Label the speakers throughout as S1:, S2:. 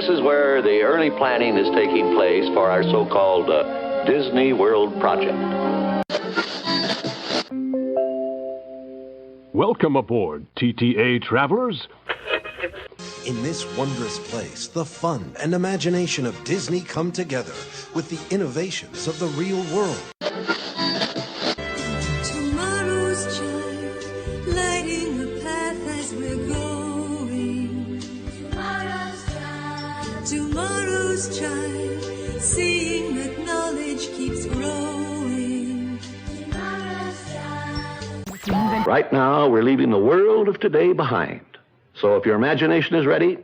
S1: This is where the early planning is taking place for our so-called Disney World project.
S2: Welcome aboard, TTA travelers.
S3: In this wondrous place, the fun and imagination of Disney come together with the innovations of the real world.
S4: Tomorrow's child, lighting the path as we're going. Tomorrow's child, seeing that knowledge keeps growing.
S1: Right now, we're leaving the world of today behind. So if your imagination is ready,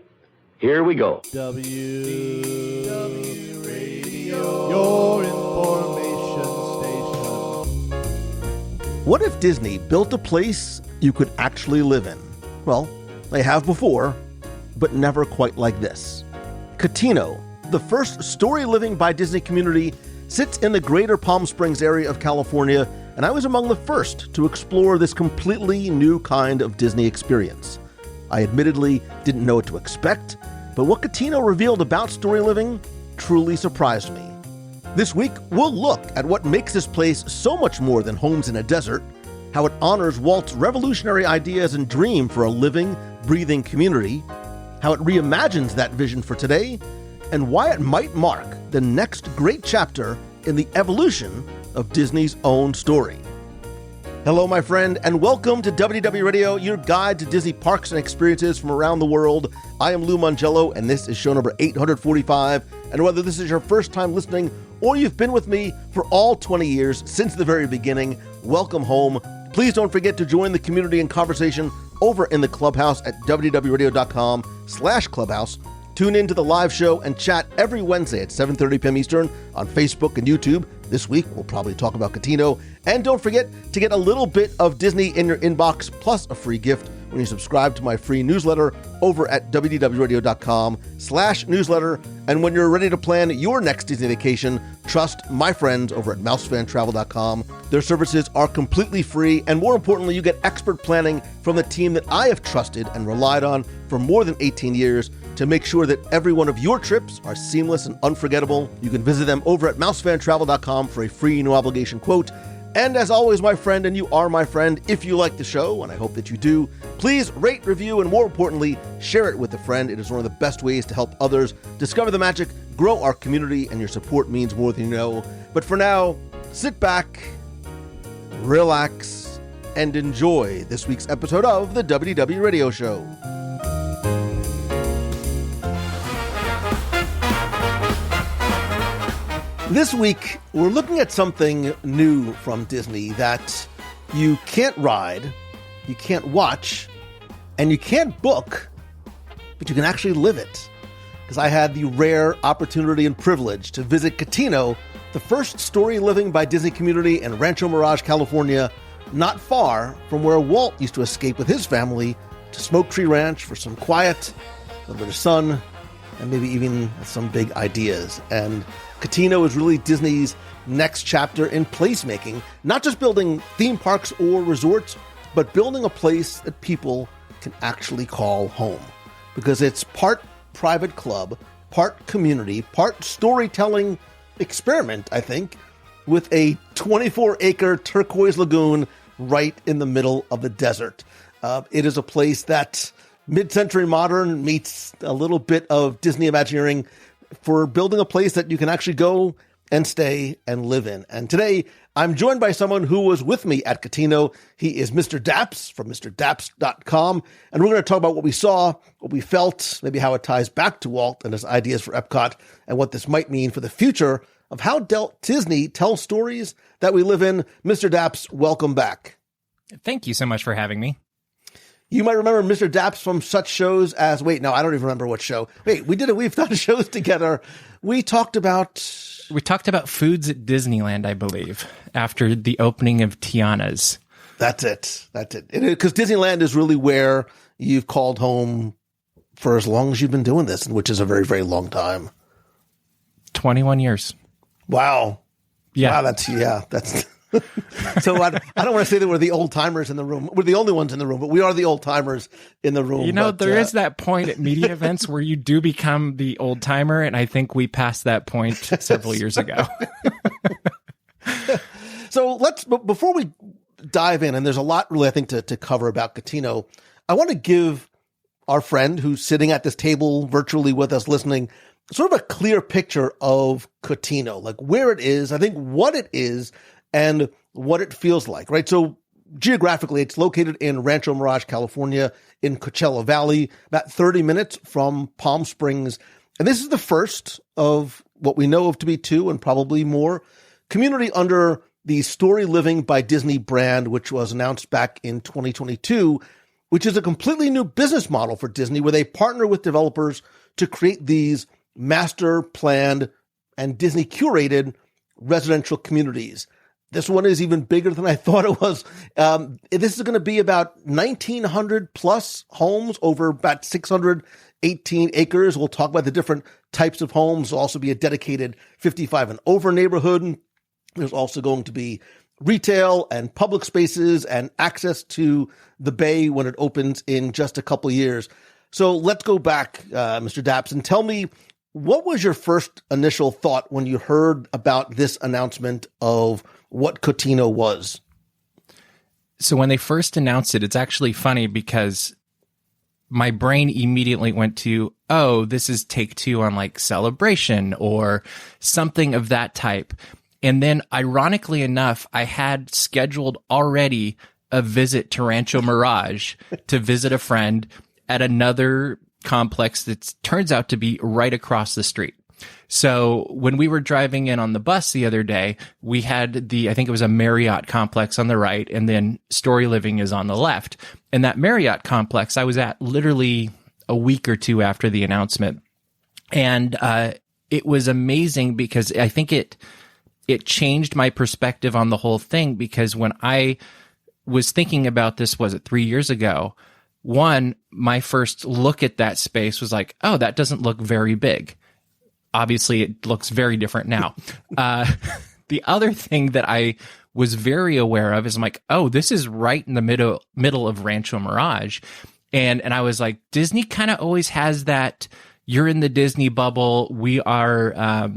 S1: here we go.
S5: WDW Radio, your information station.
S6: What if Disney built a place you could actually live in? Well, they have before, but never quite like this. Cotino, the first Storyliving by Disney community, sits in the greater Palm Springs area of California, and I was among the first to explore this completely new kind of Disney experience. I admittedly didn't know what to expect, but what Cotino revealed about Storyliving truly surprised me. This week, we'll look at what makes this place so much more than homes in a desert, how it honors Walt's revolutionary ideas and dream for a living, breathing community, how it reimagines that vision for today, and why it might mark the next great chapter in the evolution of Disney's own story. Hello, my friend, and welcome to WDW Radio, your guide to Disney parks and experiences from around the world. I am Lou Mangello, and this is show number 845. And whether this is your first time listening or you've been with me for all 20 years since the very beginning, welcome home. Please don't forget to join the community and conversation over in the clubhouse at www.radio.com/clubhouse. Tune in to the live show and chat every Wednesday at 7:30 p.m. Eastern on Facebook and YouTube. This week, we'll probably talk about Cotino. And don't forget to get a little bit of Disney in your inbox, plus a free gift when you subscribe to my free newsletter over at wdwradio.com/newsletter. And when you're ready to plan your next Disney vacation, trust my friends over at mousefantravel.com. Their services are completely free, and more importantly, you get expert planning from the team that I have trusted and relied on for more than 18 years to make sure that every one of your trips are seamless and unforgettable. You can visit them over at mousefantravel.com for a free no obligation quote. And as always, my friend, and you are my friend, if you like the show, and I hope that you do, please rate, review, and more importantly, share it with a friend. It is one of the best ways to help others discover the magic, grow our community, and your support means more than you know. But for now, sit back, relax, and enjoy this week's episode of the WDW Radio Show. This week, we're looking at something new from Disney that you can't ride, you can't watch, and you can't book, but you can actually live it. Because I had the rare opportunity and privilege to visit Cotino, the first Storyliving by Disney community in Rancho Mirage, California, not far from where Walt used to escape with his family to Smoke Tree Ranch for some quiet, a little bit of sun, and maybe even some big ideas. And Cotino is really Disney's next chapter in placemaking, not just building theme parks or resorts, but building a place that people can actually call home. Because it's part private club, part community, part storytelling experiment, I think, with a 24-acre turquoise lagoon right in the middle of the desert. It is a place that mid-century modern meets a little bit of Disney Imagineering for building a place that you can actually go and stay and live in. And today, I'm joined by someone who was with me at Cotino. He is Mr. Daps from MrDaps.com. And we're going to talk about what we saw, what we felt, maybe how it ties back to Walt and his ideas for Epcot, and what this might mean for the future of how Disney tells stories that we live in. Mr. Daps, welcome back.
S7: Thank you so much for having me.
S6: You might remember Mr. Daps from such shows as, I don't even remember what show. We've done shows together. We talked about
S7: foods at Disneyland, I believe, after the opening of Tiana's.
S6: That's it. Because Disneyland is really where you've called home for as long as you've been doing this, which is a very, very long time.
S7: 21 years.
S6: Wow.
S7: Yeah.
S6: Wow, that's So I don't want to say that we're the old timers in the room. We're the only ones in the room, but we are the old timers in the room.
S7: You know,
S6: but,
S7: there is that point at media events where you do become the old timer, and I think we passed that point several years ago.
S6: So before we dive in, and there's a lot really I think to cover about Cotino, I want to give our friend who's sitting at this table virtually with us listening sort of a clear picture of Cotino, like where it is, I think what it is, and what it feels like, right? So geographically, it's located in Rancho Mirage, California, in Coachella Valley, about 30 minutes from Palm Springs. And this is the first of what we know of to be two and probably more community under the Storyliving by Disney brand, which was announced back in 2022, which is a completely new business model for Disney where they partner with developers to create these master planned and Disney curated residential communities. This one is even bigger than I thought it was. This is going to be about 1,900 plus homes over about 618 acres. We'll talk about the different types of homes. There'll also be a dedicated 55 and over neighborhood. There's also going to be retail and public spaces and access to the bay when it opens in just a couple years. So let's go back, Mr. Daps, and tell me, what was your first initial thought when you heard about this announcement of what Cotino was?
S7: So when they first announced it, it's actually funny because my brain immediately went to, oh, this is take two on like Celebration or something of that type. And then ironically enough, I had scheduled already a visit to Rancho Mirage to visit a friend at another complex that turns out to be right across the street. So when we were driving in on the bus the other day, we had I think it was a Marriott complex on the right, and then Storyliving is on the left. And that Marriott complex I was at literally a week or two after the announcement. And it was amazing because I think it changed my perspective on the whole thing, because when I was thinking about this, was it 3 years ago? One, my first look at that space was like, oh, that doesn't look very big. Obviously, it looks very different now. The other thing that I was very aware of is I'm like, oh, this is right in the middle of Rancho Mirage. And I was like, Disney kind of always has that, you're in the Disney bubble. We are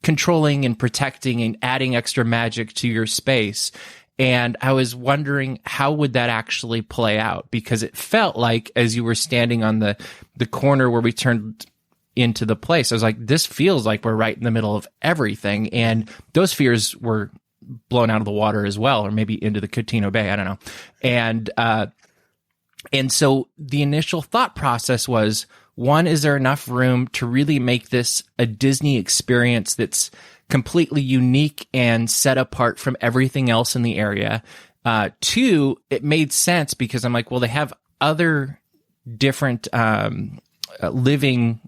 S7: controlling and protecting and adding extra magic to your space. And I was wondering, how would that actually play out? Because it felt like, as you were standing on the corner where we turned into the place, I was like, this feels like we're right in the middle of everything. And those fears were blown out of the water as well, or maybe into the Cotino Bay. I don't know. And so the initial thought process was, one, is there enough room to really make this a Disney experience that's completely unique and set apart from everything else in the area? Two, it made sense because I'm like, well, they have other different living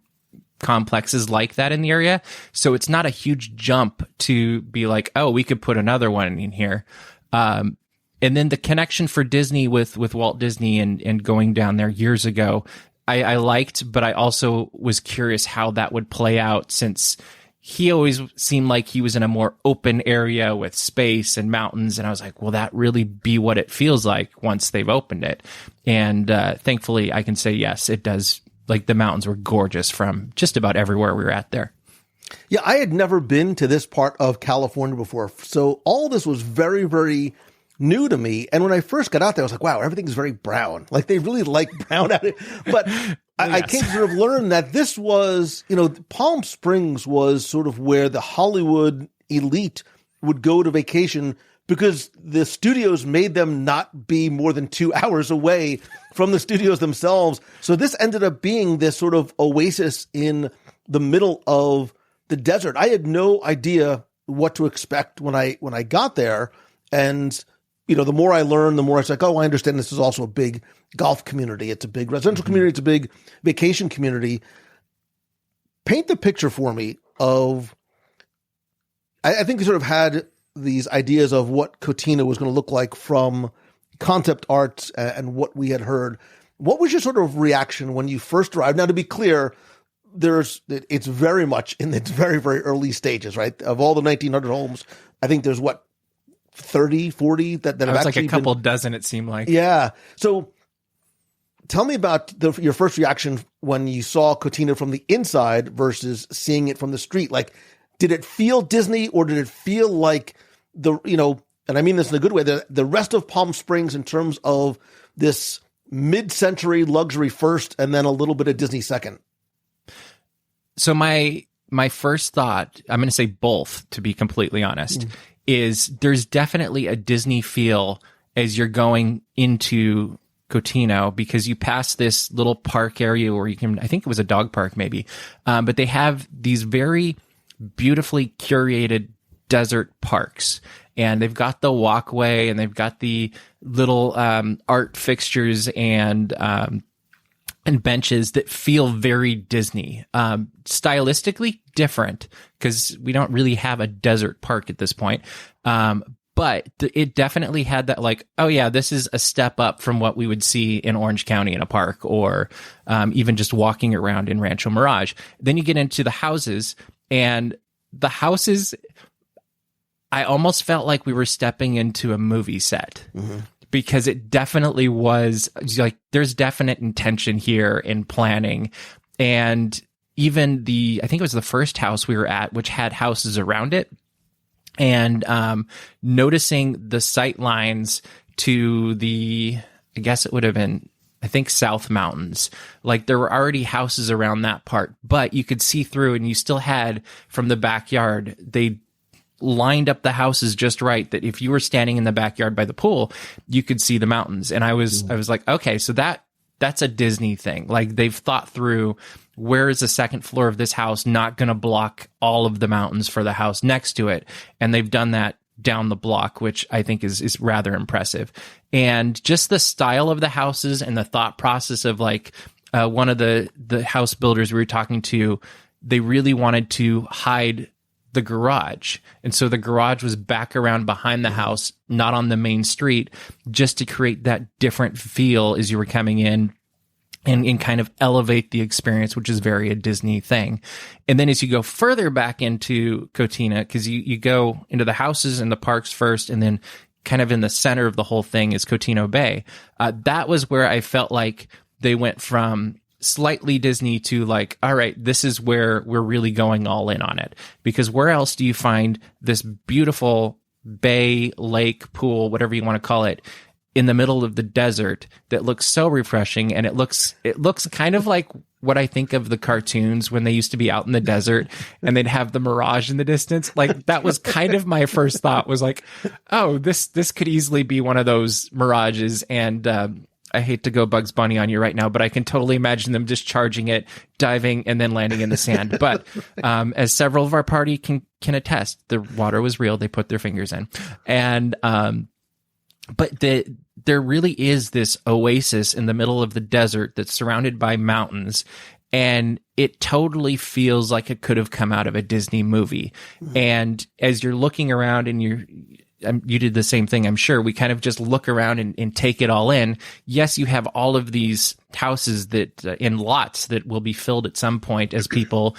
S7: complexes like that in the area. So it's not a huge jump to be like, oh, we could put another one in here. And then the connection for Disney with Walt Disney and going down there years ago, I liked, but I also was curious how that would play out, since he always seemed like he was in a more open area with space and mountains. And I was like, will that really be what it feels like once they've opened it? And thankfully, I can say, yes, it does. Like, the mountains were gorgeous from just about everywhere we were at there.
S6: Yeah, I had never been to this part of California before. So all this was very, very new to me. And when I first got out there, I was like, wow, everything's very brown. Like, they really like brown out here. But I came to sort of learn that this was, Palm Springs was sort of where the Hollywood elite would go to vacation, because the studios made them not be more than 2 hours away from the studios themselves. So this ended up being this sort of oasis in the middle of the desert. I had no idea what to expect when I got there. And the more I learned, the more I was like, oh, I understand this is also a big golf community. It's a big residential community. It's a big vacation community. Paint the picture for me of, I think they sort of had these ideas of what Cotino was going to look like from concept art and what we had heard. What was your sort of reaction when you first arrived? Now, to be clear, it's very much in its very, very early stages, right? Of all the 1,900 homes, I think there's 30, 40 that
S7: It
S6: have
S7: was like
S6: actually
S7: a couple
S6: been,
S7: dozen, it seemed like.
S6: Yeah. So tell me about your first reaction when you saw Cotino from the inside versus seeing it from the street. Like, did it feel Disney, or did it feel like and I mean this in a good way, the rest of Palm Springs in terms of this mid-century luxury first and then a little bit of Disney second?
S7: So my first thought, I'm going to say both, to be completely honest, is there's definitely a Disney feel as you're going into Cotino, because you pass this little park area where you can, I think it was a dog park maybe, but they have these very beautifully curated desert parks. And they've got the walkway, and they've got the little art fixtures and benches that feel very Disney. Stylistically different, because we don't really have a desert park at this point. But it definitely had that, like, oh yeah, this is a step up from what we would see in Orange County in a park, or even just walking around in Rancho Mirage. Then you get into the houses, and the houses, I almost felt like we were stepping into a movie set, because it definitely was like, there's definite intention here in planning. And even I think it was the first house we were at, which had houses around it, and noticing the sight lines to I guess it would have been, I think, South Mountains. Like, there were already houses around that part, but you could see through, and you still had, from the backyard, they lined up the houses just right that if you were standing in the backyard by the pool, you could see the mountains. And I was like, okay, so that's a Disney thing. Like, they've thought through, where is the second floor of this house not going to block all of the mountains for the house next to it? And they've done that down the block, which I think is rather impressive. And just the style of the houses and the thought process of, like, one of the house builders we were talking to, they really wanted to hide the garage. And so the garage was back around behind the house, not on the main street, just to create that different feel as you were coming in, and kind of elevate the experience, which is very a Disney thing. And then as you go further back into Cotino, because you go into the houses and the parks first, and then kind of in the center of the whole thing is Cotino Bay. That was where I felt like they went from slightly Disney to, like, all right, this is where we're really going all in on it. Because where else do you find this beautiful bay, lake, pool, whatever you want to call it, in the middle of the desert that looks so refreshing? And it looks kind of like what I think of the cartoons when they used to be out in the desert and they'd have the mirage in the distance. Like, that was kind of my first thought, was like, oh, this could easily be one of those mirages. And I hate to go Bugs Bunny on you right now, but I can totally imagine them discharging it, diving, and then landing in the sand. But as several of our party can attest, the water was real. They put their fingers in. And but there really is this oasis in the middle of the desert that's surrounded by mountains, and it totally feels like it could have come out of a Disney movie. And as you're looking around, and you did the same thing, I'm sure. We kind of just look around and take it all in. Yes, you have all of these houses that in lots that will be filled at some point as people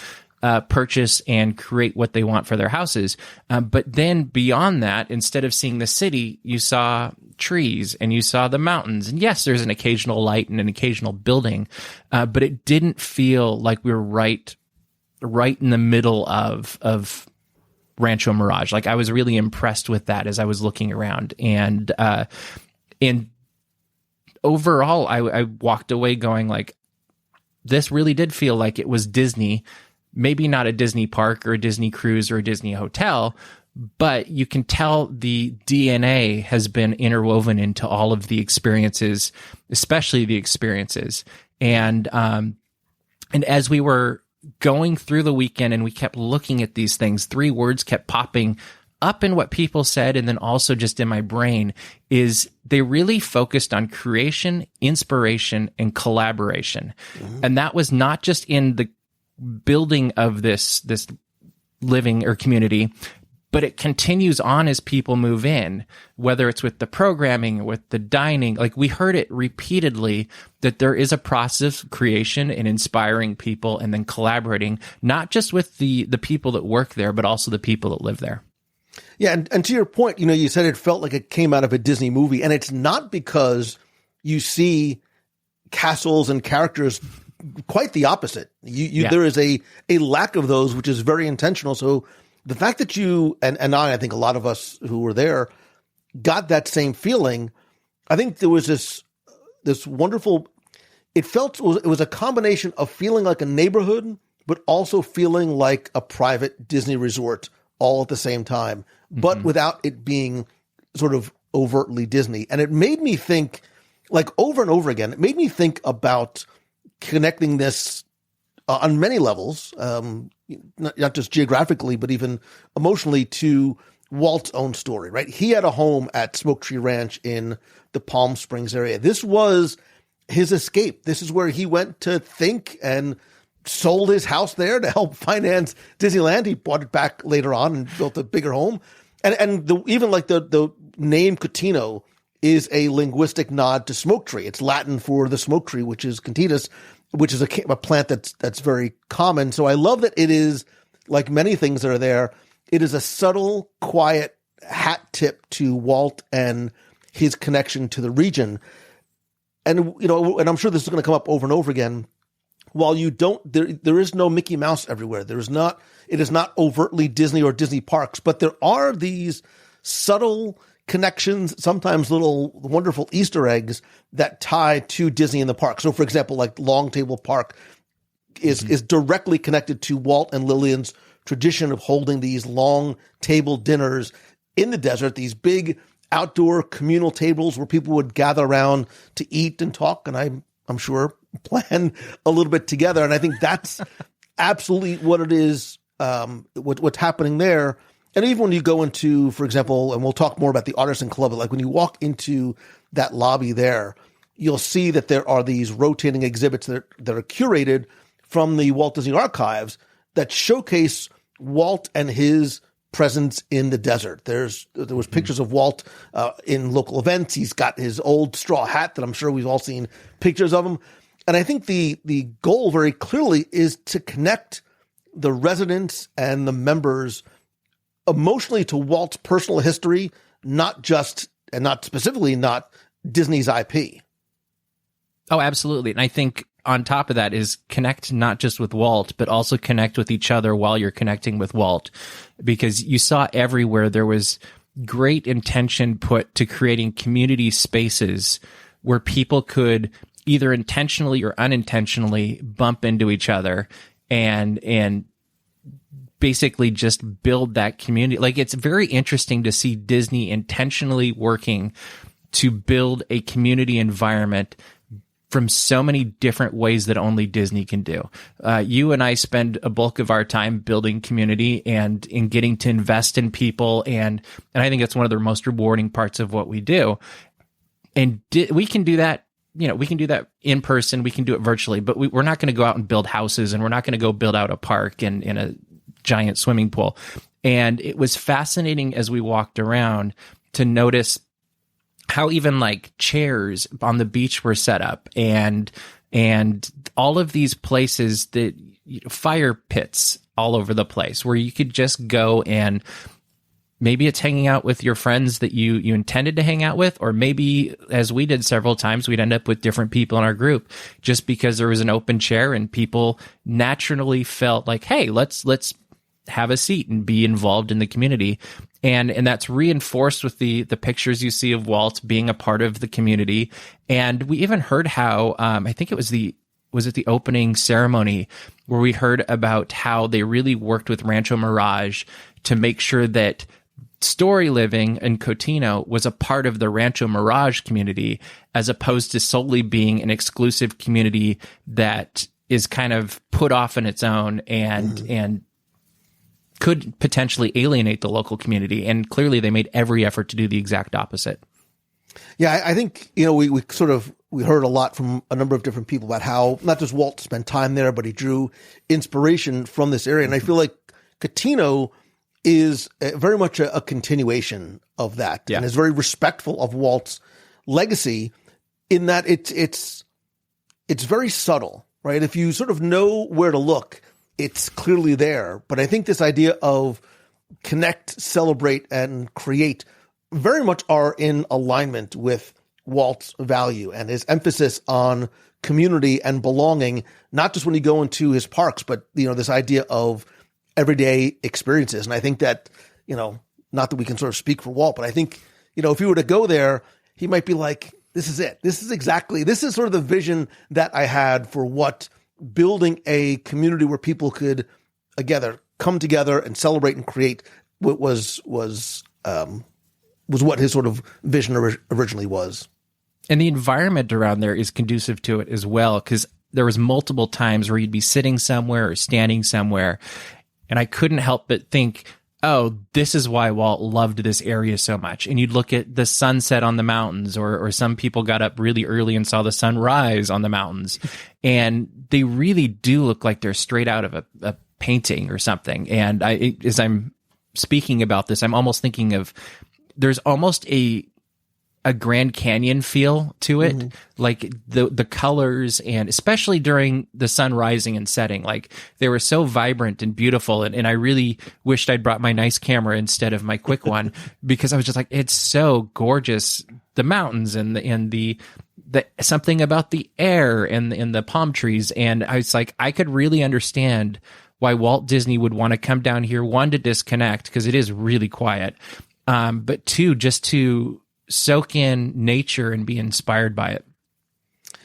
S7: purchase and create what they want for their houses. But then beyond that, instead of seeing the city, you saw trees and you saw the mountains. And yes, there's an occasional light and an occasional building, but it didn't feel like we were right in the middle of Rancho Mirage. Like, I was really impressed with that as I was looking around. And overall, I walked away going, like, this really did feel like it was Disney. Maybe not a Disney park or a Disney cruise or a Disney hotel, but you can tell the DNA has been interwoven into all of the experiences, especially the experiences. And as we were going through the weekend and we kept looking at these things, 3 words kept popping up in what people said, and then also just in my brain, is they really focused on creation, inspiration, and collaboration. And that was not just in the building of this living or community, but it continues on as people move in, whether it's with the programming, with the dining. Like, we heard it repeatedly that there is a process of creation and inspiring people and then collaborating, not just with the people that work there, but also the people that live there.
S6: Yeah, and to your point, you said it felt like it came out of a Disney movie, and it's not because you see castles and characters. Quite the opposite. There is a lack of those, which is very intentional. So the fact that you and I think a lot of us who were there got that same feeling. I think there was this wonderful. It was a combination of feeling like a neighborhood, but also feeling like a private Disney resort all at the same time, but without it being sort of overtly Disney. And it made me think, like over and over again, it made me think about connecting this on many levels, not just geographically, but even emotionally, to Walt's own story, right? He had a home at Smoke Tree Ranch in the Palm Springs area. This was his escape. This is where he went to think, and sold his house there to help finance Disneyland. He bought it back later on and built a bigger home. And even the name Cotino is a linguistic nod to smoke tree. It's Latin for the smoke tree, which is Contitus, which is a plant that's very common. So I love that it is, like many things that are there, it is a subtle, quiet hat tip to Walt and his connection to the region. And, and I'm sure this is going to come up over and over again. While there is no Mickey Mouse everywhere. It is not overtly Disney or Disney parks, but there are these subtle connections, sometimes little wonderful Easter eggs that tie to Disney in the park. So, for example, like Long Table Park is directly connected to Walt and Lillian's tradition of holding these long table dinners in the desert, these big outdoor communal tables where people would gather around to eat and talk, and I'm sure plan a little bit together. And I think that's absolutely what it is, what's happening there. And even when you go into, for example, and we'll talk more about the Artisan Club, like when you walk into that lobby there, you'll see that there are these rotating exhibits that are curated from the Walt Disney Archives that showcase Walt and his presence in the desert. There was pictures of Walt in local events. He's got his old straw hat that I'm sure we've all seen pictures of him. And I think the goal very clearly is to connect the residents and the members emotionally to Walt's personal history, not specifically Disney's IP.
S7: Oh, absolutely. And I think on top of that is connect not just with Walt, but also connect with each other while you're connecting with Walt, because you saw everywhere there was great intention put to creating community spaces where people could either intentionally or unintentionally bump into each other and basically just build that community. Like, it's very interesting to see Disney intentionally working to build a community environment from so many different ways that only Disney can do. You and I spend a bulk of our time building community and in getting to invest in people. And I think it's one of the most rewarding parts of what we do. And we can do that. We can do that in person. We can do it virtually, but we're not going to go out and build houses, and we're not going to go build out a park and in a giant swimming pool. And it was fascinating as we walked around to notice how even like chairs on the beach were set up, and all of these places that fire pits all over the place where you could just go, and maybe it's hanging out with your friends that you intended to hang out with, or maybe, as we did several times, we'd end up with different people in our group just because there was an open chair and people naturally felt like, hey, let's have a seat and be involved in the community. And that's reinforced with the pictures you see of Walt being a part of the community. And we even heard how, I think it was the opening ceremony where we heard about how they really worked with Rancho Mirage to make sure that Storyliving in Cotino was a part of the Rancho Mirage community, as opposed to solely being an exclusive community that is kind of put off on its own and could potentially alienate the local community. And clearly they made every effort to do the exact opposite.
S6: Yeah, I think, we heard a lot from a number of different people about how not just Walt spent time there, but he drew inspiration from this area. And I feel like Cotino is very much a continuation of that, and is very respectful of Walt's legacy in that it's very subtle, right? If you sort of know where to look, it's clearly there. But I think this idea of connect, celebrate, and create very much are in alignment with Walt's value and his emphasis on community and belonging, not just when you go into his parks, but, this idea of everyday experiences. And I think that, not that we can sort of speak for Walt, but I think, if he were to go there, he might be like, this is it. This is sort of the vision that I had for what building a community where people could come together and celebrate and create was what his sort of vision originally was.
S7: And the environment around there is conducive to it as well, because there was multiple times where you'd be sitting somewhere or standing somewhere, and I couldn't help but think, oh, this is why Walt loved this area so much. And you'd look at the sunset on the mountains, or some people got up really early and saw the sunrise on the mountains. And they really do look like they're straight out of a painting or something. And as I'm speaking about this, I'm almost thinking of, there's almost a Grand Canyon feel to it, like the colors, and especially during the sun rising and setting, like they were so vibrant and beautiful. And I really wished I'd brought my nice camera instead of my quick one, because I was just like, it's so gorgeous. The mountains and the something about the air and the palm trees. And I was like, I could really understand why Walt Disney would want to come down here, one, to disconnect, because it is really quiet. But two, just to soak in nature and be inspired by it.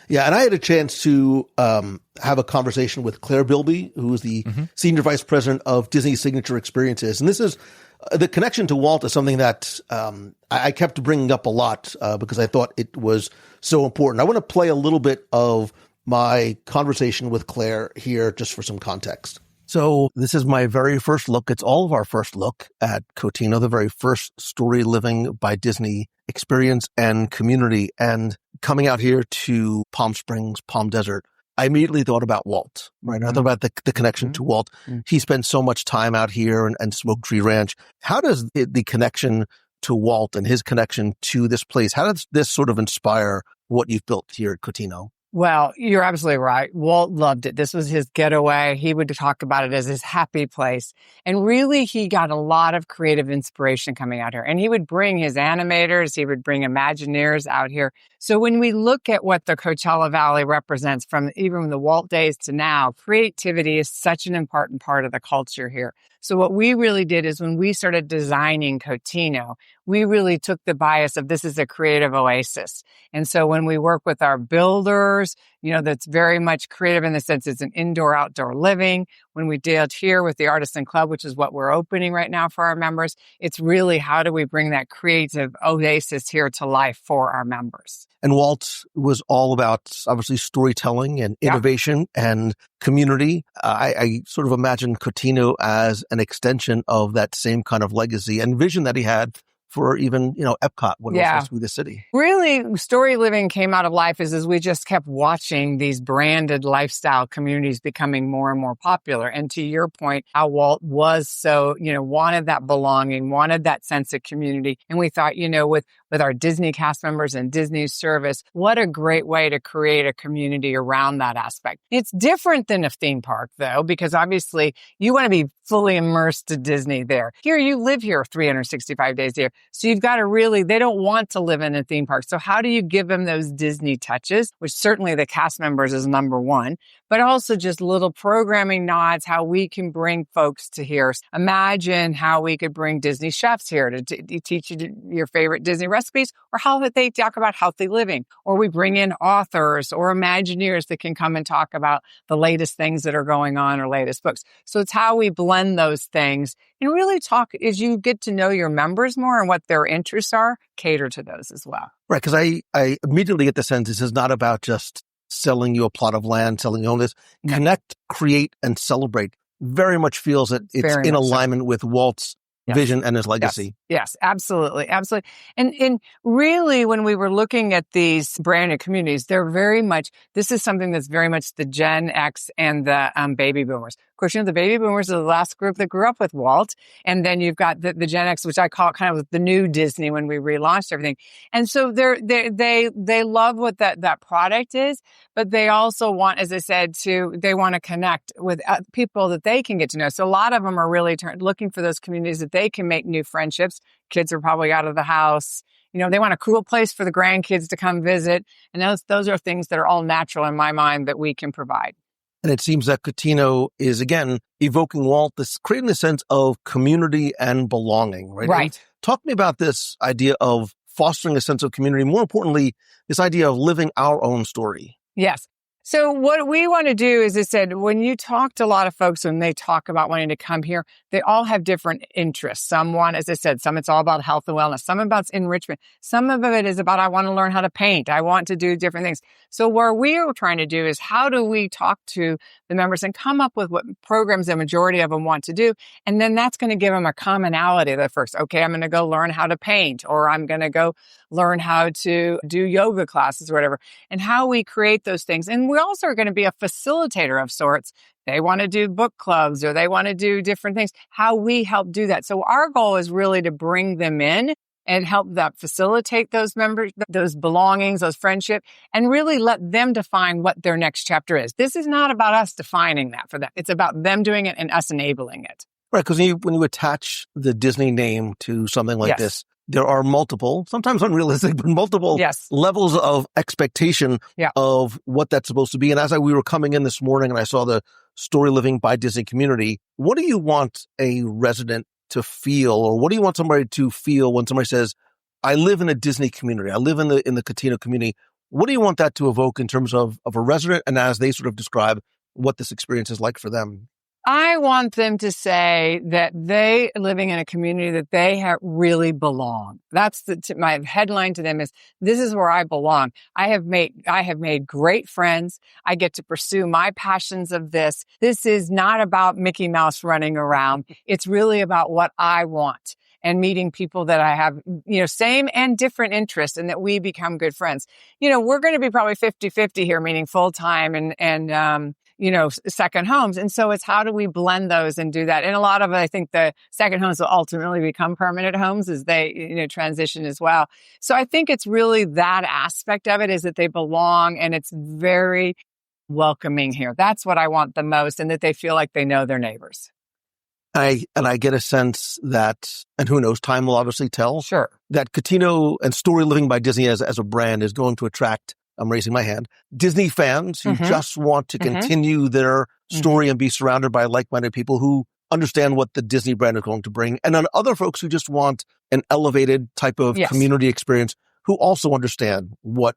S6: Yeah, and I had a chance to have a conversation with Claire Bilby, who is the Senior Vice President of Disney Signature Experiences. And this is the connection to Walt is something that I kept bringing up a lot because I thought it was so important. I want to play a little bit of my conversation with Claire here just for some context. So this is my very first look. It's all of our first look at Cotino, the very first Storyliving by Disney experience and community. And coming out here to Palm Springs, Palm Desert, I immediately thought about Walt, right? I thought about the connection to Walt. He spent so much time out here and Smoke Tree Ranch. How does the connection to Walt and his connection to this place, how does this sort of inspire what you've built here at Cotino?
S8: Well, you're absolutely right. Walt loved it. This was his getaway. He would talk about it as his happy place. And really, he got a lot of creative inspiration coming out here. And he would bring his animators, he would bring Imagineers out here. So when we look at what the Coachella Valley represents from even the Walt days to now, creativity is such an important part of the culture here. So what we really did is when we started designing Cotino, we really took the bias of this is a creative oasis. And so when we work with our builders, that's very much creative in the sense it's an indoor-outdoor living. When we dealt here with the Artisan Club, which is what we're opening right now for our members, it's really how do we bring that creative oasis here to life for our members.
S6: And Walt was all about, obviously, storytelling and innovation and community. I sort of imagine Cotino as an extension of that same kind of legacy and vision that he had for even, Epcot when it was supposed to be the city.
S8: Really, Storyliving came out of life as we just kept watching these branded lifestyle communities becoming more and more popular. And to your point, how Walt was so, wanted that belonging, wanted that sense of community. And we thought, with our Disney cast members and Disney service, what a great way to create a community around that aspect. It's different than a theme park, though, because obviously you want to be fully immersed to Disney there. Here, you live here 365 days a year. So you've got to they don't want to live in a theme park. So how do you give them those Disney touches, which certainly the cast members is number one, but also just little programming nods, how we can bring folks to here. Imagine how we could bring Disney chefs here to teach you your favorite Disney recipes, or how they talk about healthy living, or we bring in authors or Imagineers that can come and talk about the latest things that are going on or latest books. So it's how we blend those things and really talk as you get to know your members more and what their interests are, cater to those as well.
S6: Right, because I immediately get the sense this is not about just selling you a plot of land, selling you all this. Connect, create, and celebrate very much feels that it's in alignment with Walt's vision and his legacy.
S8: Yes, absolutely. Absolutely. And really, when we were looking at these branded communities, they're very much, this is something that's very much the Gen X and the baby boomers. Of course, the baby boomers are the last group that grew up with Walt. And then you've got the Gen X, which I call kind of the new Disney when we relaunched everything. And so they love what that product is, but they also want, as I said, they want to connect with people that they can get to know. So a lot of them are really looking for those communities that they can make new friendships. Kids are probably out of the house. They want a cool place for the grandkids to come visit. And those are things that are all natural in my mind that we can provide.
S6: And it seems that Cotino is, again, evoking Walt, creating a sense of community and belonging, right?
S8: Right.
S6: And talk to me about this idea of fostering a sense of community. More importantly, this idea of living our own story.
S8: Yes. So what we want to do is, I said, when you talk to a lot of folks, when they talk about wanting to come here, they all have different interests. Some want, as I said, some it's all about health and wellness. Some about enrichment. Some of it is about, I want to learn how to paint. I want to do different things. So what we're trying to do is, how do we talk to the members and come up with what programs the majority of them want to do? And then that's going to give them a commonality that first, okay, I'm going to go learn how to paint, or I'm going to go learn how to do yoga classes or whatever, and how we create those things. And we also are going to be a facilitator of sorts. They want to do book clubs or they want to do different things, how we help do that. So our goal is really to bring them in and help that facilitate those members, those belongings, those friendships, and really let them define what their next chapter is. This is not about us defining that for them. It's about them doing it and us enabling it.
S6: Right, because when you attach the Disney name to something like this, there are multiple, sometimes unrealistic, but multiple levels of expectation of what that's supposed to be. And as we were coming in this morning and I saw the Storyliving by Disney community, what do you want a resident to feel, or what do you want somebody to feel when somebody says, I live in a Disney community, I live in the Cotino community? What do you want that to evoke in terms of a resident, and as they sort of describe what this experience is like for them?
S8: I want them to say that they living in a community that they really belong. That's my headline to them is, this is where I belong. I have made great friends. I get to pursue my passions of this. This is not about Mickey Mouse running around. It's really about what I want and meeting people that I have, same and different interests, and that we become good friends. We're going to be probably 50-50 here, meaning full-time and second homes. And so it's, how do we blend those and do that? And a lot of it, I think the second homes will ultimately become permanent homes as they, transition as well. So I think it's really that aspect of it, is that they belong and it's very welcoming here. That's what I want the most, and that they feel like they know their neighbors.
S6: I get a sense that, and who knows, time will obviously tell.
S8: Sure.
S6: That Cotino and Storyliving by Disney as a brand is going to attract, I'm raising my hand, Disney fans who just want to continue their story and be surrounded by like-minded people who understand what the Disney brand is going to bring. And then other folks who just want an elevated type of community experience, who also understand what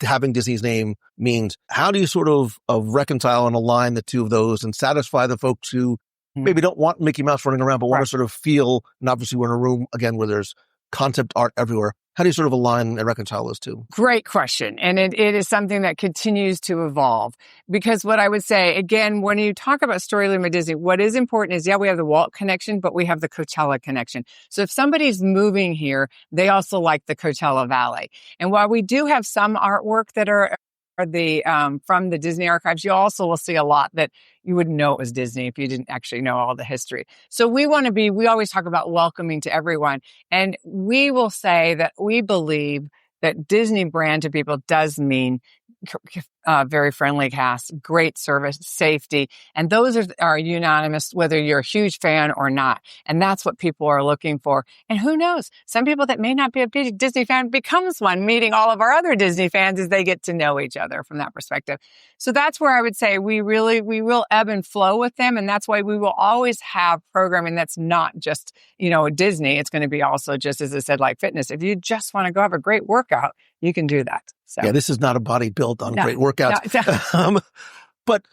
S6: having Disney's name means. How do you sort of reconcile and align the two of those and satisfy the folks who maybe don't want Mickey Mouse running around, but want to sort of feel, and obviously we're in a room, again, where there's concept art everywhere. How do you sort of align and reconcile those two?
S8: Great question. And it is something that continues to evolve. Because what I would say, again, when you talk about Storyliving by Disney, what is important is, we have the Walt connection, but we have the Coachella connection. So if somebody's moving here, they also like the Coachella Valley. And while we do have some artwork that are from the Disney archives, you also will see a lot that you wouldn't know it was Disney if you didn't actually know all the history. So we always talk about welcoming to everyone. And we will say that we believe that Disney brand to people does mean very friendly cast, great service, safety. And those are unanimous, whether you're a huge fan or not. And that's what people are looking for. And who knows, some people that may not be a big Disney fan becomes one, meeting all of our other Disney fans as they get to know each other from that perspective. So that's where I would say we will ebb and flow with them. And that's why we will always have programming that's not just, Disney. It's going to be also, just as I said, like fitness. If you just want to go have a great workout, you can do that. So.
S6: Yeah, this is not a body built on great workouts. But,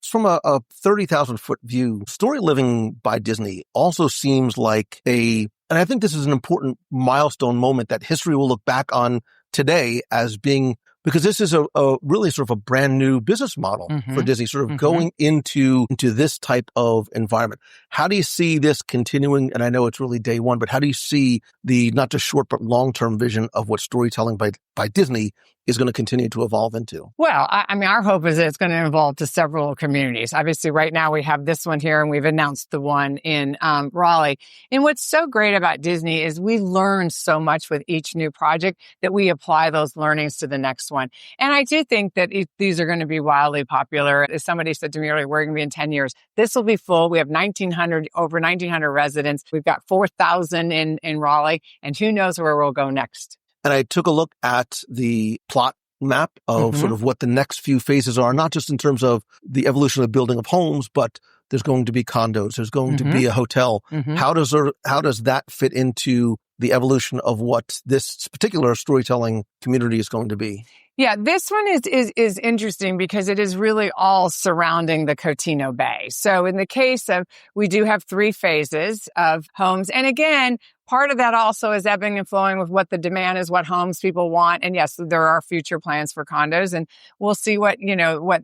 S6: from a 30,000 foot view, Storyliving by Disney also seems like and I think this is an important milestone moment that history will look back on today as being, because this is a really sort of a brand new business model for Disney, sort of going into this type of environment. How do you see this continuing? And I know it's really day one, but how do you see the not just short but long-term vision of what storytelling by Disney is going to continue to evolve into?
S8: Well, I mean, our hope is that it's going to evolve to several communities. Obviously, right now we have this one here, and we've announced the one in Raleigh. And what's so great about Disney is we learn so much with each new project that we apply those learnings to the next one. And I do think that these are going to be wildly popular. As somebody said to me earlier, we're going to be in 10 years. This will be full. We have over 1,900 residents. We've got 4,000 in Raleigh, and who knows where we'll go next.
S6: And I took a look at the plot map of sort of what the next few phases are, not just in terms of the evolution of building of homes, but there's going to be condos, there's going to be a hotel. How does that fit into the evolution of what this particular storytelling community is going to be?
S8: Yeah, this one is interesting because it is really all surrounding the Cotino Bay. So in the case of, we do have 3 phases of homes. And again, part of that also is ebbing and flowing with what the demand is, what homes people want. And yes, there are future plans for condos, and we'll see what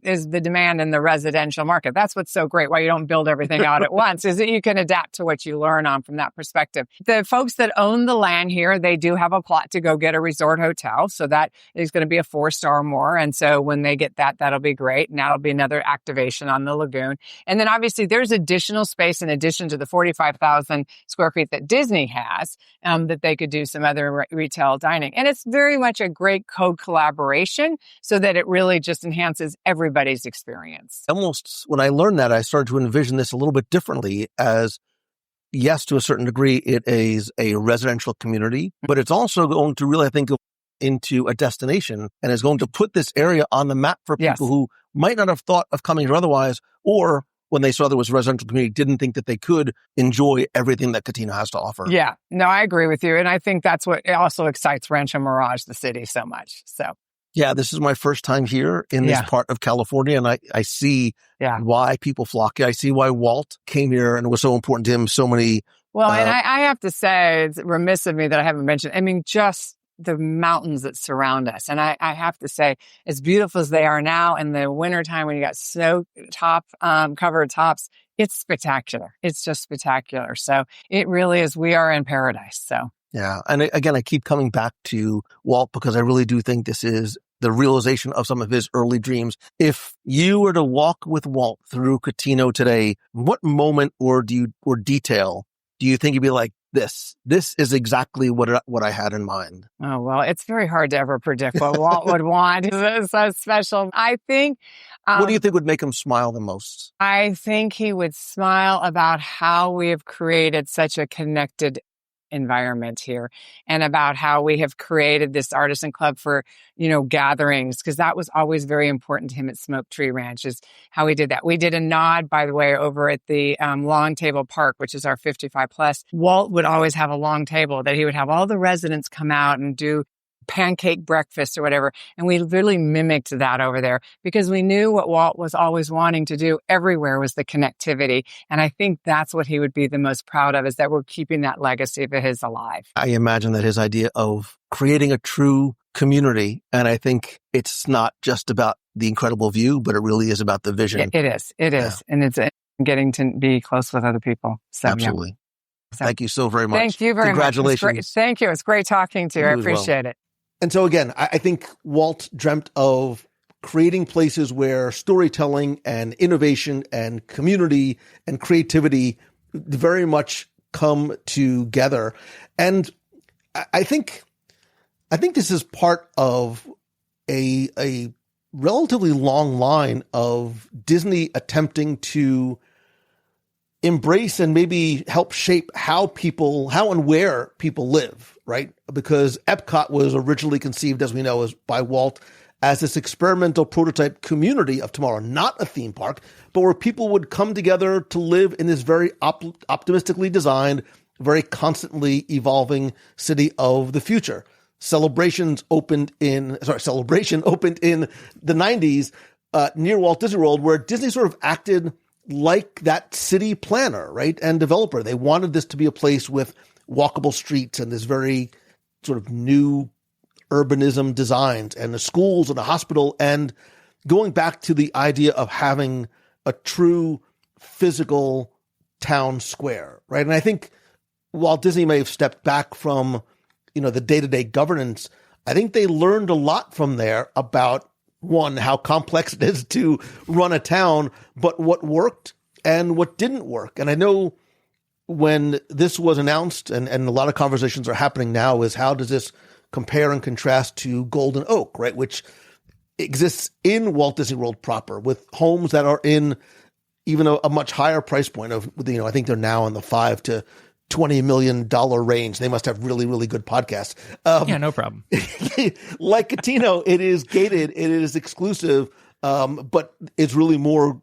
S8: is the demand in the residential market. That's what's so great. Why you don't build everything out at once is that you can adapt to what you learn on from that perspective. The folks that own the land here, they do have a plot to go get a resort hotel. So that is going to be a 4-star or more. And so when they get that, that'll be great. And that'll be another activation on the lagoon. And then obviously there's additional space in addition to the 45,000 square feet that Disney has, that they could do some other retail dining. And it's very much a great co-collaboration so that it really just enhances everybody's experience.
S6: Almost when I learned that, I started to envision this a little bit differently as, yes, to a certain degree, it is a residential community, but it's also going to really, I think, go into a destination and is going to put this area on the map for people who might not have thought of coming here otherwise, or when they saw there was a residential community, didn't think that they could enjoy everything that Cotino has to offer.
S8: Yeah, no, I agree with you. And I think that's what also excites Rancho Mirage, the city, so much. So,
S6: yeah, this is my first time here in this part of California, and I see why people flock here. I see why Walt came here and it was so important to him. So many.
S8: Well, and I have to say, it's remiss of me that I haven't mentioned, I mean, just the mountains that surround us. And I have to say, as beautiful as they are now in the wintertime when you got snow covered tops, it's spectacular. It's just spectacular. So it really is, we are in paradise. So.
S6: Yeah. And again, I keep coming back to Walt because I really do think this is the realization of some of his early dreams. If you were to walk with Walt through Cotino today, what moment or detail do you think you'd be like, this is exactly what I had in mind?
S8: Oh, well, it's very hard to ever predict what Walt would want. It's so special. I think.
S6: What do you think would make him smile the most?
S8: I think he would smile about how we have created such a connected environment here, and about how we have created this artisan club for, gatherings, because that was always very important to him at Smoke Tree Ranch, is how we did that. We did a nod, by the way, over at the Long Table Park, which is our 55 plus. Walt would always have a long table that he would have all the residents come out and do pancake breakfast or whatever. And we really mimicked that over there because we knew what Walt was always wanting to do everywhere was the connectivity. And I think that's what he would be the most proud of, is that we're keeping that legacy of his alive.
S6: I imagine that his idea of creating a true community, and I think it's not just about the incredible view, but it really is about the vision.
S8: It is. And it's getting to be close with other people. So,
S6: absolutely.
S8: Yeah. So,
S6: thank you so very much.
S8: Thank you very much.
S6: Congratulations.
S8: Thank you. It's great talking to you. I appreciate it.
S6: And so again, I think Walt dreamt of creating places where storytelling and innovation and community and creativity very much come together. And I think this is part of a relatively long line of Disney attempting to embrace and maybe help shape how and where people live, right? Because Epcot was originally conceived, as we know, by Walt as this experimental prototype community of tomorrow, not a theme park, but where people would come together to live in this very optimistically designed, very constantly evolving city of the future. Celebration opened in the 90s near Walt Disney World, where Disney sort of acted like that city planner, right, and developer. They wanted this to be a place with walkable streets and this very sort of new urbanism designs and the schools and the hospital, and going back to the idea of having a true physical town square, right? And I think while Disney may have stepped back from, the day-to-day governance, I think they learned a lot from there about, one, how complex it is to run a town, but what worked and what didn't work. And I know when this was announced, and a lot of conversations are happening now, is how does this compare and contrast to Golden Oak, right? Which exists in Walt Disney World proper, with homes that are in even a much higher price point of, I think they're now in the $5 to $20 million range. They must have really, really good podcasts.
S7: Yeah, no problem.
S6: Like Cotino, it is gated, it is exclusive, but it's really more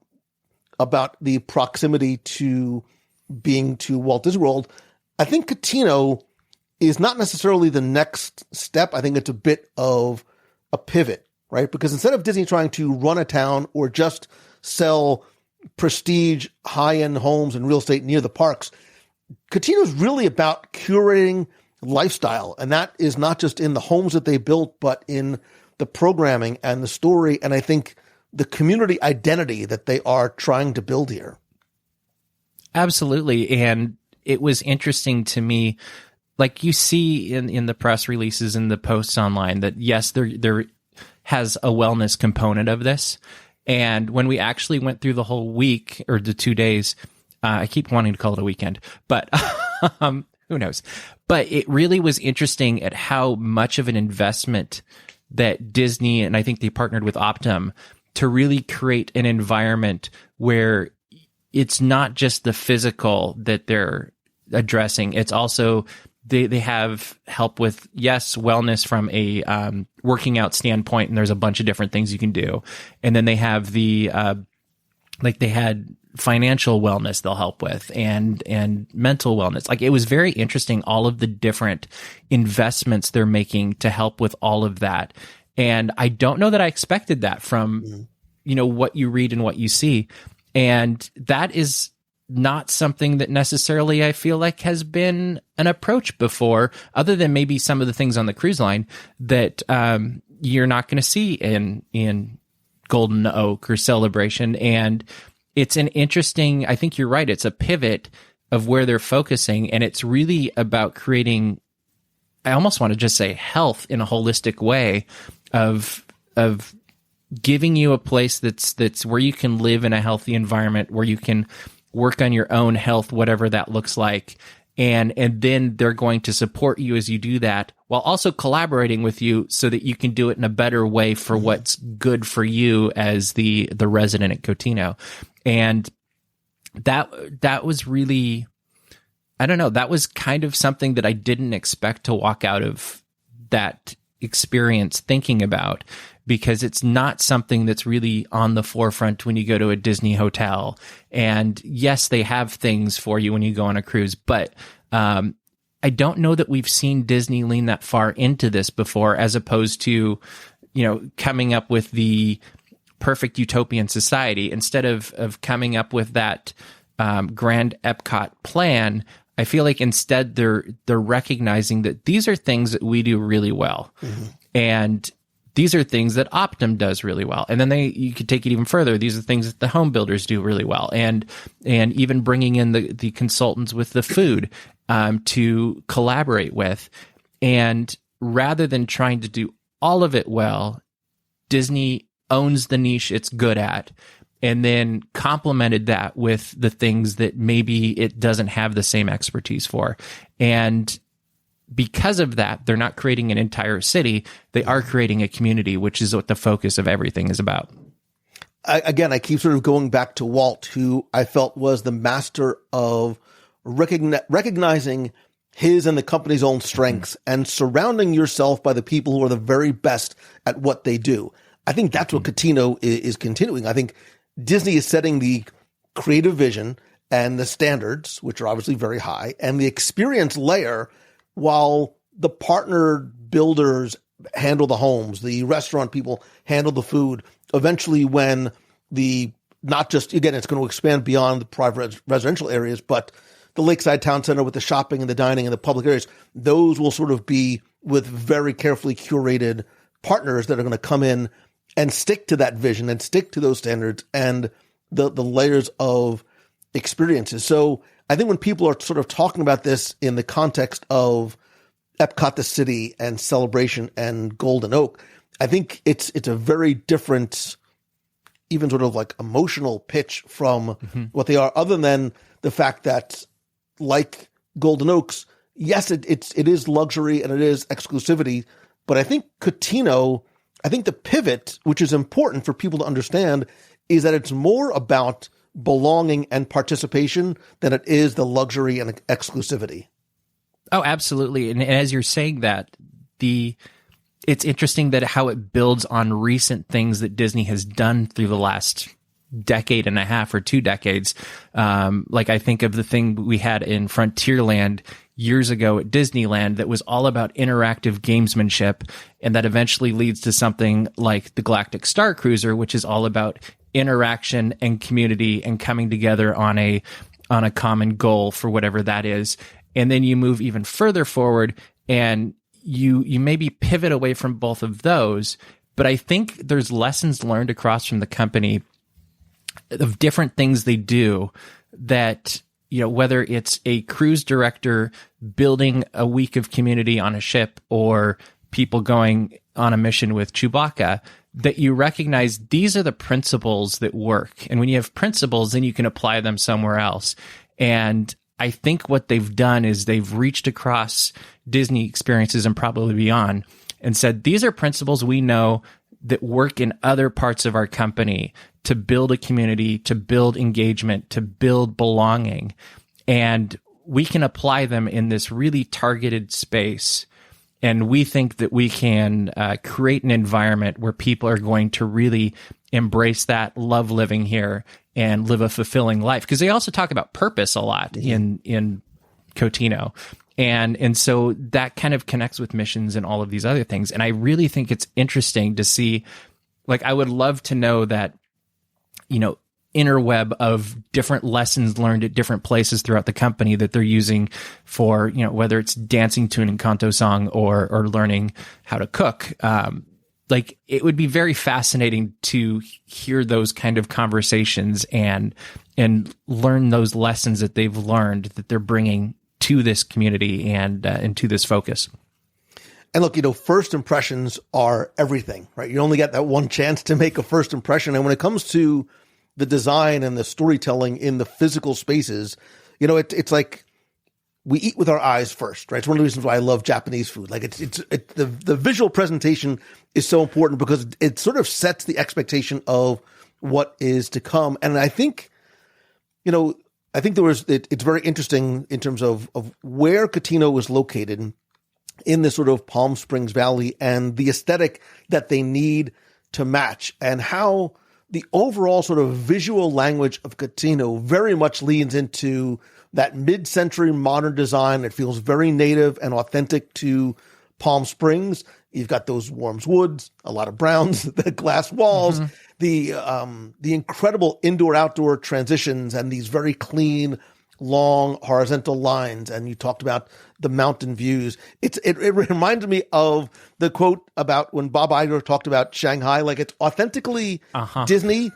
S6: about the proximity to being to Walt Disney World. I think Cotino is not necessarily the next step. I think it's a bit of a pivot, right? Because instead of Disney trying to run a town or just sell prestige high-end homes and real estate near the parks, Cotino is really about curating lifestyle. And that is not just in the homes that they built, but in the programming and the story. And I think the community identity that they are trying to build here.
S7: Absolutely. And it was interesting to me, like you see in the press releases and the posts online, that yes, there has a wellness component of this. And when we actually went through the whole week or the 2 days, I keep wanting to call it a weekend, but who knows? But it really was interesting at how much of an investment that Disney, and I think they partnered with Optum, to really create an environment where it's not just the physical that they're addressing. It's also they have help with, yes, wellness from a working out standpoint, and there's a bunch of different things you can do. And then they have the like they had financial wellness they'll help with, and mental wellness. Like, it was very interesting, all of the different investments they're making to help with all of that. And I don't know that I expected that from, what you read and what you see. And that is not something that necessarily I feel like has been an approach before, other than maybe some of the things on the cruise line that you're not going to see in Golden Oak or Celebration. And it's an interesting, I think you're right, it's a pivot of where they're focusing, and it's really about creating, I almost want to just say, health in a holistic way of giving you a place that's where you can live in a healthy environment, where you can work on your own health, whatever that looks like. And then they're going to support you as you do that, while also collaborating with you so that you can do it in a better way for what's good for you as the resident at Cotino. And that was really, I don't know, that was kind of something that I didn't expect to walk out of that experience thinking about, because it's not something that's really on the forefront when you go to a Disney hotel. And yes, they have things for you when you go on a cruise, but I don't know that we've seen Disney lean that far into this before, as opposed to, coming up with the perfect utopian society. Instead of coming up with that grand Epcot plan, I feel like instead they're recognizing that these are things that we do really well. Mm-hmm. And these are things that Optum does really well. And then you could take it even further. These are things that the home builders do really well. And even bringing in the consultants with the food to collaborate with. And rather than trying to do all of it well, Disney owns the niche it's good at, and then complemented that with the things that maybe it doesn't have the same expertise for. And because of that, they're not creating an entire city. They are creating a community, which is what the focus of everything is about.
S6: I keep sort of going back to Walt, who I felt was the master of recognizing his and the company's own strengths and surrounding yourself by the people who are the very best at what they do. I think that's what Cotino is continuing. I think Disney is setting the creative vision and the standards, which are obviously very high, and the experience layer, while the partner builders handle the homes, the restaurant people handle the food. Eventually, when not just, again, it's going to expand beyond the private residential areas, but the Lakeside Town Center with the shopping and the dining and the public areas, those will sort of be with very carefully curated partners that are going to come in and stick to that vision and stick to those standards and the layers of experiences. So I think when people are sort of talking about this in the context of Epcot the City and Celebration and Golden Oak, I think it's a very different, even sort of like emotional pitch from what they are, other than the fact that, like Golden Oaks, yes, it is luxury and it is exclusivity, but I think Cotino, I think the pivot, which is important for people to understand, is that it's more about belonging and participation than it is the luxury and exclusivity.
S7: Oh, absolutely. And as you're saying that, it's interesting that how it builds on recent things that Disney has done through the last decade and a half or 2 decades. Like I think of the thing we had in Frontierland years ago at Disneyland that was all about interactive gamesmanship, and that eventually leads to something like the Galactic Star Cruiser, which is all about interaction and community and coming together on a common goal for whatever that is. And then you move even further forward and you maybe pivot away from both of those. But I think there's lessons learned across from the company of different things they do that, whether it's a cruise director building a week of community on a ship or people going on a mission with Chewbacca, that you recognize these are the principles that work. And when you have principles, then you can apply them somewhere else. And I think what they've done is they've reached across Disney experiences and probably beyond and said, these are principles we know that work in other parts of our company to build a community, to build engagement, to build belonging. And we can apply them in this really targeted space. And we think that we can create an environment where people are going to really embrace that, love living here, and live a fulfilling life. Because they also talk about purpose a lot in Cotino. And so that kind of connects with missions and all of these other things. And I really think it's interesting to see, like, I would love to know that, interweb of different lessons learned at different places throughout the company that they're using for, whether it's dancing to an Encanto song or learning how to cook. Like, it would be very fascinating to hear those kind of conversations and learn those lessons that they've learned that they're bringing to this community and to this focus.
S6: And look, first impressions are everything, right? You only get that one chance to make a first impression. And when it comes to the design and the storytelling in the physical spaces, it's like we eat with our eyes first, right? It's one of the reasons why I love Japanese food. Like the visual presentation is so important because it sort of sets the expectation of what is to come. And I think, it's very interesting in terms of where Cotino is located in this sort of Palm Springs Valley and the aesthetic that they need to match, and how the overall sort of visual language of Cotino very much leans into that mid-century modern design. It feels very native and authentic to Palm Springs. You've got those warm woods, a lot of browns, the glass walls, the incredible indoor-outdoor transitions, and these very clean, long horizontal lines. And you talked about the mountain views. It reminded me of the quote about when Bob Iger talked about Shanghai. Like, it's authentically Disney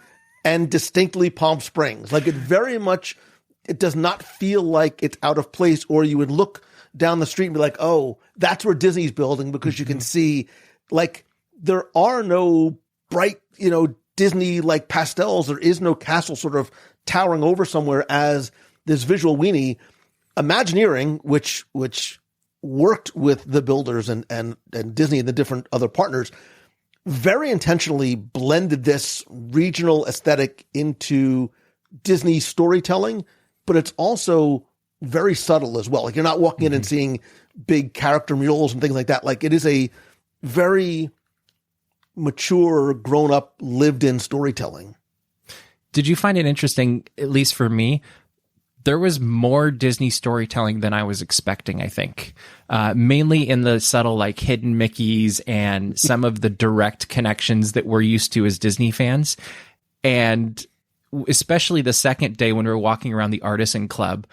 S6: and distinctly Palm Springs. Like, it does not feel like it's out of place, or you would look down the street and be like, oh, that's where Disney's building, because you can see, like, there are no bright, Disney like pastels. There is no castle sort of towering over somewhere as this visual weenie. Imagineering, which worked with the builders and Disney and the different other partners, very intentionally blended this regional aesthetic into Disney storytelling, but it's also very subtle as well. Like, you're not walking in and seeing big character murals and things like that. Like, it is a very mature, grown-up, lived-in storytelling.
S7: Did you find it interesting, at least for me, there was more Disney storytelling than I was expecting, I think. Mainly in the subtle, like, hidden Mickeys and some of the direct connections that we're used to as Disney fans. And especially the second day when we were walking around the Artisan Club,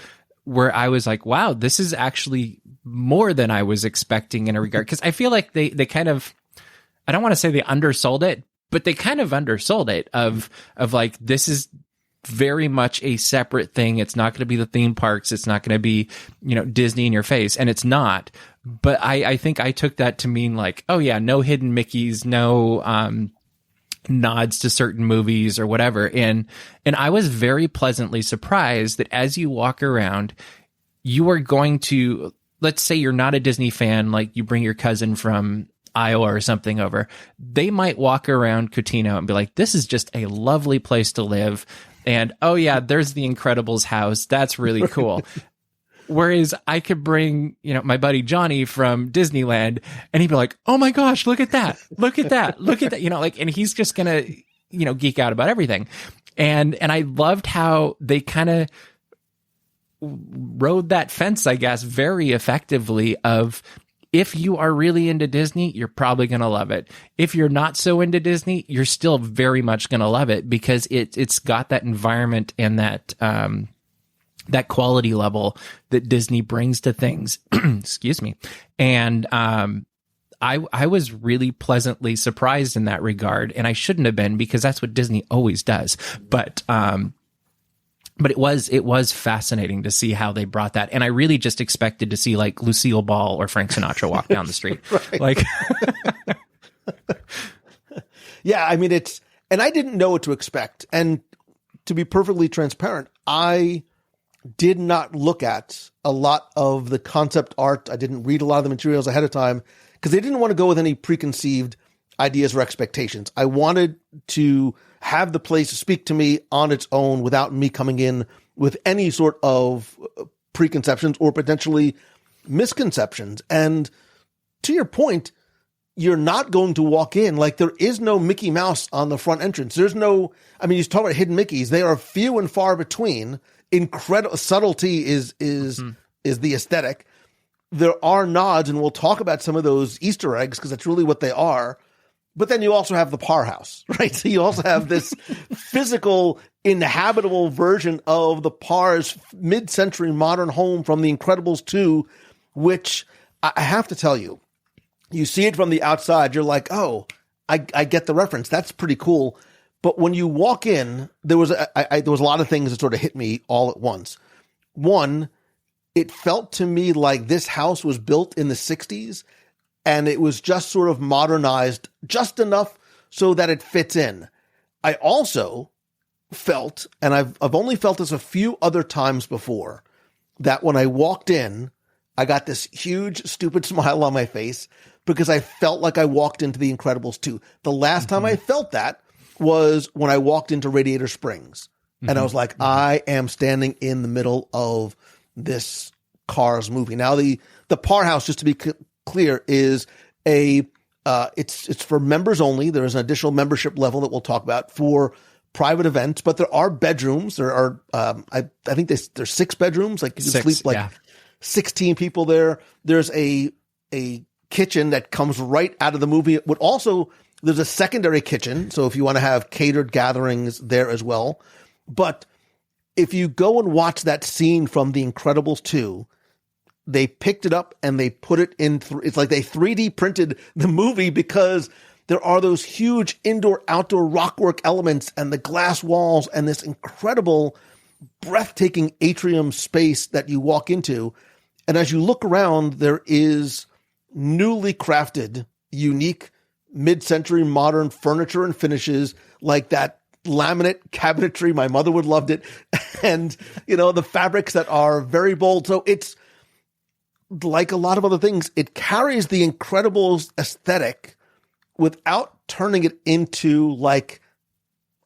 S7: where I was like, wow, this is actually more than I was expecting in a regard. Because I feel like they kind of, I don't want to say they undersold it, but they kind of undersold it of like, this is very much a separate thing. It's not going to be the theme parks. It's not going to be, Disney in your face. And it's not. But I think I took that to mean like, oh yeah, no hidden Mickeys, no nods to certain movies or whatever. And I was very pleasantly surprised that as you walk around, you are going to, let's say you're not a Disney fan, like you bring your cousin from Iowa or something over, they might walk around Cotino and be like, this is just a lovely place to live. And oh yeah, there's the Incredibles house. That's really cool. Whereas I could bring, my buddy Johnny from Disneyland and he'd be like, oh my gosh, look at that. Look at that. Look at that. And he's just going to, geek out about everything. And I loved how they kind of rode that fence, I guess, very effectively of, if you are really into Disney, you're probably going to love it. If you're not so into Disney, you're still very much going to love it because it's got that environment and that quality level that Disney brings to things. Excuse me. And I was really pleasantly surprised in that regard, and I shouldn't have been because that's what Disney always does. But it was fascinating to see how they brought that. And I really just expected to see like Lucille Ball or Frank Sinatra walk down the street. Like,
S6: yeah, I mean, and I didn't know what to expect. And to be perfectly transparent, I did not look at a lot of the concept art. I didn't read a lot of the materials ahead of time because they didn't want to go with any preconceived ideas or expectations. I wanted to have the place speak to me on its own without me coming in with any sort of preconceptions or potentially misconceptions. And to your point, you're not going to walk in like there is no Mickey Mouse on the front entrance. There's no, I mean, you talk about hidden Mickeys. They are few and far between. Incredible subtlety is the aesthetic. There are nods, and we'll talk about some of those Easter eggs because that's really what they are. But then you also have the Parr House, right? So you also have this physical, inhabitable version of the Parr's mid-century modern home from The Incredibles 2, which I have to tell you, you see it from the outside, you're like, oh, I get the reference. That's pretty cool. But when you walk in, there was a lot of things that sort of hit me all at once. One, it felt to me like this house was built in the 60s and it was just sort of modernized just enough so that it fits in. I also felt, and I've only felt this a few other times before, that when I walked in, I got this huge, stupid smile on my face because I felt like I walked into The Incredibles 2. The last time I felt that was when I walked into Radiator Springs. And I was like, I am standing in the middle of this Cars movie. Now, the Parr House, just to be clear, is it's for members only. There is an additional membership level that we'll talk about for private events, but there are bedrooms. There are, I think there's 6 bedrooms. Like you can sleep like 16 people there. There's a kitchen that comes right out of the movie. There's a secondary kitchen, so if you want to have catered gatherings there as well. But if you go and watch that scene from The Incredibles 2, they picked it up and they put it in. It's like they 3D printed the movie because there are those huge indoor-outdoor rockwork elements and the glass walls and this incredible, breathtaking atrium space that you walk into. And as you look around, there is newly crafted, unique mid-century modern furniture and finishes like that laminate cabinetry. My mother would loved it. And, the fabrics that are very bold. So it's like a lot of other things. It carries the Incredibles aesthetic without turning it into like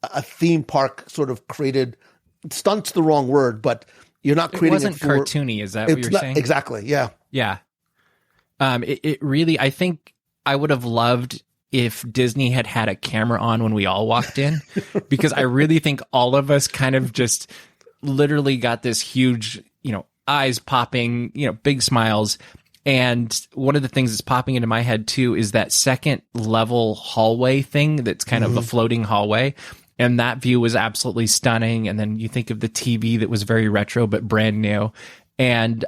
S6: a theme park sort of created. Stunt's the wrong word, but you're not creating
S7: it wasn't cartoony. Is that what you're saying?
S6: Exactly. Yeah.
S7: Yeah. It really, I think I would have loved if Disney had a camera on when we all walked in, because I really think all of us kind of just literally got this huge, eyes popping, big smiles. And one of the things that's popping into my head too is that second level hallway thing that's kind of a floating hallway. And that view was absolutely stunning. And then you think of the TV that was very retro, but brand new. And,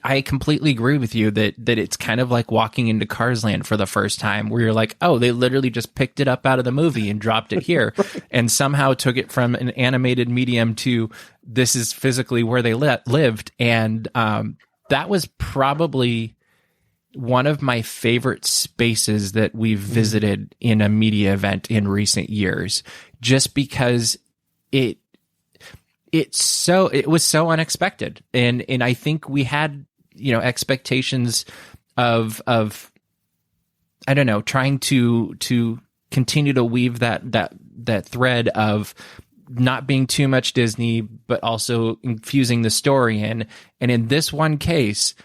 S7: I completely agree with you that it's kind of like walking into Cars Land for the first time, where you're like, oh, they literally just picked it up out of the movie and dropped it here and somehow took it from an animated medium to this is physically where they lived. And that was probably one of my favorite spaces that we've visited in a media event in recent years, just because it was so unexpected. And I think we had, expectations of I don't know, trying to continue to weave that thread of not being too much Disney, but also infusing the story in. And in this one case,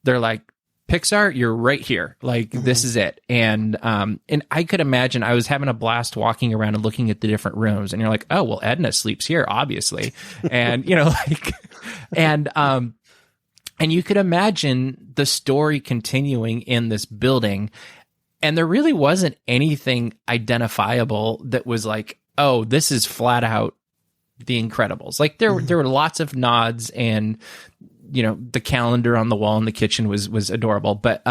S7: they're like, Pixar, you're right here. Like, this is it. And I could imagine I was having a blast walking around and looking at the different rooms, and you're like, oh, well, Edna sleeps here, obviously. And, and you could imagine the story continuing in this building. And there really wasn't anything identifiable that was like, oh, this is flat out The Incredibles. Like, there were lots of nods, and the calendar on the wall in the kitchen was adorable, but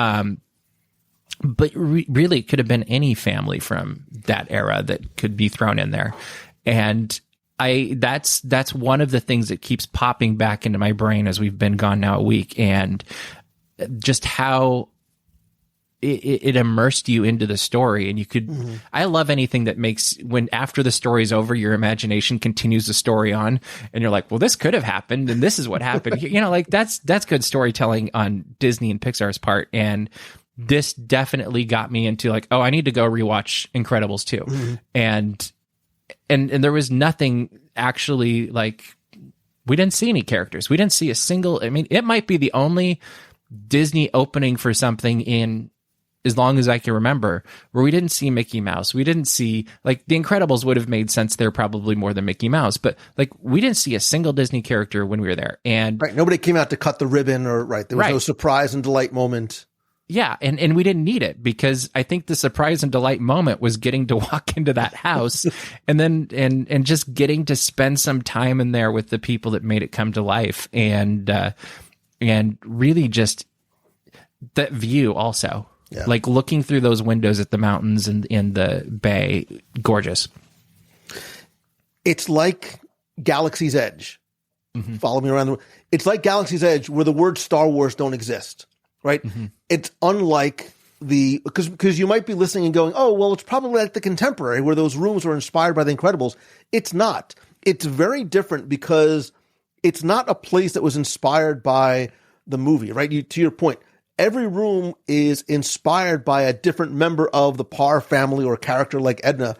S7: really it could have been any family from that era that could be thrown in there. And that's one of the things that keeps popping back into my brain as we've been gone now a week, and just how it immersed you into the story. And you could, I love anything that makes, when after the story's over, your imagination continues the story on, and you're like, well, this could have happened, and this is what happened. Like that's good storytelling on Disney and Pixar's part. And this definitely got me into like, oh, I need to go rewatch Incredibles 2. And there was nothing actually, like, we didn't see any characters. We didn't see a single, I mean, it might be the only Disney opening for something in as long as I can remember, where we didn't see Mickey Mouse. We didn't see, like, The Incredibles would have made sense there probably more than Mickey Mouse, but like, we didn't see a single Disney character when we were there. And
S6: nobody came out to cut the ribbon, or there was no surprise and delight moment.
S7: Yeah, and we didn't need it, because I think the surprise and delight moment was getting to walk into that house and then and just getting to spend some time in there with the people that made it come to life, and really just that view also. Yeah. Like, looking through those windows at the mountains and in the bay, gorgeous.
S6: It's like Galaxy's Edge. Follow me around. It's like Galaxy's Edge, where the word Star Wars don't exist, right? It's unlike because you might be listening and going, oh, well, it's probably like the Contemporary, where those rooms were inspired by The Incredibles. It's not. It's very different, because it's not a place that was inspired by the movie, right? To your point, every room is inspired by a different member of the Parr family or character like Edna,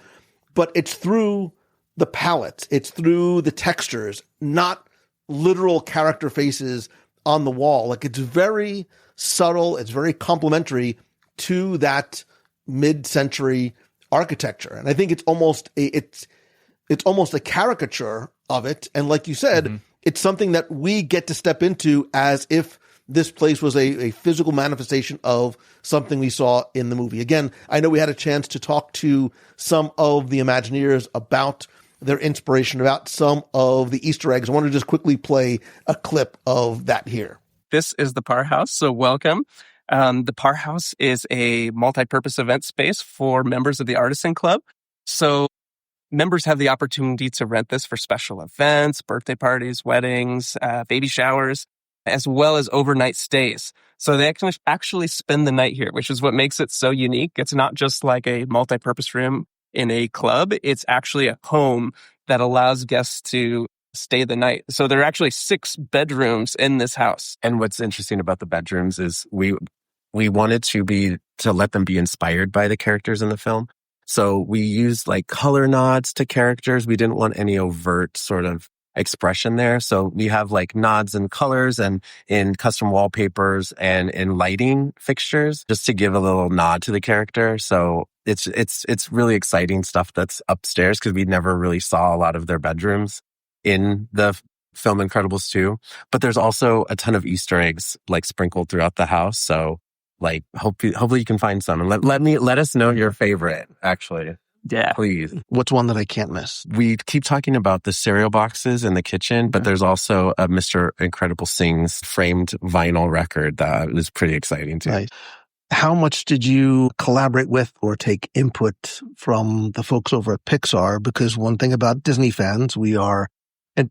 S6: but it's through the palette. It's through the textures, not literal character faces on the wall. Like, it's very subtle. It's very complementary to that mid-century architecture. And I think it's almost a caricature of it. And like you said, it's something that we get to step into as if this place was a physical manifestation of something we saw in the movie. Again, I know we had a chance to talk to some of the Imagineers about their inspiration, about some of the Easter eggs. I want to just quickly play a clip of that here.
S9: This is the Parr House, so welcome. The Parr House is a multi-purpose event space for members of the Artisan Club. So members have the opportunity to rent this for special events, birthday parties, weddings, baby showers, as well as overnight stays. So they actually spend the night here, which is what makes it so unique. It's not just like a multi-purpose room in a club. It's actually a home that allows guests to stay the night. So there are actually 6 bedrooms in this house.
S10: And what's interesting about the bedrooms is we wanted to let them be inspired by the characters in the film. So we used like color nods to characters. We didn't want any overt sort of expression there. So we have like nods and colors and in custom wallpapers and in lighting fixtures, just to give a little nod to the character. So it's really exciting stuff that's upstairs, because we never really saw a lot of their bedrooms in the film Incredibles 2. But there's also a ton of Easter eggs like sprinkled throughout the house. So like hopefully you can find some, and let us know your favorite, actually.
S9: Yeah.
S10: Please.
S6: What's one that I can't miss?
S10: We keep talking about the cereal boxes in the kitchen, but there's also a Mr. Incredible Sings framed vinyl record that is pretty exciting too.
S6: Nice. How much did you collaborate with or take input from the folks over at Pixar? Because one thing about Disney fans, we are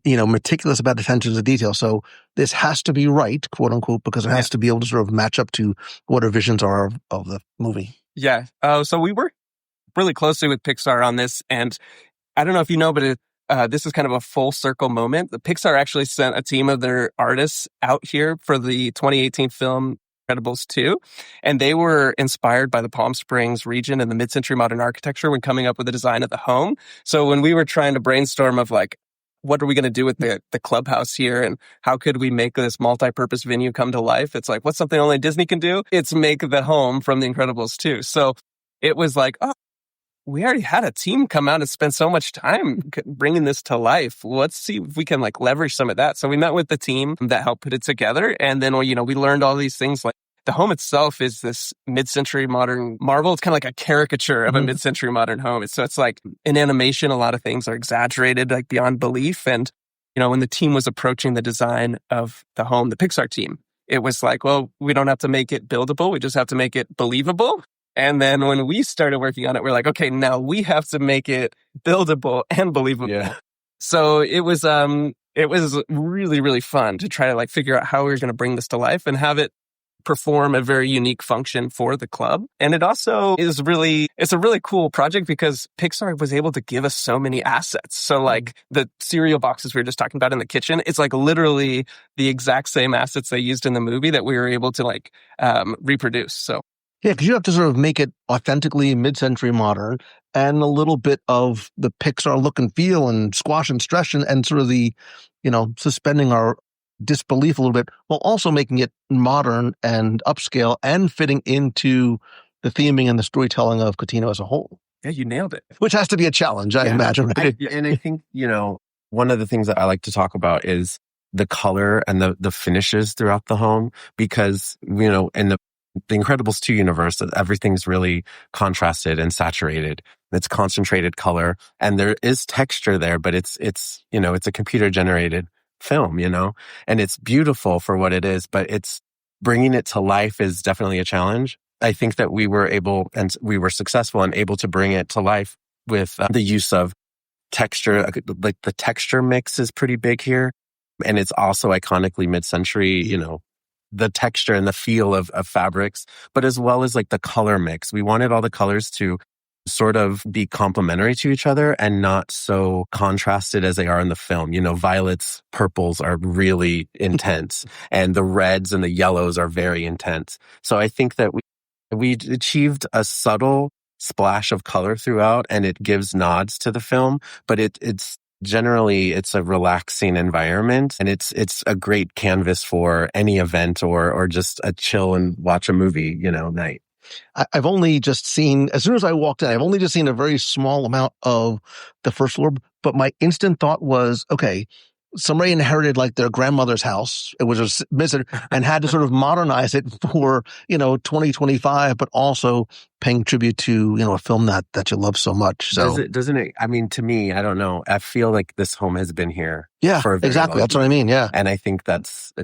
S6: meticulous about attention to detail. So this has to be right, quote unquote, because it has to be able to sort of match up to what our visions are of the movie.
S9: Yeah. So we work really closely with Pixar on this, and I don't know if you know, but this is kind of a full circle moment. The Pixar actually sent a team of their artists out here for the 2018 film Incredibles 2, and they were inspired by the Palm Springs region and the mid-century modern architecture when coming up with the design of the home. So when we were trying to brainstorm of like, what are we going to do with the clubhouse here, and how could we make this multi-purpose venue come to life? It's like, what's something only Disney can do? It's make the home from the Incredibles 2. So it was like, oh, we already had a team come out and spend so much time bringing this to life. Let's see if we can like leverage some of that. So we met with the team that helped put it together. And then, we learned all these things. Like the home itself is this mid-century modern marvel. It's kind of like a caricature of a mid-century modern home. So it's like in animation, a lot of things are exaggerated, like beyond belief. And, when the team was approaching the design of the home, the Pixar team, it was like, well, we don't have to make it buildable. We just have to make it believable. And then when we started working on it, we're like, okay, now we have to make it buildable and believable. Yeah. So it was really, really fun to try to like figure out how we were going to bring this to life and have it perform a very unique function for the club. And it also it's a really cool project because Pixar was able to give us so many assets. So like the cereal boxes we were just talking about in the kitchen, it's like literally the exact same assets they used in the movie that we were able to like reproduce. So.
S6: Yeah, because you have to sort of make it authentically mid-century modern and a little bit of the Pixar look and feel and squash and stretch and sort of the, suspending our disbelief a little bit while also making it modern and upscale and fitting into the theming and the storytelling of Cotino as a whole.
S9: Yeah, you nailed it.
S6: Which has to be a challenge, I imagine. Right?
S10: And I think, one of the things that I like to talk about is the color and the finishes throughout the home because, in the Incredibles 2 universe, everything's really contrasted and saturated. It's concentrated color and there is texture there, but it's a computer generated film, and it's beautiful for what it is, but it's bringing it to life is definitely a challenge. I think that we were successful and able to bring it to life with the use of texture. Like the texture mix is pretty big here. And it's also iconically mid-century, the texture and the feel of fabrics, but as well as like the color mix. We wanted all the colors to sort of be complementary to each other and not so contrasted as they are in the film. Violets, purples are really intense and the reds and the yellows are very intense. So I think that we achieved a subtle splash of color throughout and it gives nods to the film, but it's generally, it's a relaxing environment and it's a great canvas for any event or just a chill and watch a movie, night.
S6: I've only just seen, as soon as I walked in, I've only just seen a very small amount of the first floor, but my instant thought was, okay, somebody inherited like their grandmother's house. It was missing and had to sort of modernize it for, 2025, but also paying tribute to, a film that you love so much. So
S10: doesn't it? I mean, to me, I don't know. I feel like this home has been here.
S6: Yeah,
S10: for a very
S6: exactly.
S10: long
S6: That's what I mean. Yeah.
S10: And I think that's,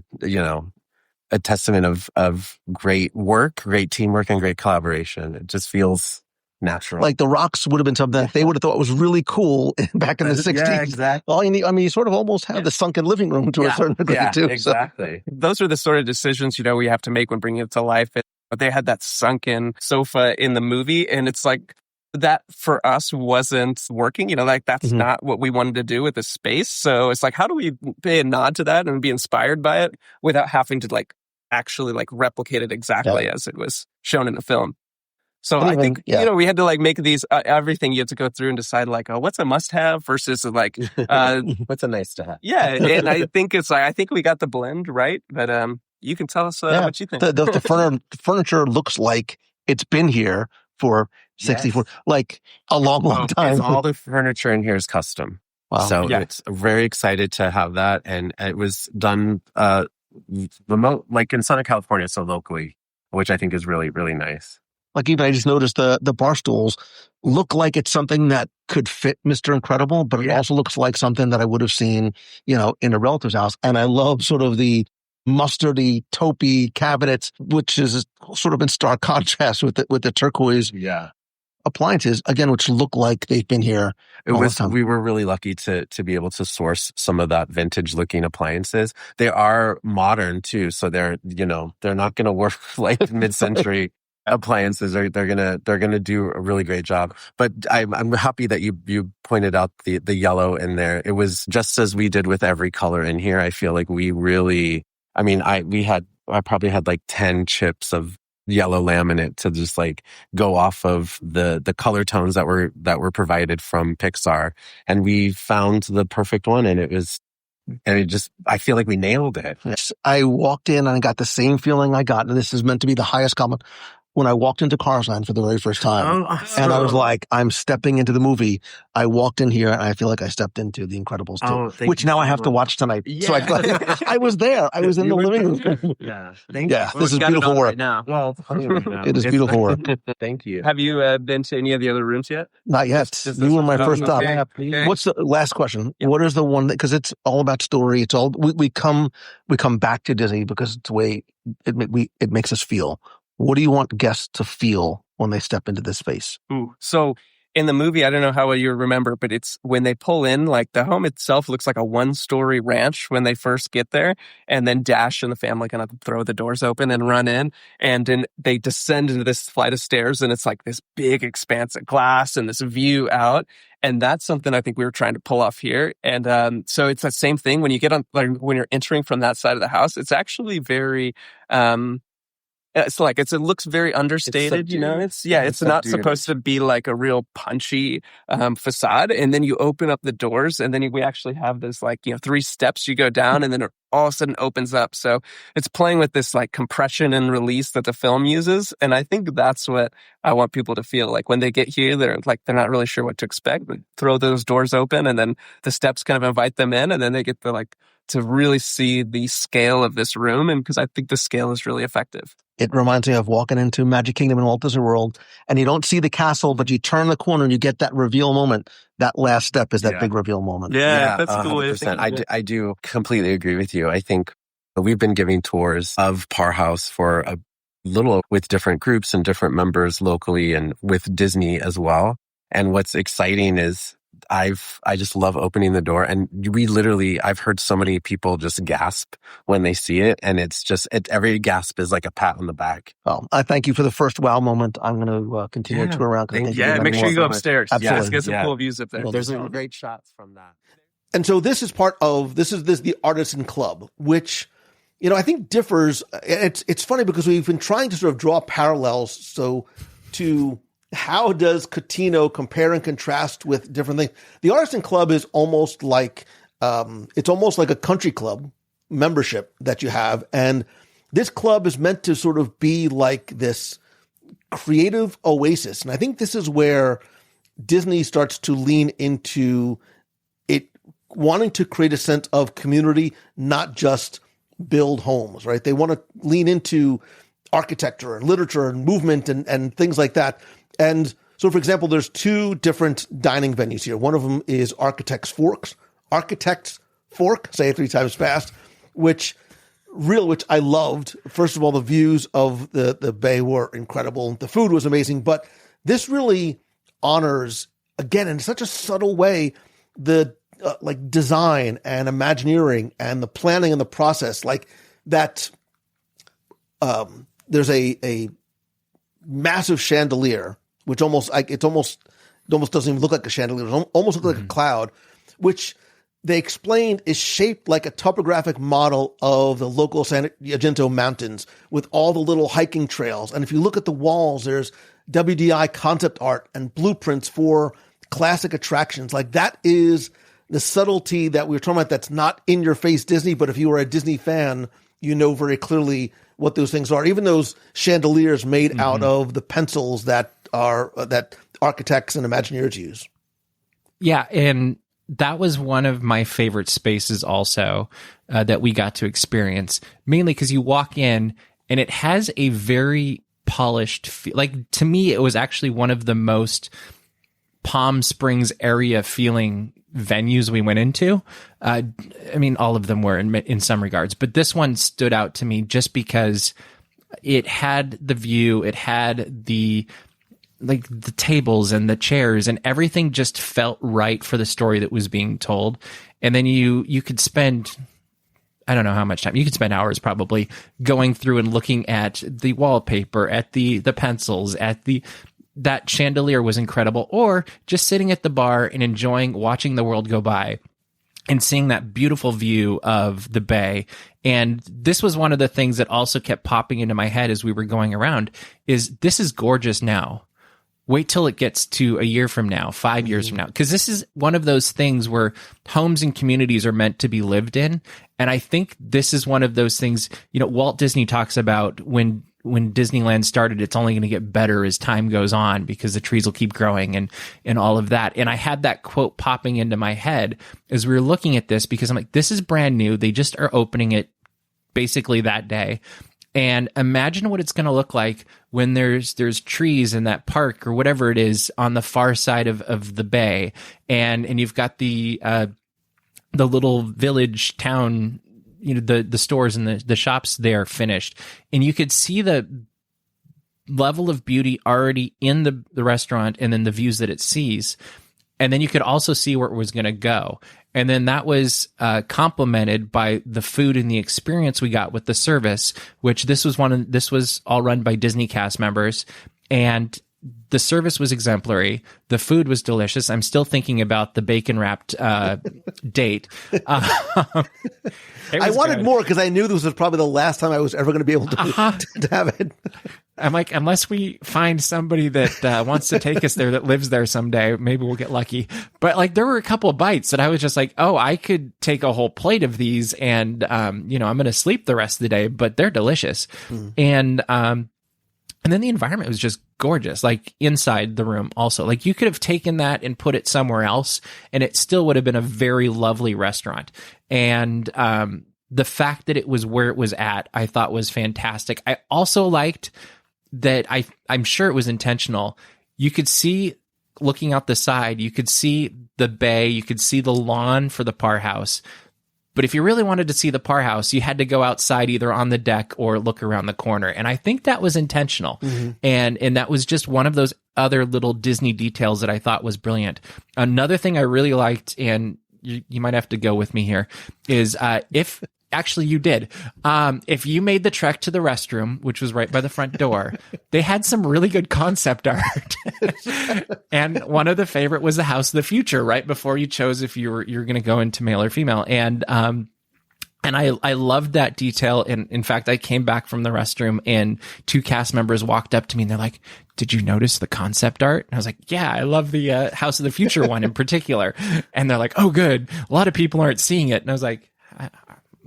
S10: a testament of great work, great teamwork, and great collaboration. It just feels natural.
S6: Like the rocks would have been something that they would have thought was really cool back in the 60s.
S10: Yeah, exactly.
S6: Well, you sort of almost have the sunken living room to a certain degree too.
S10: Exactly.
S6: So.
S9: Those are the sort of decisions, we have to make when bringing it to life. But they had that sunken sofa in the movie, and it's like that for us wasn't working. That's not what we wanted to do with the space. So it's like, how do we pay a nod to that and be inspired by it without having to actually replicate it exactly as it was shown in the film? So I think, we had to make these, everything you have to go through and decide what's a must have versus
S10: what's a nice to have.
S9: Yeah. And I think I think we got the blend right, but you can tell us what you think.
S6: The furniture looks like it's been here for 64, a long time.
S10: All the furniture in here is custom. Wow. So it's very excited to have that. And it was done remote, in Southern California, so locally, which I think is really, really nice.
S6: Even I just noticed the bar stools look like it's something that could fit Mr. Incredible, but it also looks like something that I would have seen, in a relative's house. And I love sort of the mustardy, taupey cabinets, which is sort of in stark contrast with the turquoise appliances, again, which look like they've been here.
S10: We were really lucky to be able to source some of that vintage looking appliances. They are modern too. So they're not going to work like mid-century appliances. They're going to do a really great job. But I'm happy that you pointed out the yellow in there. It was just as we did with every color in here. I feel like we really, I probably had like 10 chips of yellow laminate to just like go off of the color tones that were provided from Pixar. And we found the perfect one, and I feel like we nailed it.
S6: Yes. I walked in and I got the same feeling I got, and this is meant to be the highest compliment, when I walked into Cars Land for the very first time. And I was like, I'm stepping into the movie. I walked in here and I feel like I stepped into The Incredibles too, which now I have to watch tonight. Yeah. So I was there. I was in the living room.
S10: Yeah.
S6: This is beautiful work.
S9: Right now.
S10: Well,
S6: it is beautiful work.
S10: Thank you.
S9: Have you been to any of the other rooms yet?
S6: Not yet. You were my first stop.
S9: Okay.
S6: What's the last question? Yeah. What is the one because it's all about story. It's all, we come back to Disney because it's the way it makes us feel. What do you want guests to feel when they step into this space?
S9: Ooh. So in the movie, I don't know how well you remember, but it's when they pull in, like the home itself looks like a 1-story ranch when they first get there. And then Dash and the family kind of throw the doors open and run in. And then they descend into this flight of stairs, and it's like this big expanse of glass and this view out. And that's something I think we were trying to pull off here. And so it's that same thing when you get on, like when you're entering from that side of the house, it's actually very, it looks very understated, it's not supposed to be like a real punchy facade. And then you open up the doors, and then we actually have this 3 steps you go down, and then it all of a sudden opens up. So it's playing with this like compression and release that the film uses. And I think that's what I want people to feel like when they get here. They're not really sure what to expect, but throw those doors open, and then the steps kind of invite them in, and then they get to really see the scale of this room. And because I think the scale is really effective.
S6: It reminds me of walking into Magic Kingdom in Walt Disney World, and you don't see the castle, but you turn the corner and you get that reveal moment. That last step is that big reveal moment.
S9: Yeah, that's cool.
S10: 100%. I do completely agree with you. I think we've been giving tours of Par House for a little with different groups and different members locally and with Disney as well. And what's exciting is I just love opening the door, and I've heard so many people just gasp when they see it, and it's just, every gasp is like a pat on the back.
S6: Well, I thank you for the first wow moment. I'm going to continue to tour around.
S9: Make sure you go upstairs.
S6: Absolutely.
S9: Get some cool views up there.
S10: Well, there's some great shots from that.
S6: And so this is the Artisan Club, which, I think differs. It's funny because we've been trying to sort of draw parallels. To how does Cotino compare and contrast with different things? The Artisan Club is almost like a country club membership that you have. And this club is meant to sort of be like this creative oasis. And I think this is where Disney starts to lean into it, wanting to create a sense of community, not just build homes, right? They want to lean into architecture and literature and movement and things like that. And so, for example, there's 2 different dining venues here. One of them is Architect's Fork, say it 3 times fast, which I loved. First of all, the views of the bay were incredible. The food was amazing. But this really honors, again, in such a subtle way, the design and Imagineering and the planning and the process. Like that, there's a massive chandelier, which almost doesn't even look like a chandelier. It almost looks like a cloud, which they explained is shaped like a topographic model of the local San Jacinto Mountains with all the little hiking trails. And if you look at the walls, there's WDI concept art and blueprints for classic attractions. Like that is the subtlety that we were talking about. That's not in your face Disney, but if you are a Disney fan, you know very clearly what those things are. Even those chandeliers made out of the pencils that architects and Imagineers use.
S7: Yeah, and that was one of my favorite spaces also that we got to experience, mainly because you walk in and it has a very polished feel. Like, to me, it was actually one of the most Palm Springs area feeling venues we went into. I mean, all of them were in some regards, but this one stood out to me just because it had the view, it had the like the tables and the chairs and everything just felt right for the story that was being told. And then you could spend, I don't know how much time, you could spend hours probably going through and looking at the wallpaper, at the pencils, at that chandelier was incredible, or just sitting at the bar and watching the world go by and seeing that beautiful view of the bay. And this was one of the things that also kept popping into my head as we were going around is this is gorgeous now. Wait till it gets to a year from now, 5 years from now. Because this is one of those things where homes and communities are meant to be lived in. And I think this is one of those things, Walt Disney talks about when Disneyland started, it's only going to get better as time goes on because the trees will keep growing and all of that. And I had that quote popping into my head as we were looking at this because I'm like, this is brand new. They just are opening it basically that day. And imagine what it's going to look like when there's trees in that park or whatever it is on the far side of the bay. And you've got the little village town, the stores and the shops there finished. And you could see the level of beauty already in the restaurant and then the views that it sees. And then you could also see where it was going to go. And then that was complemented by the food and the experience we got with the service, which this was all run by Disney cast members. And the service was exemplary. The food was delicious. I'm still thinking about the bacon wrapped date. I
S6: wanted more because I knew this was probably the last time I was ever going to be able to have it.
S7: I'm like, unless we find somebody that wants to take us there, that lives there someday, maybe we'll get lucky. But like, there were a couple of bites that I was just like, oh, I could take a whole plate of these and, I'm going to sleep the rest of the day, but they're delicious. And then the environment was just gorgeous, like inside the room also. Like you could have taken that and put it somewhere else and it still would have been a very lovely restaurant. And the fact that it was where it was at, I thought was fantastic. I also liked that I'm sure it was intentional. You could see, looking out the side, you could see the bay, you could see the lawn for the Parr House. But if you really wanted to see the Parr House, you had to go outside either on the deck or look around the corner. And I think that was intentional. And that was just one of those other little Disney details that I thought was brilliant. Another thing I really liked, and you might have to go with me here, is if actually you did, if you made the trek to the restroom, which was right by the front door, they had some really good concept art. And one of the favorite was the House of the Future, right before you chose if you're going to go into male or female. And I loved that detail. And in fact, I came back from the restroom and two cast members walked up to me and they're like, did you notice the concept art? And I was like, yeah, I love the House of the Future one in particular. And they're like, oh, good. A lot of people aren't seeing it. And I was like,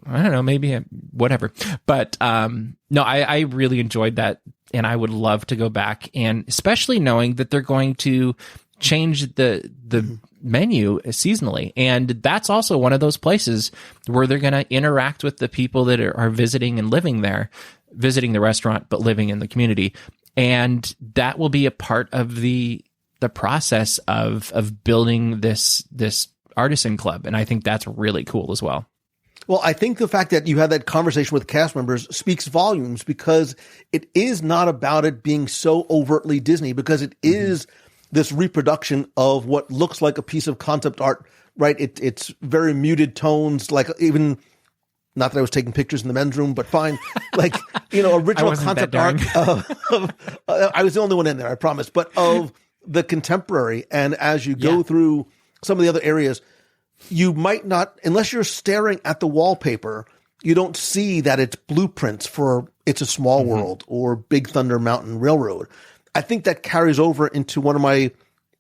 S7: I don't know, maybe whatever. But no, I really enjoyed that. And I would love to go back, and especially knowing that they're going to change the menu seasonally. And that's also one of those places where they're going to interact with the people that are visiting and living there, visiting the restaurant, but living in the community. And that will be a part of the process of building this artisan club. And I think that's really cool as well.
S6: Well, I think the fact that you had that conversation with cast members speaks volumes, because it is not about it being so overtly Disney, because it is this reproduction of what looks like a piece of concept art, right? It's very muted tones, like even, not that I was taking pictures in the men's room, but fine. Like, original concept art. I was the only one in there, I promise, but of the contemporary. And as you go through some of the other areas, you might not, unless you're staring at the wallpaper, you don't see that it's blueprints for It's a Small World or Big Thunder Mountain Railroad. I think that carries over into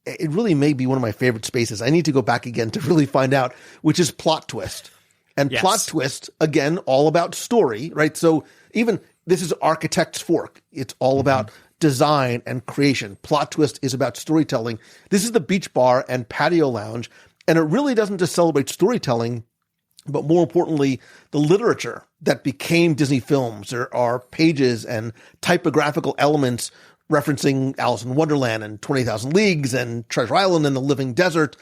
S6: it really may be one of my favorite spaces. I need to go back again to really find out, which is Plot Twist. And Plot Twist, again, all about story, right? So even this is Architect's Fork. It's all about design and creation. Plot Twist is about storytelling. This is the beach bar and patio lounge. And it really doesn't just celebrate storytelling, but more importantly, the literature that became Disney films. There are pages and typographical elements referencing Alice in Wonderland and 20,000 Leagues and Treasure Island and the Living Desert.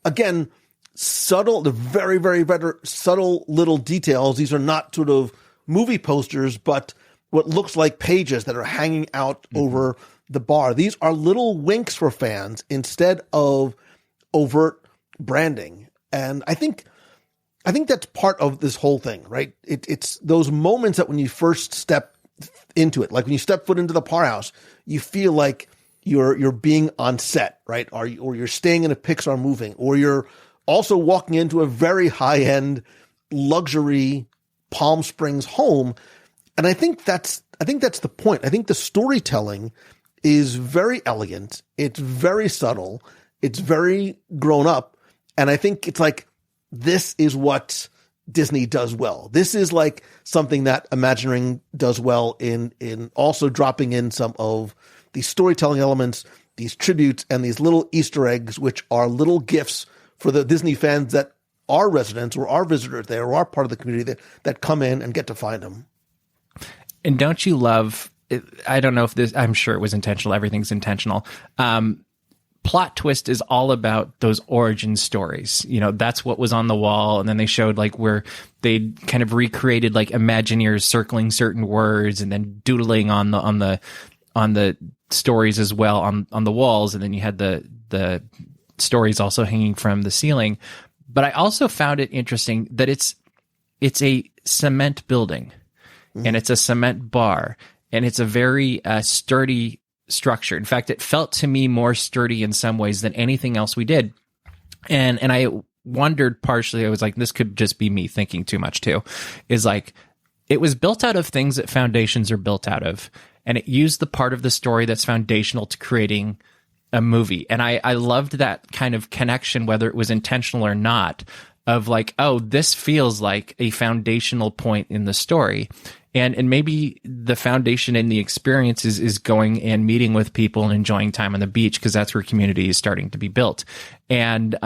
S6: Again, the very, very, very subtle little details. These are not sort of movie posters, but what looks like pages that are hanging out over the bar. These are little winks for fans instead of overt branding. And I think that's part of this whole thing, right? It's those moments that when you first step into it, like when you step foot into the Par House, you feel like you're being on set, right? Or you're staying in a Pixar movie, or you're also walking into a very high-end luxury Palm Springs home. And I think that's the point. I think the storytelling is very elegant. It's very subtle. It's very grown up. And I think it's like, this is what Disney does well. This is like something that Imagineering does well in also dropping in some of these storytelling elements, these tributes, and these little Easter eggs, which are little gifts for the Disney fans that are residents or are visitors there or are part of the community that come in and get to find them.
S7: And don't you love, I don't know if this, I'm sure it was intentional. Everything's intentional. Plot twist is all about those origin stories. You know, that's what was on the wall. And then they showed like where they kind of recreated like Imagineers circling certain words and then doodling on the stories as well on the walls. And then you had the stories also hanging from the ceiling. But I also found it interesting that it's a cement building and it's a cement bar and it's a very sturdy structure. In fact, it felt to me more sturdy in some ways than anything else we did. And I wondered partially, I was like, this could just be me thinking too much too, is like, it was built out of things that foundations are built out of. And it used the part of the story that's foundational to creating a movie. And I loved that kind of connection, whether it was intentional or not, of like, oh, this feels like a foundational point in the story. And maybe the foundation in the experience is going and meeting with people and enjoying time on the beach, because that's where community is starting to be built. And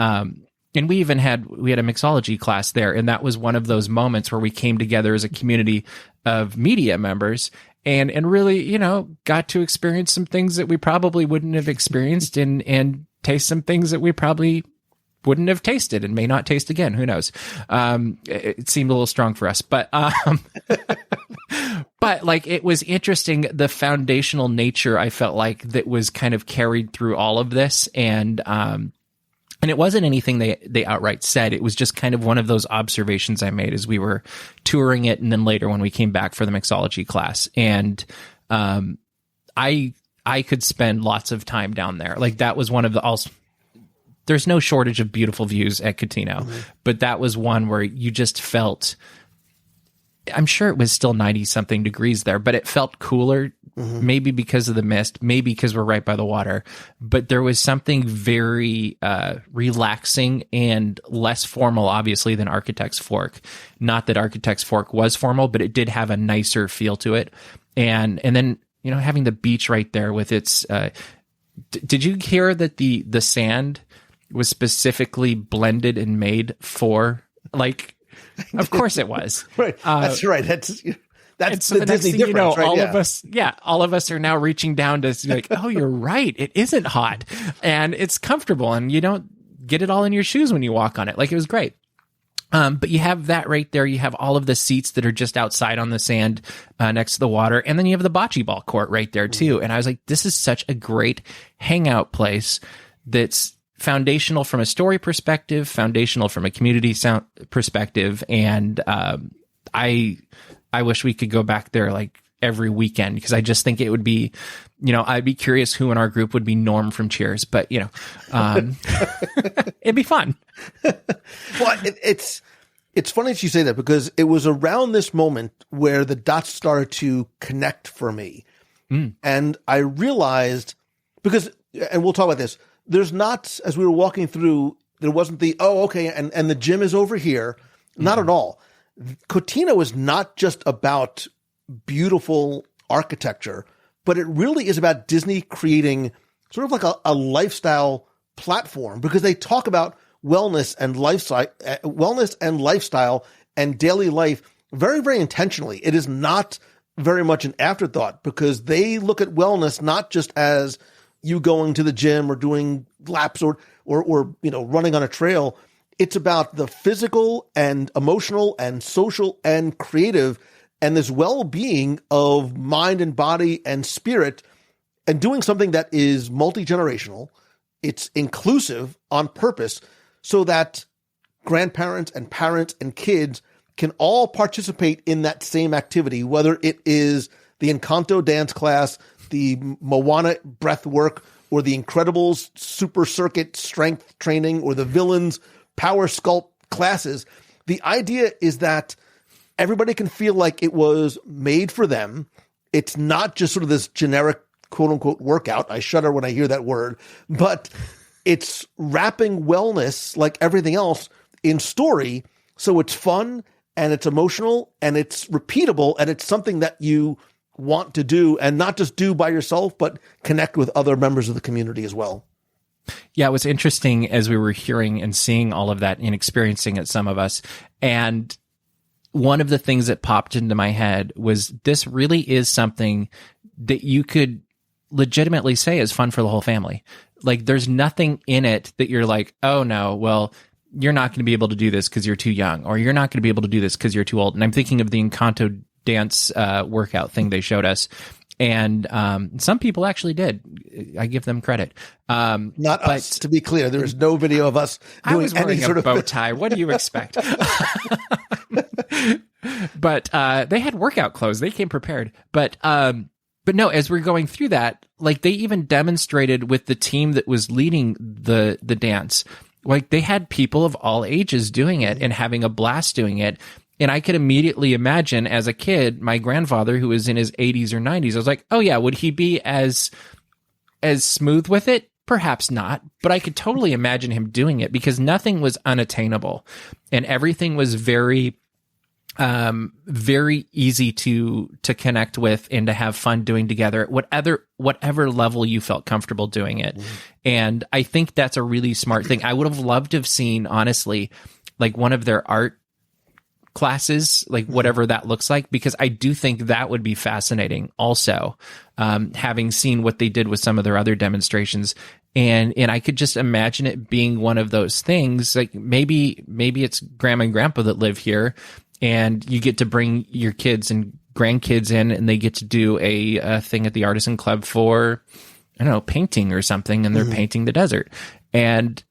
S7: we even had a mixology class there. And that was one of those moments where we came together as a community of media members and really, you know, got to experience some things that we probably wouldn't have experienced and taste some things that we probably wouldn't have tasted and may not taste again. Who knows? It seemed a little strong for us, but like it was interesting, the foundational nature I felt like that was kind of carried through all of this. And it wasn't anything they outright said. It was just kind of one of those observations I made as we were touring it. And then later when we came back for the mixology class, and I could spend lots of time down there. Like that was one of the, there's no shortage of beautiful views at Cotino, but that was one where you just felt, I'm sure it was still 90 something degrees there, but it felt cooler, maybe because of the mist, maybe because we're right by the water, but there was something very relaxing and less formal, obviously, than Architect's Fork. Not that Architect's Fork was formal, but it did have a nicer feel to it. And then, you know, having the beach right there with its, did you hear that the sand was specifically blended and made for, like, of course it was.
S6: Right. That's right. That's the Disney difference,
S7: you know,
S6: right?
S7: All of us are now reaching down to like, oh, you're right. It isn't hot and it's comfortable and you don't get it all in your shoes when you walk on it. Like, it was great. But you have that right there. You have all of the seats that are just outside on the sand next to the water. And then you have the bocce ball court right there too. And I was like, this is such a great hangout place that's foundational from a story perspective, foundational from a community perspective. And I wish we could go back there like every weekend, because I just think it would be, you know, I'd be curious who in our group would be Norm from Cheers, but you know, it'd be fun.
S6: Well, it's funny that you say that, because it was around this moment where the dots started to connect for me. And I realized, and we'll talk about this, there's not, as we were walking through, there wasn't the, oh, okay, and the gym is over here. Not at all. Cotino is not just about beautiful architecture, but it really is about Disney creating sort of like a lifestyle platform, because they talk about wellness and lifestyle and daily life very, very intentionally. It is not very much an afterthought, because they look at wellness not just as you going to the gym or doing laps or you know, running on a trail. It's about the physical and emotional and social and creative and this well-being of mind and body and spirit and doing something that is multi-generational. It's inclusive on purpose so that grandparents and parents and kids can all participate in that same activity, whether it is the Encanto dance class, the Moana breath work, or the Incredibles super circuit strength training, or the Villains power sculpt classes. The idea is that everybody can feel like it was made for them. It's not just sort of this generic quote unquote workout. I shudder when I hear that word, but it's wrapping wellness like everything else in story. So it's fun and it's emotional and it's repeatable and it's something that you want to do and not just do by yourself, but connect with other members of the community as well.
S7: Yeah, it was interesting as we were hearing and seeing all of that and experiencing it, some of us. And one of the things that popped into my head was this really is something that you could legitimately say is fun for the whole family. Like there's nothing in it that you're like, oh no, well, you're not going to be able to do this because you're too young, or you're not going to be able to do this because you're too old. And I'm thinking of the Encanto dance workout thing they showed us. And some people actually did. I give them credit.
S6: Not us, to be clear. There is no video of us doing
S7: I was wearing
S6: any sort
S7: a bow
S6: of
S7: tie. What do you expect? But they had workout clothes. They came prepared. But no, as we're going through that, like they even demonstrated with the team that was leading the dance, like they had people of all ages doing it and having a blast doing it. And I could immediately imagine as a kid, my grandfather who was in his 80s or 90s, I was like, oh yeah, would he be as smooth with it? Perhaps not, but I could totally imagine him doing it because nothing was unattainable and everything was very easy to connect with and to have fun doing together, whatever level you felt comfortable doing it. Mm-hmm. And I think that's a really smart thing. I would have loved to have seen, honestly, like one of their art classes, like whatever that looks like, because I do think that would be fascinating also, having seen what they did with some of their other demonstrations. And I could just imagine it being one of those things, like maybe it's grandma and grandpa that live here and you get to bring your kids and grandkids in and they get to do a thing at the artisan club for, I don't know, painting or something, and they're painting the desert. And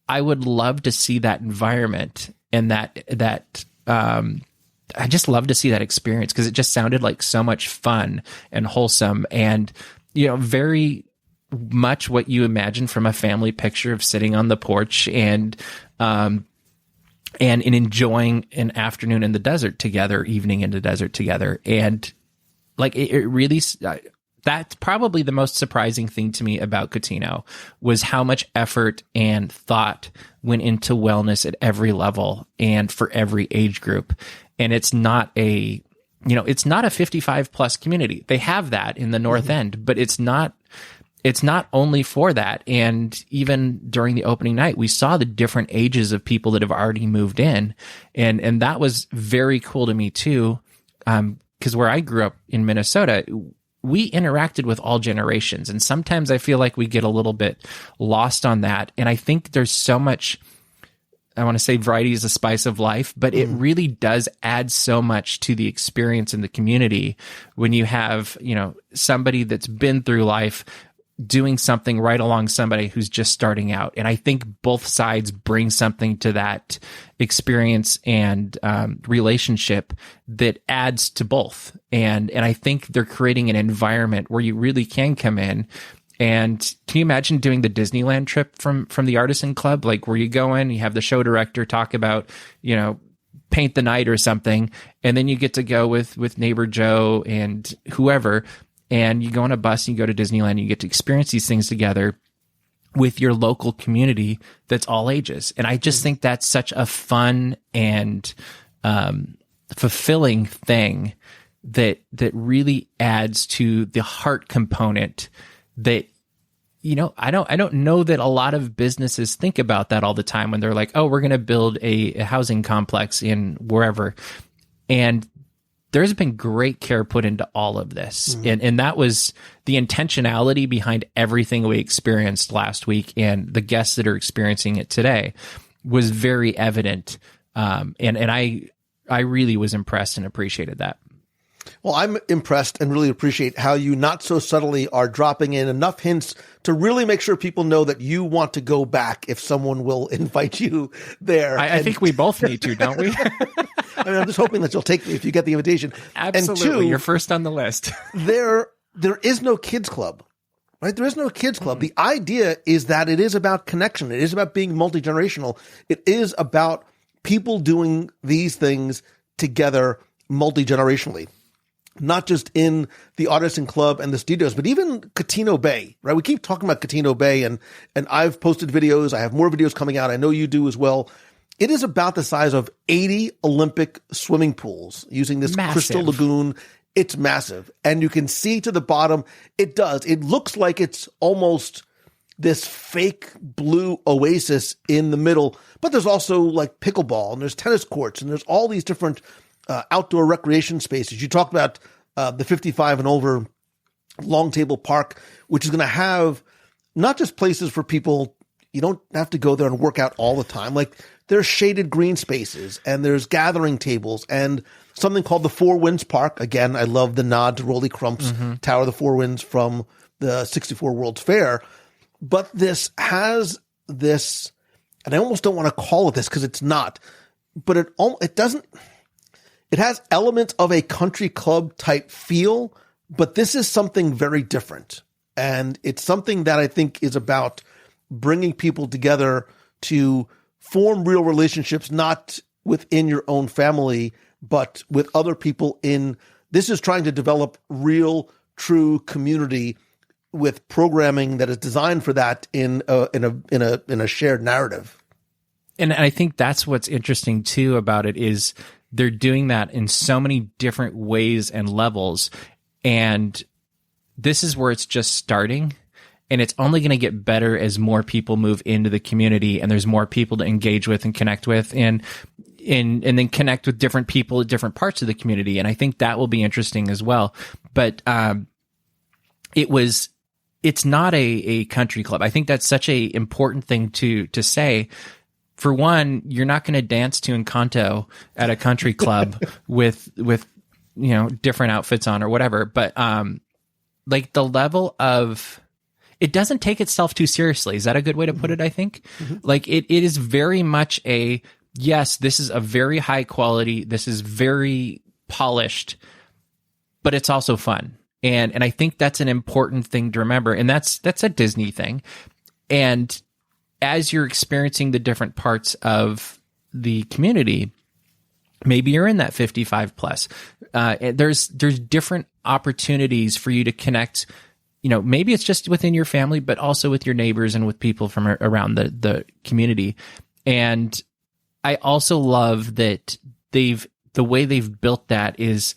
S7: I would love to see that environment and that I just love to see that experience because it just sounded like so much fun and wholesome and, you know, very much what you imagine from a family picture of sitting on the porch and enjoying an afternoon in the desert together, evening in the desert together. And like, it really, that's probably the most surprising thing to me about Cotino was how much effort and thought went into wellness at every level and for every age group. And it's not a 55 plus community. They have that in the North End, but it's not only for that. And even during the opening night, we saw the different ages of people that have already moved in. And that was very cool to me too. 'Cause where I grew up in Minnesota, we interacted with all generations. And sometimes I feel like we get a little bit lost on that. And I think there's so much, I want to say variety is the spice of life, but it really does add so much to the experience in the community when you have, you know, somebody that's been through life doing something right along somebody who's just starting out. And I think both sides bring something to that experience and relationship that adds to both. And I think they're creating an environment where you really can come in. And can you imagine doing the Disneyland trip from the Artisan Club? Like where you go in, you have the show director talk about, you know, paint the night or something. And then you get to go with neighbor Joe and whoever. And you go on a bus and you go to Disneyland and you get to experience these things together with your local community that's all ages. And I just think that's such a fun and fulfilling thing that really adds to the heart component that, you know, I don't know that a lot of businesses think about that all the time when they're like, oh, we're going to build a housing complex in wherever. And there's been great care put into all of this. And that was the intentionality behind everything we experienced last week. And the guests that are experiencing it today was very evident. And I really was impressed and appreciated that.
S6: Well, I'm impressed and really appreciate how you not so subtly are dropping in enough hints to really make sure people know that you want to go back if someone will invite you there.
S7: I think we both need to, don't we?
S6: I mean, I'm just hoping that you'll take me if you get the invitation.
S7: Absolutely.
S6: And two,
S7: you're first on the list.
S6: there is no kids club, right? There is no kids club. The idea is that it is about connection. It is about being multi-generational. It is about people doing these things together multi-generationally. Not just in the Artisan Club and the studios, but even Cotino Bay, right? We keep talking about Cotino Bay, and I've posted videos. I have more videos coming out. I know you do as well. It is about the size of 80 Olympic swimming pools using this crystal lagoon. It's massive. And you can see to the bottom, it does. It looks like it's almost this fake blue oasis in the middle, but there's also like pickleball, and there's tennis courts, and there's all these different outdoor recreation spaces. You talked about the 55 and over long table park, which is going to have not just places for people. You don't have to go there and work out all the time. Like there's shaded green spaces, and there's gathering tables, and something called the Four Winds Park. Again, I love the nod to Rolly Crump's Tower of the Four Winds from the 64 World's Fair. But this has this, and I almost don't want to call it this because it's not, but it doesn't. It has elements of a country club type feel, but this is something very different. And it's something that I think is about bringing people together to form real relationships, not within your own family, but with other people this is trying to develop real, true community with programming that is designed for that in a shared narrative.
S7: And I think that's what's interesting too about it is they're doing that in so many different ways and levels. And this is where it's just starting. And it's only going to get better as more people move into the community and there's more people to engage with and connect with and then connect with different people at different parts of the community. And I think that will be interesting as well. But it's not a country club. I think that's such a important thing to say. For one, you're not going to dance to Encanto at a country club with different outfits on or whatever. But like the level of it doesn't take itself too seriously. Is that a good way to put it? I think like it is very much yes, this is a very high quality. This is very polished, but it's also fun. And I think that's an important thing to remember. And that's a Disney thing. And as you're experiencing the different parts of the community, maybe you're in that 55 plus. There's different opportunities for you to connect. Maybe it's just within your family, but also with your neighbors and with people from around the community. And I also love that the way they've built that is,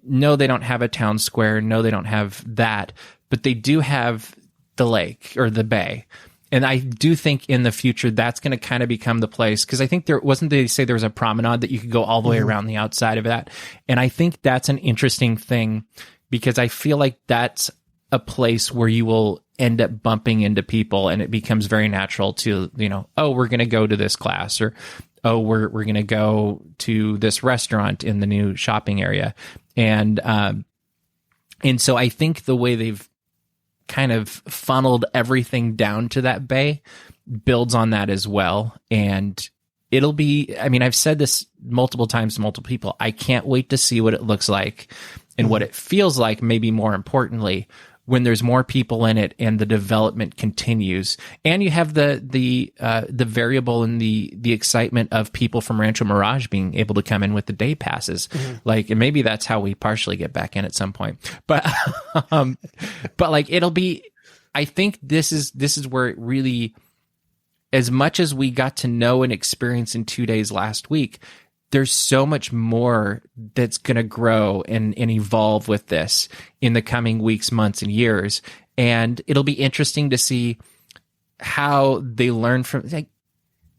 S7: no, they don't have a town square. No, they don't have that, but they do have the lake or the bay. And I do think in the future that's going to kind of become the place, because I think they say there was a promenade that you could go all the way around the outside of that. And I think that's an interesting thing, because I feel like that's a place where you will end up bumping into people, and it becomes very natural to, oh, we're going to go to this class, or oh, we're going to go to this restaurant in the new shopping area. And so I think the way they've kind of funneled everything down to that bay builds on that as well. And it'll be, I've said this multiple times to multiple people. I can't wait to see what it looks like and what it feels like, maybe more importantly, when there's more people in it and the development continues, and you have the variable and the excitement of people from Rancho Mirage being able to come in with the day passes, and maybe that's how we partially get back in at some point. But like it'll be, I think this is where it really, as much as we got to know and experience in 2 days last week, there's so much more that's going to grow and evolve with this in the coming weeks, months, and years. And it'll be interesting to see how they learn from,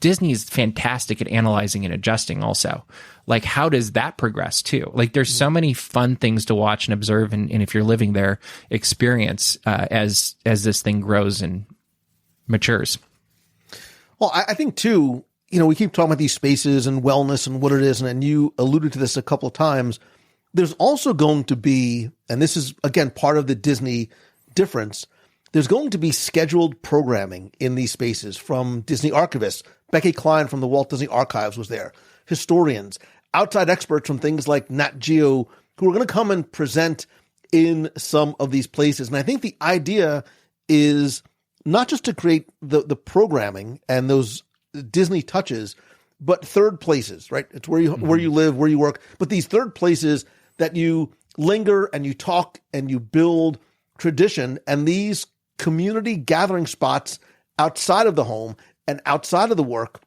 S7: Disney is fantastic at analyzing and adjusting also. Like, how does that progress too? Like, there's so many fun things to watch and observe. And if you're living there, experience as this thing grows and matures.
S6: Well, I think too, we keep talking about these spaces and wellness and what it is, and you alluded to this a couple of times. there's also going to be, and this is, again, part of the Disney difference, there's going to be scheduled programming in these spaces from Disney archivists. Becky Klein from the Walt Disney Archives was there. Historians, outside experts from things like Nat Geo, who are going to come and present in some of these places. And I think the idea is not just to create the programming and those Disney touches, but third places, right? It's where you live, where you work, but these third places that you linger and you talk and you build tradition, and these community gathering spots outside of the home and outside of the work,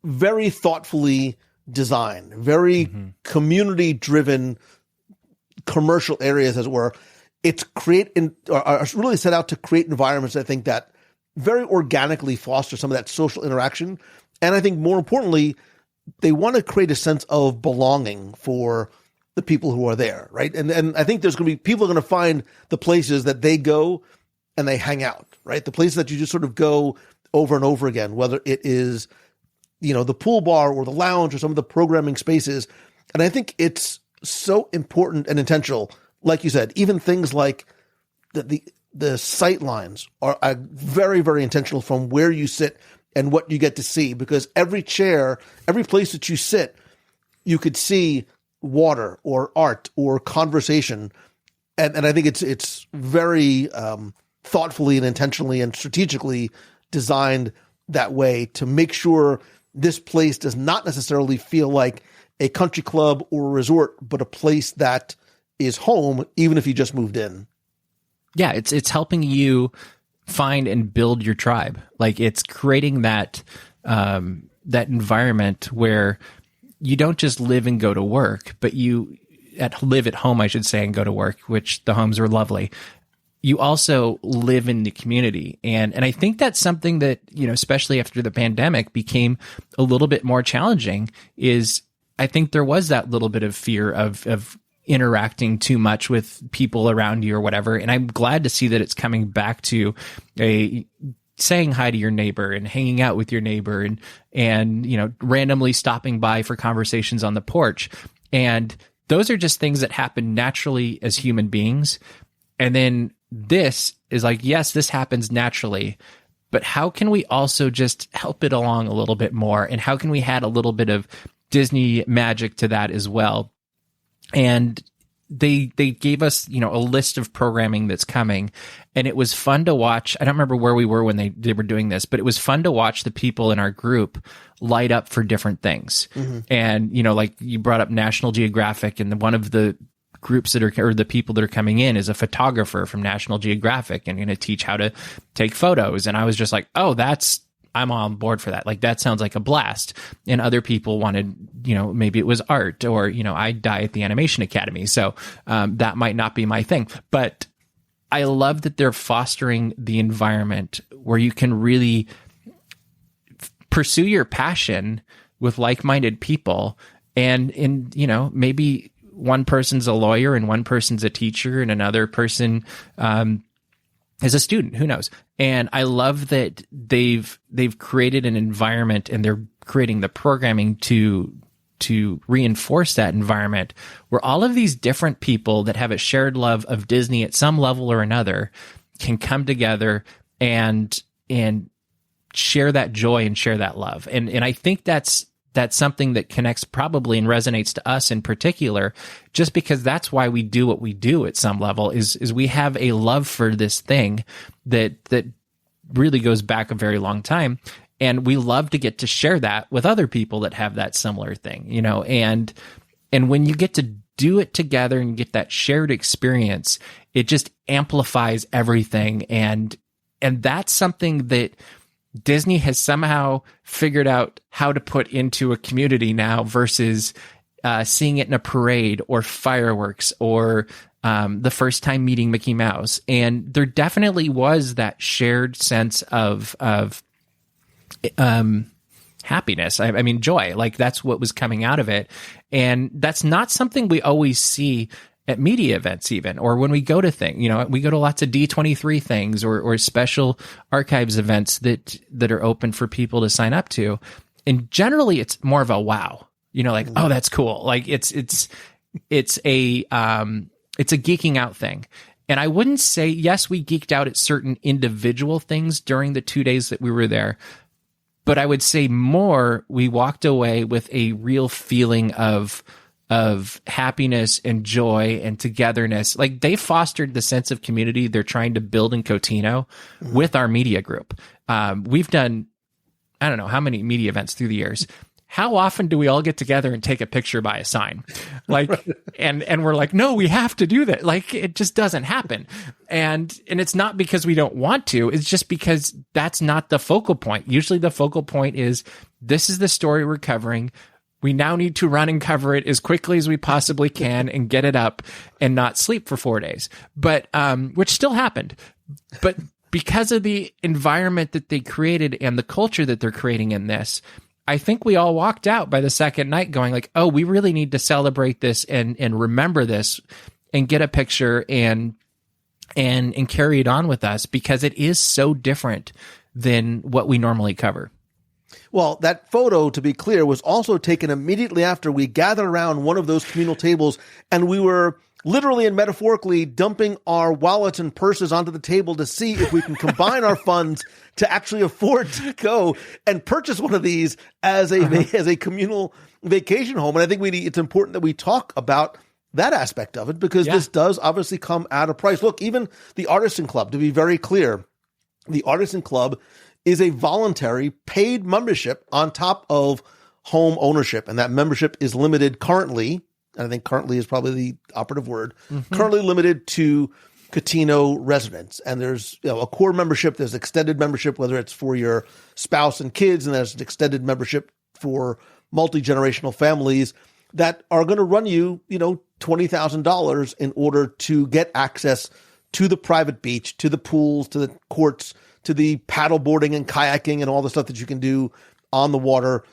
S6: very thoughtfully designed, very community driven commercial areas, as it were. It's are really set out to create environments, I think, that very organically foster some of that social interaction. And I think more importantly, they want to create a sense of belonging for the people who are there, right? And I think there's going to be people are going to find the places that they go and they hang out, right? The places that you just sort of go over and over again, whether it is, the pool bar or the lounge or some of the programming spaces. And I think it's so important and intentional. Like you said, even things like the sight lines are very, very intentional from where you sit and what you get to see, because every chair, every place that you sit, you could see water or art or conversation. And I think it's very thoughtfully and intentionally and strategically designed that way to make sure this place does not necessarily feel like a country club or a resort, but a place that is home, even if you just moved in.
S7: Yeah, it's helping you find and build your tribe. Like, it's creating that that environment where you don't just live and go to work, but you live at home, I should say, and go to work, which the homes are lovely. You also live in the community. And I think that's something that, especially after the pandemic, became a little bit more challenging. Is I think there was that little bit of fear of interacting too much with people around you or whatever. And I'm glad to see that it's coming back to saying hi to your neighbor and hanging out with your neighbor and randomly stopping by for conversations on the porch. And those are just things that happen naturally as human beings. And then this is like, yes, this happens naturally, but how can we also just help it along a little bit more? And how can we add a little bit of Disney magic to that as well? And they gave us, a list of programming that's coming, and it was fun to watch. I don't remember where we were when they were doing this, but it was fun to watch the people in our group light up for different things. And, like you brought up National Geographic, and one of the groups or the people that are coming in is a photographer from National Geographic and going to teach how to take photos. And I was just like, oh, I'm on board for that. Like, that sounds like a blast. And other people wanted, maybe it was art, or, I die at the Animation Academy. So that might not be my thing. But I love that they're fostering the environment where you can really pursue your passion with like-minded people. And maybe one person's a lawyer and one person's a teacher and another person is a student, who knows? And I love that they've created an environment, and they're creating the programming to reinforce that environment where all of these different people that have a shared love of Disney at some level or another can come together and share that joy and share that love. And I think that's something that connects probably and resonates to us in particular, just because that's why we do what we do at some level is we have a love for this thing that really goes back a very long time. And we love to get to share that with other people that have that similar thing, and when you get to do it together and get that shared experience, it just amplifies everything. And that's something that Disney has somehow figured out how to put into a community now versus seeing it in a parade or fireworks or the first time meeting Mickey Mouse. And there definitely was that shared sense of happiness. I mean, joy. Like, that's what was coming out of it. And that's not something we always see at media events even, or when we go to things, we go to lots of D23 things or special archives events that are open for people to sign up to. And generally it's more of a wow, oh, that's cool. Like it's it's a geeking out thing. And I wouldn't say, yes, we geeked out at certain individual things during the 2 days that we were there, but I would say more, we walked away with a real feeling of happiness and joy and togetherness. Like, they fostered the sense of community they're trying to build in Cotino with our media group. We've done, I don't know how many media events through the years. How often do we all get together and take a picture by a sign? Like, and we're like, no, we have to do that. Like, it just doesn't happen. And it's not because we don't want to. It's just because that's not the focal point. Usually the focal point is, this is the story we're covering. We now need to run and cover it as quickly as we possibly can and get it up and not sleep for 4 days. But, which still happened. But because of the environment that they created and the culture that they're creating in this, I think we all walked out by the second night going like, oh, we really need to celebrate this and remember this and get a picture and carry it on with us, because it is so different than what we normally cover.
S6: Well, that photo, to be clear, was also taken immediately after we gathered around one of those communal tables, and we were literally and metaphorically dumping our wallets and purses onto the table to see if we can combine our funds to actually afford to go and purchase one of these as a communal vacation home. And I think it's important that we talk about that aspect of it, because this does obviously come at a price. Look, even the Artisan Club, to be very clear, the Artisan Club is a voluntary paid membership on top of home ownership. And that membership is limited currently, and I think currently is probably the operative word, currently limited to Cotino residents. And there's a core membership, there's extended membership, whether it's for your spouse and kids, and there's an extended membership for multi-generational families that are going to run you, $20,000 in order to get access to the private beach, to the pools, to the courts, to the paddle boarding and kayaking and all the stuff that you can do on the water,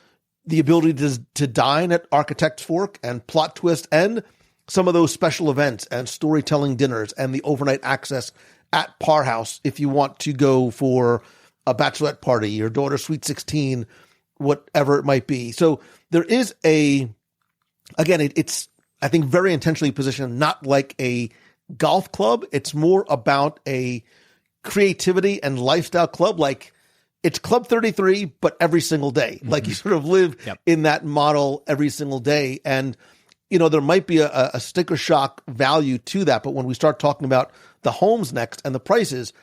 S6: the ability to dine at Architect's Fork and Plot Twist, and some of those special events and storytelling dinners, and the overnight access at Parr House if you want to go for a bachelorette party, your daughter's Sweet 16, whatever it might be. So there is it's, I think, very intentionally positioned, not like a golf club. It's more about a creativity and lifestyle club. Like, it's Club 33, but every single day. Like, you sort of live in that model every single day. And, there might be a sticker shock value to that. But when we start talking about the homes next and the prices,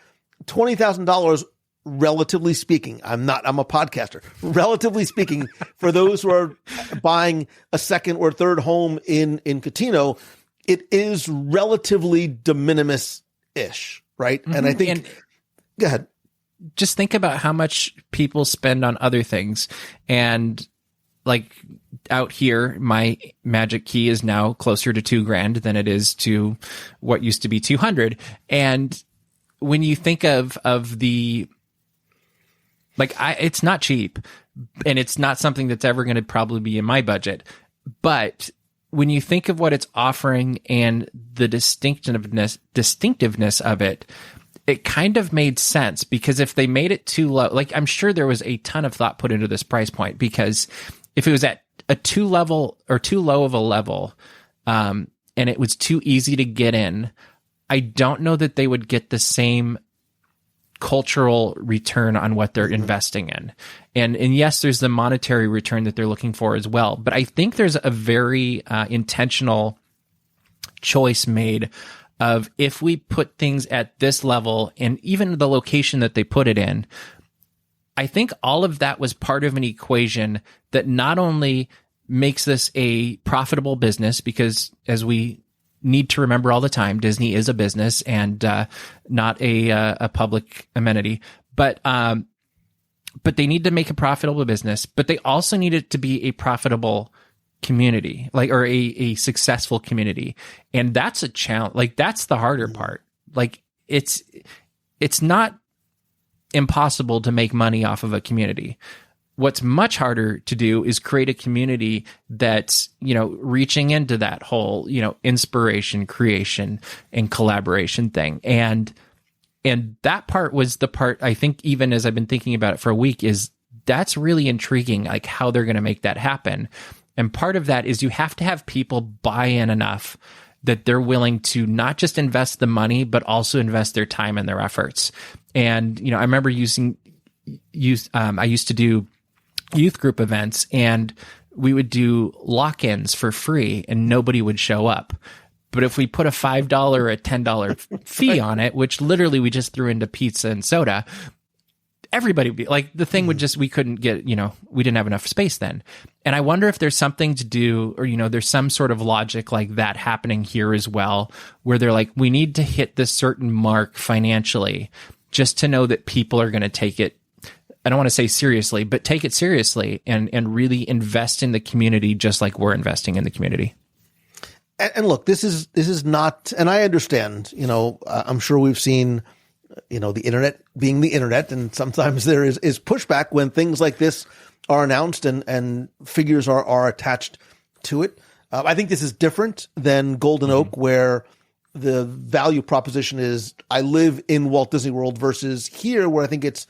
S6: $20,000, relatively speaking, I'm a podcaster, relatively speaking, for those who are buying a second or third home in Cotino, it is relatively de minimis-ish, right? And I think, go ahead.
S7: Just think about how much people spend on other things. And like, out here, my Magic Key is now closer to $2,000 than it is to what used to be 200. And when you think of the, it's not cheap, and it's not something that's ever going to probably be in my budget. But when you think of what it's offering and the distinctiveness of it, it kind of made sense, because if they made it too low, I'm sure there was a ton of thought put into this price point, because if it was at a too low of a level, and it was too easy to get in, I don't know that they would get the same cultural return on what they're investing in. And yes, there's the monetary return that they're looking for as well. But I think there's a very intentional choice made of, if we put things at this level, and even the location that they put it in, I think all of that was part of an equation that not only makes this a profitable business, because as we need to remember all the time, Disney is a business and not a public amenity, but they need to make a profitable business, but they also need it to be a profitable community, or a successful community. And that's a challenge. That's the harder part. It's not impossible to make money off of a community. What's much harder to do is create a community that's, reaching into that whole, inspiration, creation, and collaboration thing. And that part was the part, I think, even as I've been thinking about it for a week, is that's really intriguing, how they're going to make that happen. And part of that is you have to have people buy in enough that they're willing to not just invest the money, but also invest their time and their efforts. And, I remember I used to do youth group events, and we would do lock-ins for free and nobody would show up. But if we put a $5 or a $10 fee on it, which literally we just threw into pizza and soda, everybody would be like, the thing would just, we couldn't get, we didn't have enough space then. And I wonder if there's something to do, or, there's some sort of logic like that happening here as well, where they're like, we need to hit this certain mark financially just to know that people are going to take it. I don't want to say seriously, but take it seriously and really invest in the community, just like we're investing in the community.
S6: And look, this is not, and I understand, I'm sure we've seen, the internet being the internet, and sometimes there is pushback when things like this are announced and figures are attached to it. I think this is different than Golden Oak, where the value proposition is I live in Walt Disney World, versus here where I think it's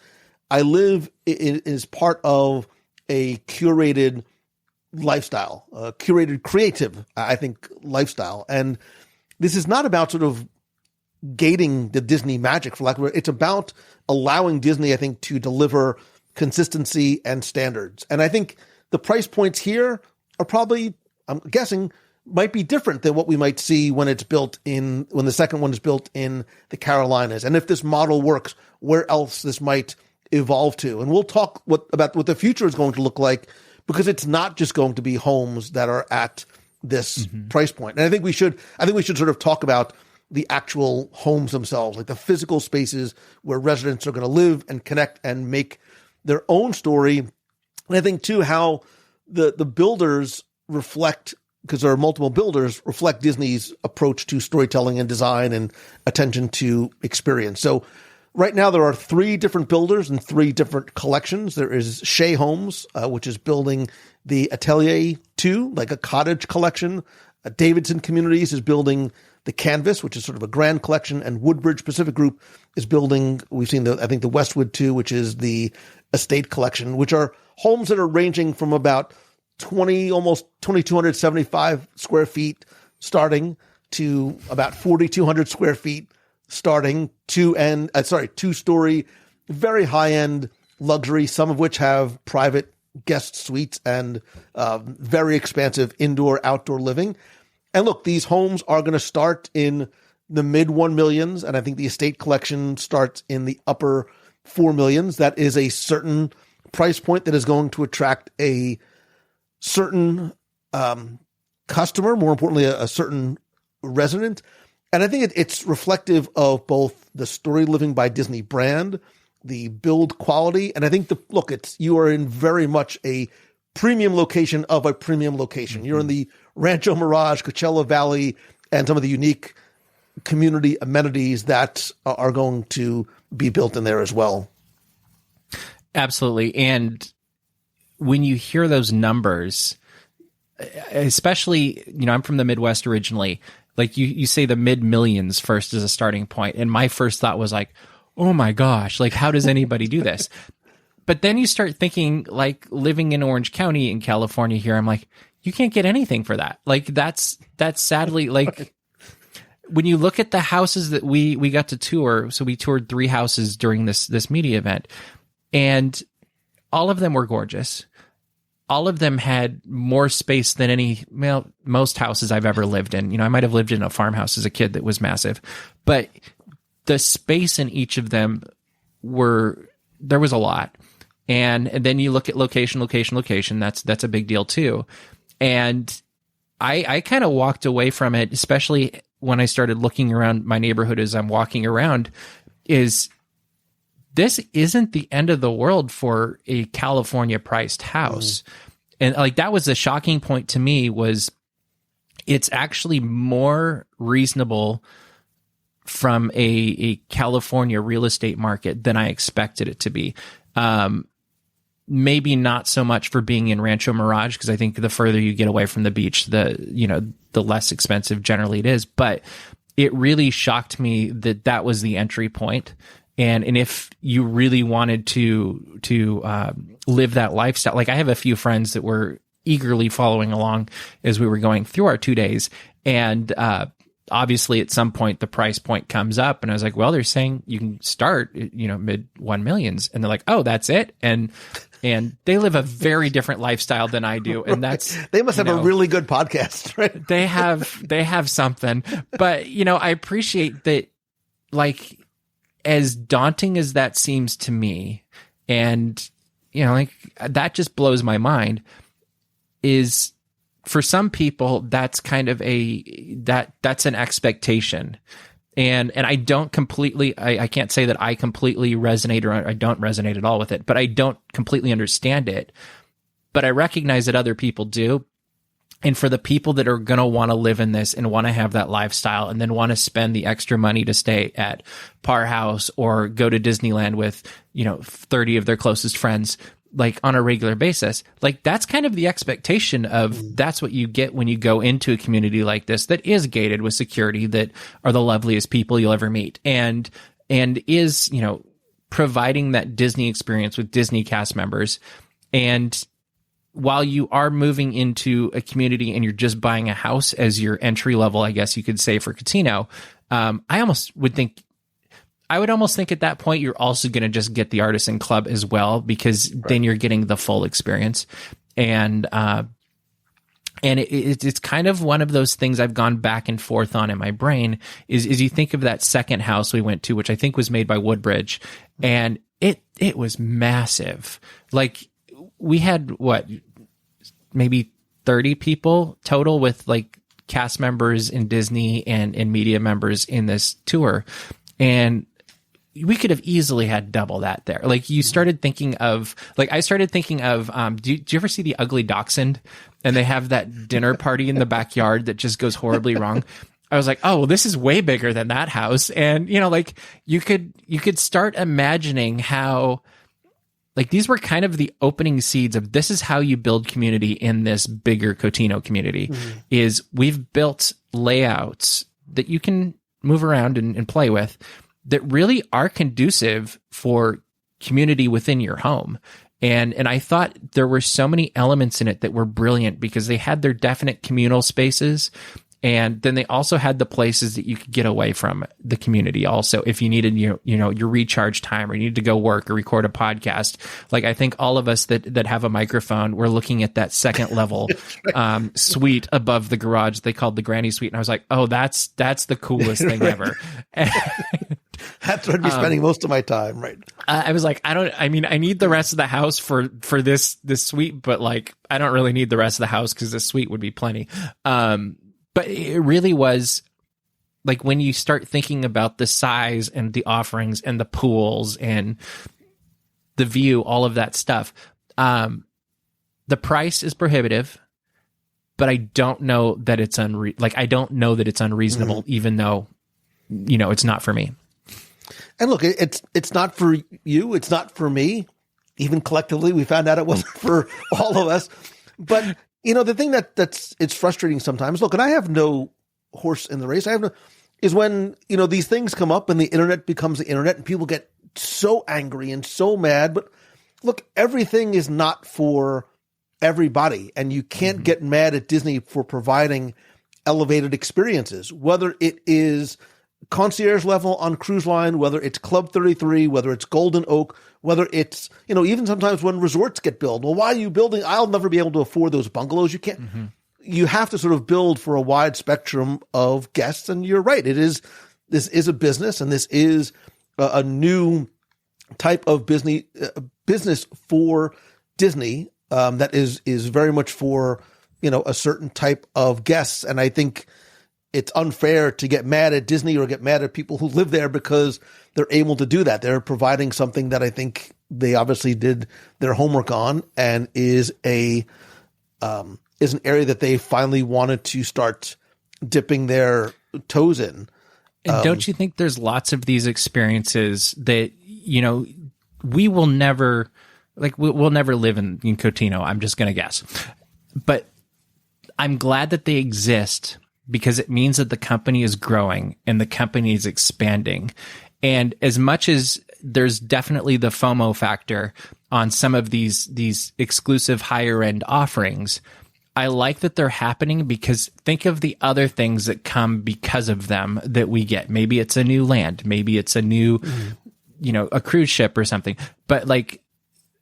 S6: I live is part of a curated lifestyle, curated creative, I think, lifestyle. And this is not about sort of gating the Disney magic, for lack of a word. It's about allowing Disney, I think, to deliver consistency and standards. And I think the price points here are probably, I'm guessing, might be different than what we might see when when the second one is built in the Carolinas. And if this model works, where else this might evolve to. And we'll talk about what the future is going to look like, because it's not just going to be homes that are at this price point. And I think we should sort of talk about the actual homes themselves, like the physical spaces where residents are going to live and connect and make their own story. And I think too, how the builders reflect, because there are multiple builders, reflect Disney's approach to storytelling and design and attention to experience. So right now, there are 3 different builders and 3 different collections. There is Shea Homes, which is building the Atelier 2, like a cottage collection. Davidson Communities is building the Canvas, which is sort of a grand collection. And Woodbridge Pacific Group is building, we've seen the Westwood 2, which is the estate collection, which are homes that are ranging from about almost 2,275 square feet starting to about 4,200 square feet starting, 2-story, very high-end luxury, some of which have private guest suites and very expansive indoor-outdoor living. And look, these homes are going to start in the mid $1 millions, and I think the estate collection starts in the upper $4 millions. That is a certain price point that is going to attract a certain customer, more importantly, a certain resident. And I think it's reflective of both the Storyliving by Disney brand, the build quality, and I think you are in very much a premium location of a premium location. You're in the Rancho Mirage, Coachella Valley, and some of the unique community amenities that are going to be built in there as well.
S7: Absolutely. And when you hear those numbers, especially, I'm from the Midwest originally, like you say the mid millions first as a starting point. And my first thought was like, oh my gosh, like how does anybody do this? But then you start thinking, like, living in Orange County in California here, I'm like, you can't get anything for that. Like that's sadly, like when you look at the houses that we got to tour, so we toured 3 houses during this media event, and all of them were gorgeous. All of them had more space than most houses I've ever lived in. I might have lived in a farmhouse as a kid that was massive, but the space in each of them there was a lot. And then you look at location. That's a big deal too. And I kind of walked away from it, especially when I started looking around my neighborhood as I'm walking around, is this isn't the end of the world for a California priced house. And like, that was the shocking point to me, was it's actually more reasonable from a California real estate market than I expected it to be. Maybe not so much for being in Rancho Mirage, because I think the further you get away from the beach, the less expensive generally it is. But it really shocked me that was the entry point. And if you really wanted to live that lifestyle, like I have a few friends that were eagerly following along as we were going through our 2 days. And obviously at some point the price point comes up, and I was like, well, they're saying you can start, mid 1 millions. And they're like, oh, that's it. And they live a very different lifestyle than I do. And that's,
S6: they must have a really good podcast, right?
S7: They have something, but I appreciate that, like, as daunting as that seems to me, and like, that just blows my mind, is for some people that's kind of that's an expectation. And I don't completely, I can't say that I completely resonate, or I don't resonate at all with it, but I don't completely understand it. But I recognize that other people do. And for the people that are going to want to live in this and want to have that lifestyle, and then want to spend the extra money to stay at Par House or go to Disneyland with, 30 of their closest friends, like on a regular basis, like that's kind of the expectation of, that's what you get when you go into a community like this that is gated with security, that are the loveliest people you'll ever meet, and is, providing that Disney experience with Disney cast members. And while you are moving into a community and you're just buying a house as your entry level, I guess you could say, for Cotino, I would almost think at that point you're also going to just get the Artisan Club as well, because then you're getting the full experience. And it's kind of one of those things I've gone back and forth on in my brain, is you think of that second house we went to, which I think was made by Woodbridge, and it was massive. Like, we had maybe 30 people total, with like cast members in Disney and media members in this tour. And we could have easily had double that there. Like, you started thinking of, like, I started thinking of, do you ever see The Ugly Dachshund? And they have that dinner party in the backyard that just goes horribly wrong. I was like, oh, well, this is way bigger than that house. And, like, you could start imagining how, like, these were kind of the opening seeds of, this is how you build community in this bigger Cotino community, is we've built layouts that you can move around and play with, that really are conducive for community within your home. And I thought there were so many elements in it that were brilliant, because they had their definite communal spaces, and then they also had the places that you could get away from the community also, if you needed your recharge time, or you needed to go work or record a podcast. Like, I think all of us that have a microphone, we're looking at that second level suite above the garage they called the Granny Suite, and I was like, oh, that's the coolest thing ever.
S6: That's where I'd be spending most of my time, right?
S7: I was like, I need the rest of the house for this suite, but like, I don't really need the rest of the house, because this suite would be plenty. But it really was, like, when you start thinking about the size and the offerings and the pools and the view, all of that stuff, the price is prohibitive, but I don't know that it's unreasonable, even though, it's not for me.
S6: And look, it's not for you. It's not for me. Even collectively, we found out it wasn't for all of us. But the thing it's frustrating sometimes. Look, and I have no horse in the race. Is when these things come up and the internet becomes the internet, and people get so angry and so mad. But look, everything is not for everybody, and you can't get mad at Disney for providing elevated experiences, whether it is concierge level on cruise line, whether it's Club 33, whether it's Golden Oak, whether it's, even sometimes when resorts get built. Well, why are you building? I'll never be able to afford those bungalows. You can't, you have to sort of build for a wide spectrum of guests. And you're right. This is a business, and this is a new type of business for Disney, that is very much for, a certain type of guests. And I think it's unfair to get mad at Disney or get mad at people who live there because they're able to do that. They're providing something that I think they obviously did their homework on, and is an area that they finally wanted to start dipping their toes in.
S7: And don't you think there's lots of these experiences that, we will never, we'll never live in Cotino, I'm just going to guess. But I'm glad that they exist, because it means that the company is growing and the company is expanding. And as much as there's definitely the FOMO factor on some of these exclusive higher end offerings, I like that they're happening because think of the other things that come because of them that we get. Maybe it's a new land, maybe it's a new, a cruise ship or something. But like,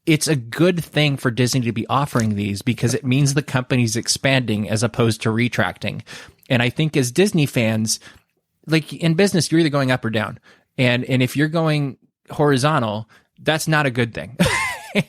S7: it's a good thing for Disney to be offering these because it means the company's expanding as opposed to retracting. And I think as Disney fans, like in business, you're either going up or down. And if you're going horizontal, that's not a good thing.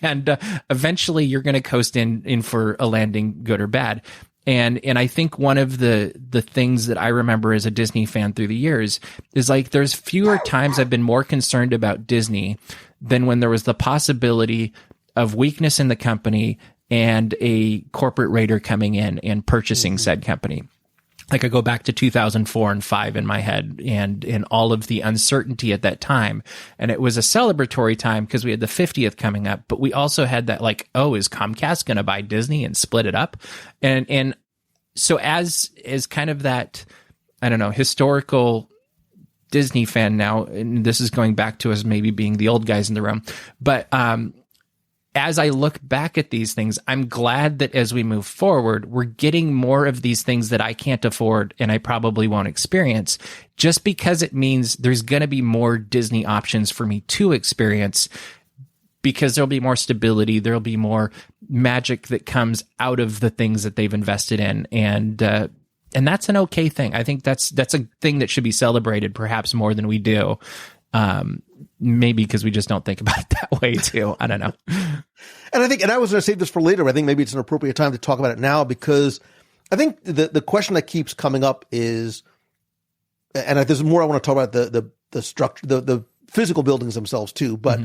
S7: And eventually you're going to coast in for a landing, good or bad. And I think one of the things that I remember as a Disney fan through the years is like there's fewer times I've been more concerned about Disney than when there was the possibility of weakness in the company and a corporate raider coming in and purchasing said company. Like I go back to 2004 and 5 in my head and all of the uncertainty at that time. And it was a celebratory time because we had the 50th coming up, but we also had that like, oh, is Comcast going to buy Disney and split it up? And so as kind of that, I don't know, historical Disney fan now, and this is going back to us maybe being the old guys in the room, but, as I look back at these things, I'm glad that as we move forward, we're getting more of these things that I can't afford and I probably won't experience just because it means there's going to be more Disney options for me to experience because there'll be more stability. There'll be more magic that comes out of the things that they've invested in. And that's an okay thing. I think that's a thing that should be celebrated perhaps more than we do. Maybe because we just don't think about it that way too. I don't know.
S6: And I was going to save this for later. I think maybe it's an appropriate time to talk about it now because I think the question that keeps coming up is, and there's more I want to talk about the structure, the physical buildings themselves too. But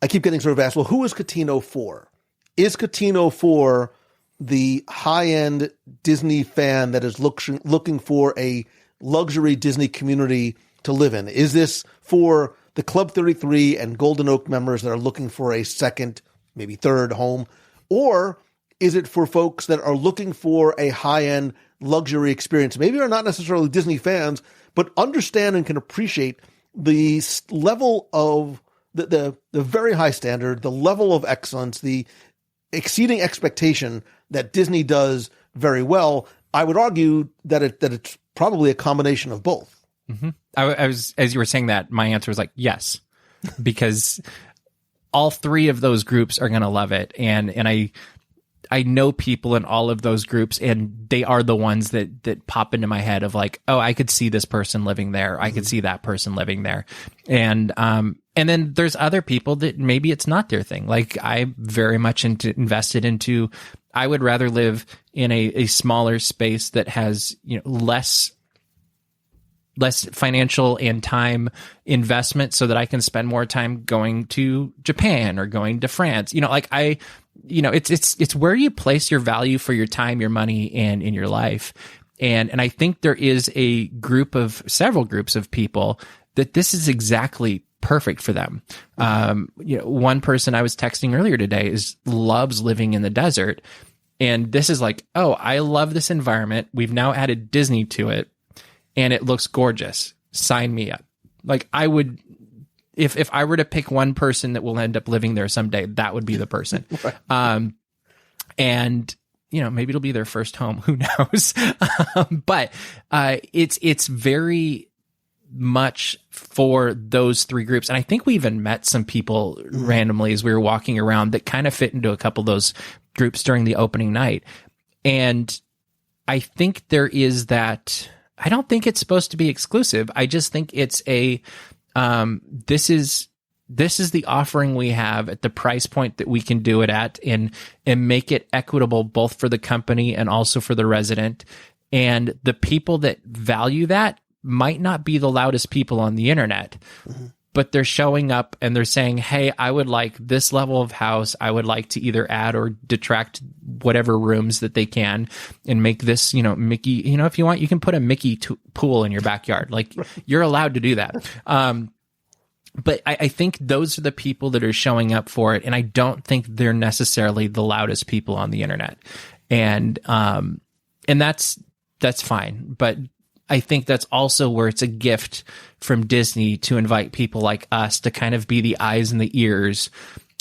S6: I keep getting sort of asked, well, who is Cotino for? Is Cotino for the high-end Disney fan that is looking for a luxury Disney community to live in? Is this for the Club 33 and Golden Oak members that are looking for a second, maybe third home? Or is it for folks that are looking for a high-end luxury experience? Maybe are not necessarily Disney fans, but understand and can appreciate the level of the very high standard, the level of excellence, the exceeding expectation that Disney does very well. I would argue that it's probably a combination of both.
S7: Mm-hmm. I was, as you were saying that, my answer was like, yes, because all three of those groups are going to love it. And I know people in all of those groups and they are the ones that pop into my head of like, oh, I could see this person living there. I could see that person living there. And then there's other people that maybe it's not their thing. Like I very much invested into, I would rather live in a smaller space that has, less financial and time investment so that I can spend more time going to Japan or going to France. It's where you place your value for your time, your money, and in your life. And I think there is several groups of people that this is exactly perfect for them. One person I was texting earlier today loves living in the desert. And this is like, oh, I love this environment. We've now added Disney to it. And it looks gorgeous. Sign me up. Like I would, if I were to pick one person that will end up living there someday, that would be the person. Right. And maybe it'll be their first home. Who knows? But it's very much for those three groups. And I think we even met some people randomly as we were walking around that kind of fit into a couple of those groups during the opening night. And I think there is that. I don't think it's supposed to be exclusive. I just think it's this is the offering we have at the price point that we can do it at and make it equitable both for the company and also for the resident. And the people that value that might not be the loudest people on the internet, but they're showing up and they're saying, hey, I would like this level of house. I would like to either add or detract whatever rooms that they can and make this, Mickey, if you want, you can put a Mickey pool in your backyard. Like you're allowed to do that. But I think those are the people that are showing up for it. And I don't think they're necessarily the loudest people on the internet. And that's fine. But I think that's also where it's a gift from Disney to invite people like us to kind of be the eyes and the ears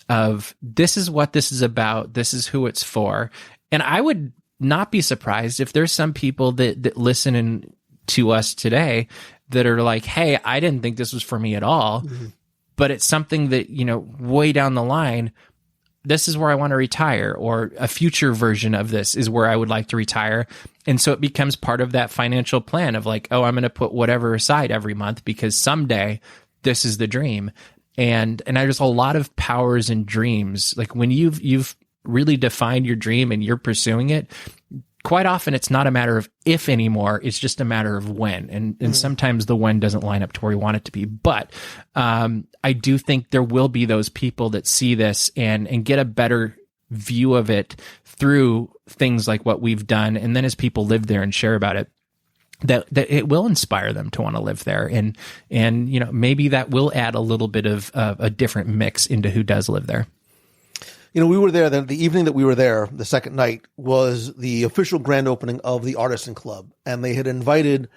S7: of this is what this is about. This is who it's for. And I would not be surprised if there's some people that listen to us today that are like, hey, I didn't think this was for me at all, but it's something that, way down the line, this is where I want to retire, or a future version of this is where I would like to retire. And so it becomes part of that financial plan of like, oh, I'm going to put whatever aside every month because someday this is the dream. And there's a lot of powers in dreams. Like when you've really defined your dream and you're pursuing it, quite often it's not a matter of if anymore, it's just a matter of when. And sometimes the when doesn't line up to where you want it to be. But I do think there will be those people that see this and get a better view of it through things like what we've done. And then as people live there and share about it, that it will inspire them to want to live there. And maybe that will add a little bit of a different mix into who does live there.
S6: We were there, the evening that we were there, the second night, was the official grand opening of the Artisan Club. And they had invited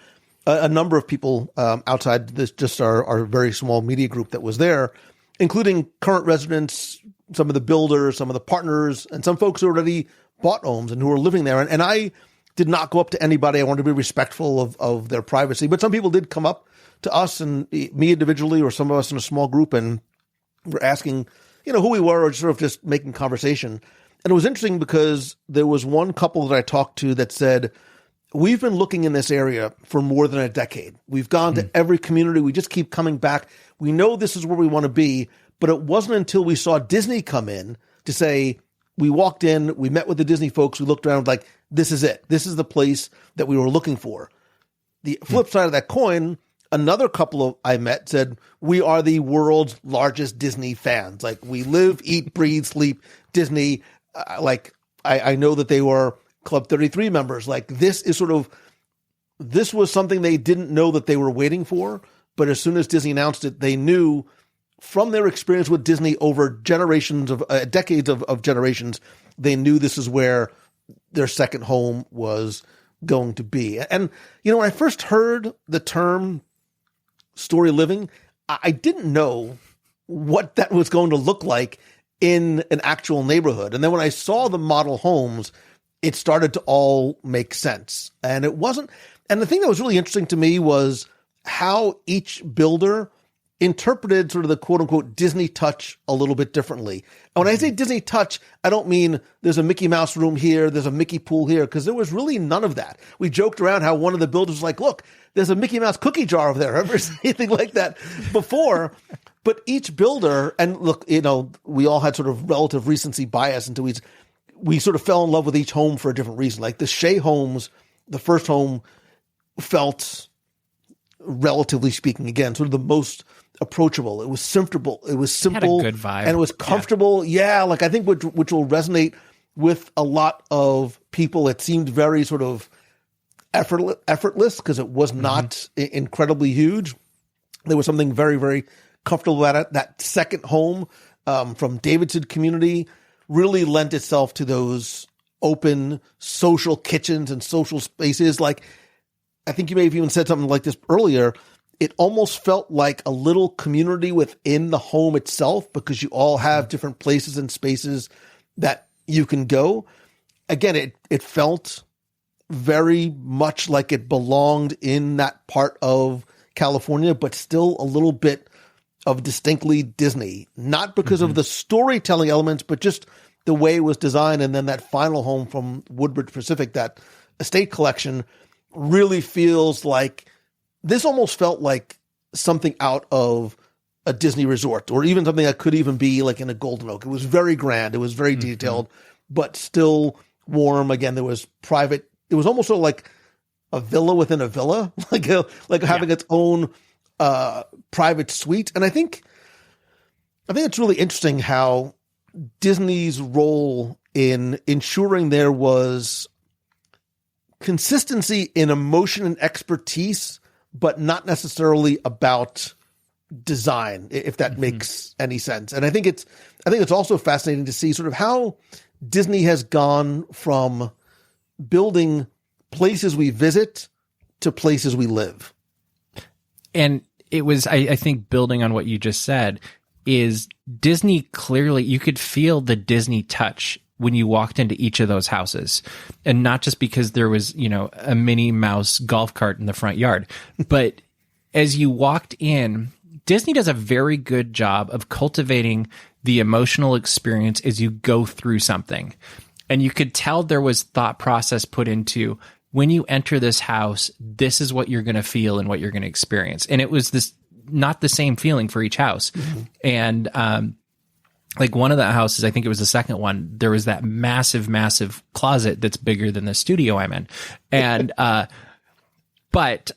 S6: a number of people outside this, just our very small media group that was there, including current residents, some of the builders, some of the partners, and some folks who already bought homes and who were living there. And I did not go up to anybody. I wanted to be respectful of their privacy. But some people did come up to us and me individually, or some of us in a small group, and were asking who we were, or sort of just making conversation. And it was interesting because there was one couple that I talked to that said, we've been looking in this area for more than a decade. We've gone to every community. We just keep coming back. We know this is where we want to be, but it wasn't until we saw Disney come in to say, we walked in, we met with the Disney folks, we looked around like, this is it. This is the place that we were looking for. The flip side of that coin, another couple I met said, we are the world's largest Disney fans. Like, we live, eat, breathe, sleep Disney. I know that they were Club 33 members. Like, this was something they didn't know that they were waiting for. But as soon as Disney announced it, they knew from their experience with Disney over generations of decades of generations, they knew this is where their second home was going to be. And, when I first heard the term story living, I didn't know what that was going to look like in an actual neighborhood. And then when I saw the model homes, it started to all make sense. And the thing that was really interesting to me was how each builder interpreted sort of the quote unquote Disney touch a little bit differently. And when I say Disney touch, I don't mean there's a Mickey Mouse room here, there's a Mickey pool here, because there was really none of that. We joked around how one of the builders was like, look, there's a Mickey Mouse cookie jar over there. Ever seen anything like that before? But each builder, and look, we all had sort of relative recency bias until we sort of fell in love with each home for a different reason. Like the Shea homes, the first home felt, relatively speaking, again, sort of the most approachable. It was simple. It was simple.
S7: It had a good vibe.
S6: And it was comfortable. Yeah, like I think which will resonate with a lot of people. It seemed very sort of effortless because it was not incredibly huge. There was something very, very comfortable about it. That second home from Davidson community really lent itself to those open social kitchens and social spaces. Like, I think you may have even said something like this earlier. It almost felt like a little community within the home itself because you all have different places and spaces that you can go. Again, it felt very much like it belonged in that part of California, but still a little bit of distinctly Disney, not because of the storytelling elements, but just the way it was designed. And then that final home from Woodbridge Pacific, that estate collection, really feels like this almost felt like something out of a Disney resort, or even something that could even be like in a Golden Oak. It was very grand. It was very detailed, but still warm. Again, there was private. It was almost sort of like a villa within a villa, like having its own private suite. And I think it's really interesting how Disney's role in ensuring there was consistency in emotion and expertise, but not necessarily about design, if that makes any sense. And I think it's also fascinating to see sort of how Disney has gone from building places we visit to places we live.
S7: And it was, I think, building on what you just said, is Disney clearly, you could feel the Disney touch when you walked into each of those houses, and not just because there was, a Minnie Mouse golf cart in the front yard, but as you walked in, Disney does a very good job of cultivating the emotional experience as you go through something. And you could tell there was thought process put into, when you enter this house, this is what you're going to feel and what you're going to experience. And it was not the same feeling for each house. Mm-hmm. And, like one of the houses, I think it was the second one, there was that massive, massive closet that's bigger than the studio I'm in. And, but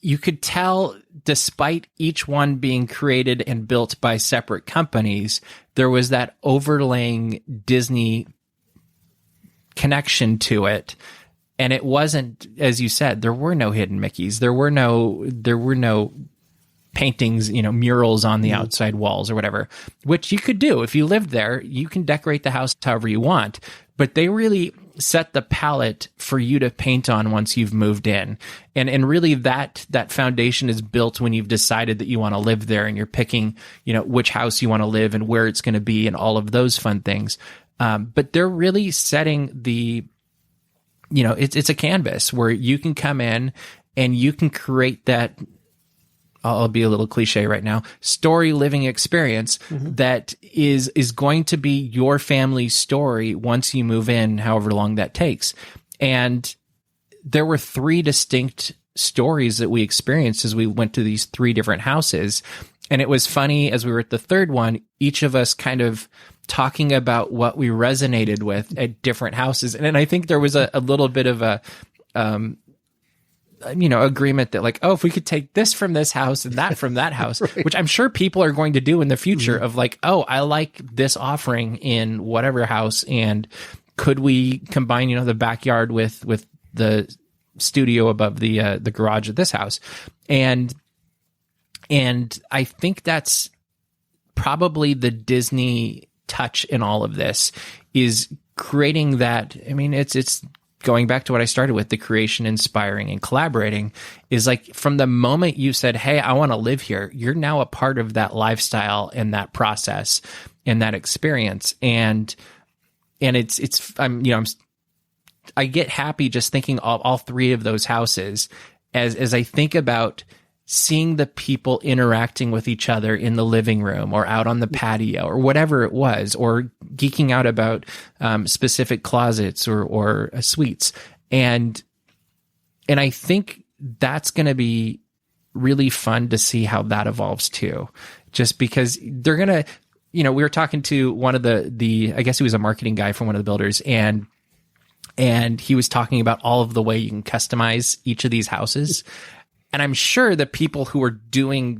S7: you could tell, despite each one being created and built by separate companies, there was that overlaying Disney connection to it. And it wasn't, as you said, there were no hidden Mickeys. There were no paintings, murals on the outside walls or whatever, which you could do. If you lived there, you can decorate the house however you want, but they really set the palette for you to paint on once you've moved in. And really that foundation is built when you've decided that you want to live there and you're picking, which house you want to live and where it's going to be and all of those fun things. But they're really setting it's a canvas where you can come in and you can create that, I'll be a little cliche right now, story living experience that is going to be your family's story once you move in, however long that takes. And there were 3 distinct stories that we experienced as we went to these 3 different houses. And it was funny, as we were at the third one, each of us kind of talking about what we resonated with at different houses. And I think there was a little bit of a, agreement that like, oh, if we could take this from this house and that from that house, right. Which I'm sure people are going to do in the future of like, oh, I like this offering in whatever house. And could we combine, the backyard with the studio above the garage of this house? And I think that's probably the Disney touch in all of this, is creating that. I mean, it's going back to what I started with, the creation, inspiring, and collaborating, is like from the moment you said, hey, I want to live here, you're now a part of that lifestyle and that process and that experience. And I get happy just thinking of all 3 of those houses as I think about seeing the people interacting with each other in the living room or out on the patio or whatever it was, or geeking out about specific closets or suites. And I think that's going to be really fun to see how that evolves too, just because they're going to, we were talking to one of the, I guess he was a marketing guy from one of the builders, and he was talking about all of the way you can customize each of these houses. And I'm sure that people who are doing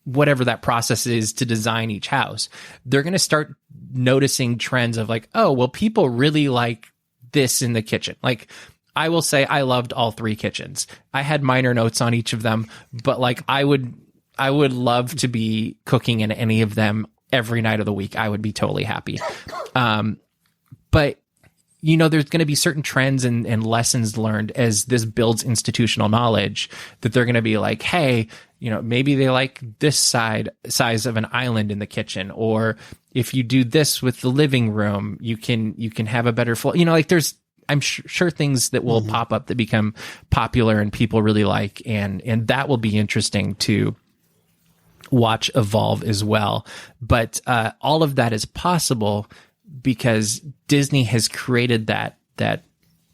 S7: whatever that process is to design each house, they're going to start noticing trends of like, oh, well, people really like this in the kitchen. Like, I will say I loved all 3 kitchens. I had minor notes on each of them, but like I would love to be cooking in any of them every night of the week. I would be totally happy. But there's going to be certain trends and lessons learned as this builds institutional knowledge, that they're going to be like, hey, maybe they like this size of an island in the kitchen, or if you do this with the living room, you can have a better flow. Like there's, I'm sure things that will pop up that become popular and people really like, and that will be interesting to watch evolve as well. But all of that is possible because Disney has created that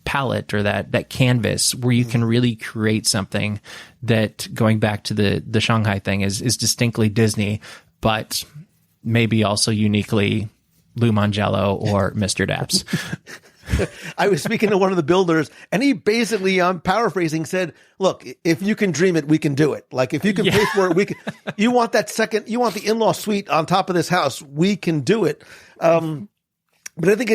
S7: palette or that canvas where you can really create something that, going back to the Shanghai thing, is distinctly Disney, but maybe also uniquely Lou Mangello or Mr. Daps.
S6: I was speaking to one of the builders, and he basically, I'm paraphrasing, said, look, if you can dream it, we can do it. Like, if you can pay for it, we can. You want the in-law suite on top of this house, we can do it. But I think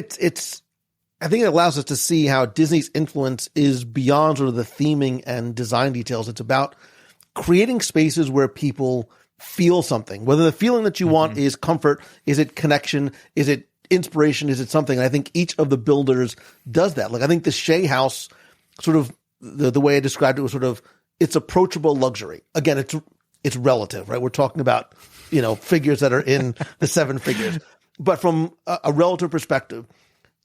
S6: I think it allows us to see how Disney's influence is beyond sort of the theming and design details. It's about creating spaces where people feel something, whether the feeling that you want is comfort, is it connection, is it inspiration, is it something? And I think each of the builders does that. Like, I think the Shea house, sort of the way I described it was sort of, it's approachable luxury. Again, it's relative, right? We're talking about figures that are in the seven figures. But from a relative perspective,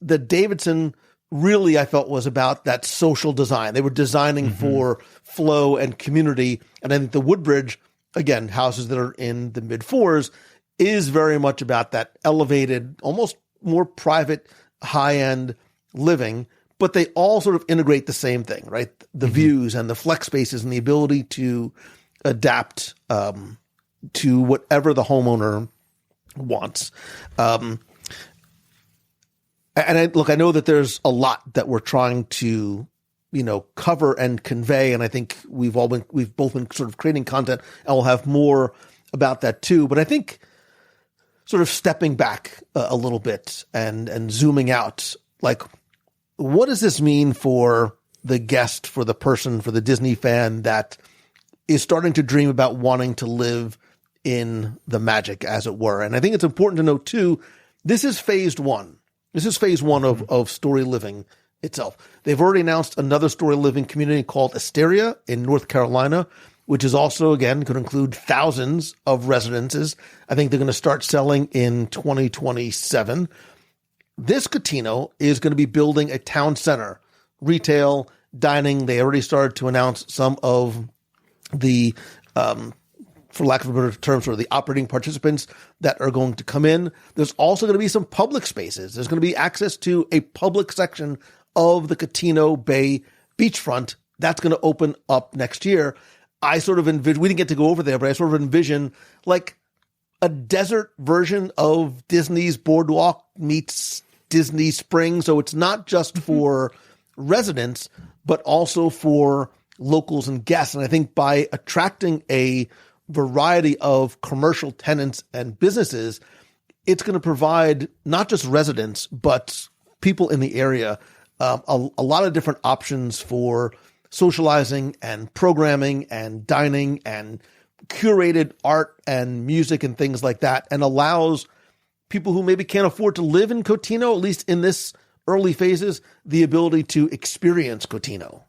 S6: the Davidson really, I felt, was about that social design. They were designing for flow and community. And I think the Woodbridge, again, houses that are in the mid fours, is very much about that elevated, almost more private, high-end living. But they all sort of integrate the same thing, right? The views and the flex spaces and the ability to adapt to whatever the homeowner wants. And I know that there's a lot that we're trying to, cover and convey. And I think we've both been sort of creating content, and we'll have more about that too. But I think sort of stepping back a little bit and zooming out, like, what does this mean for the guest, for the person, for the Disney fan that is starting to dream about wanting to live in the magic, as it were? And I think it's important to note too, this is phase one. This is phase one of Storyliving itself. They've already announced another Storyliving community called Asteria in North Carolina, which is also, again, going to include thousands of residences. I think they're going to start selling in 2027. This Cotino is going to be building a town center, retail, dining. They already started to announce some of the, for lack of a better term, sort of the operating participants that are going to come in. There's also going to be some public spaces. There's going to be access to a public section of the Cotino Bay beachfront. That's going to open up next year. I sort of envision, we didn't get to go over there, but I sort of envision like a desert version of Disney's Boardwalk meets Disney Springs. So it's not just for residents, but also for locals and guests. And I think by attracting a variety of commercial tenants and businesses, it's going to provide not just residents, but people in the area a lot of different options for socializing and programming and dining and curated art and music and things like that, and allows people who maybe can't afford to live in Cotino, at least in this early phases, the ability to experience Cotino.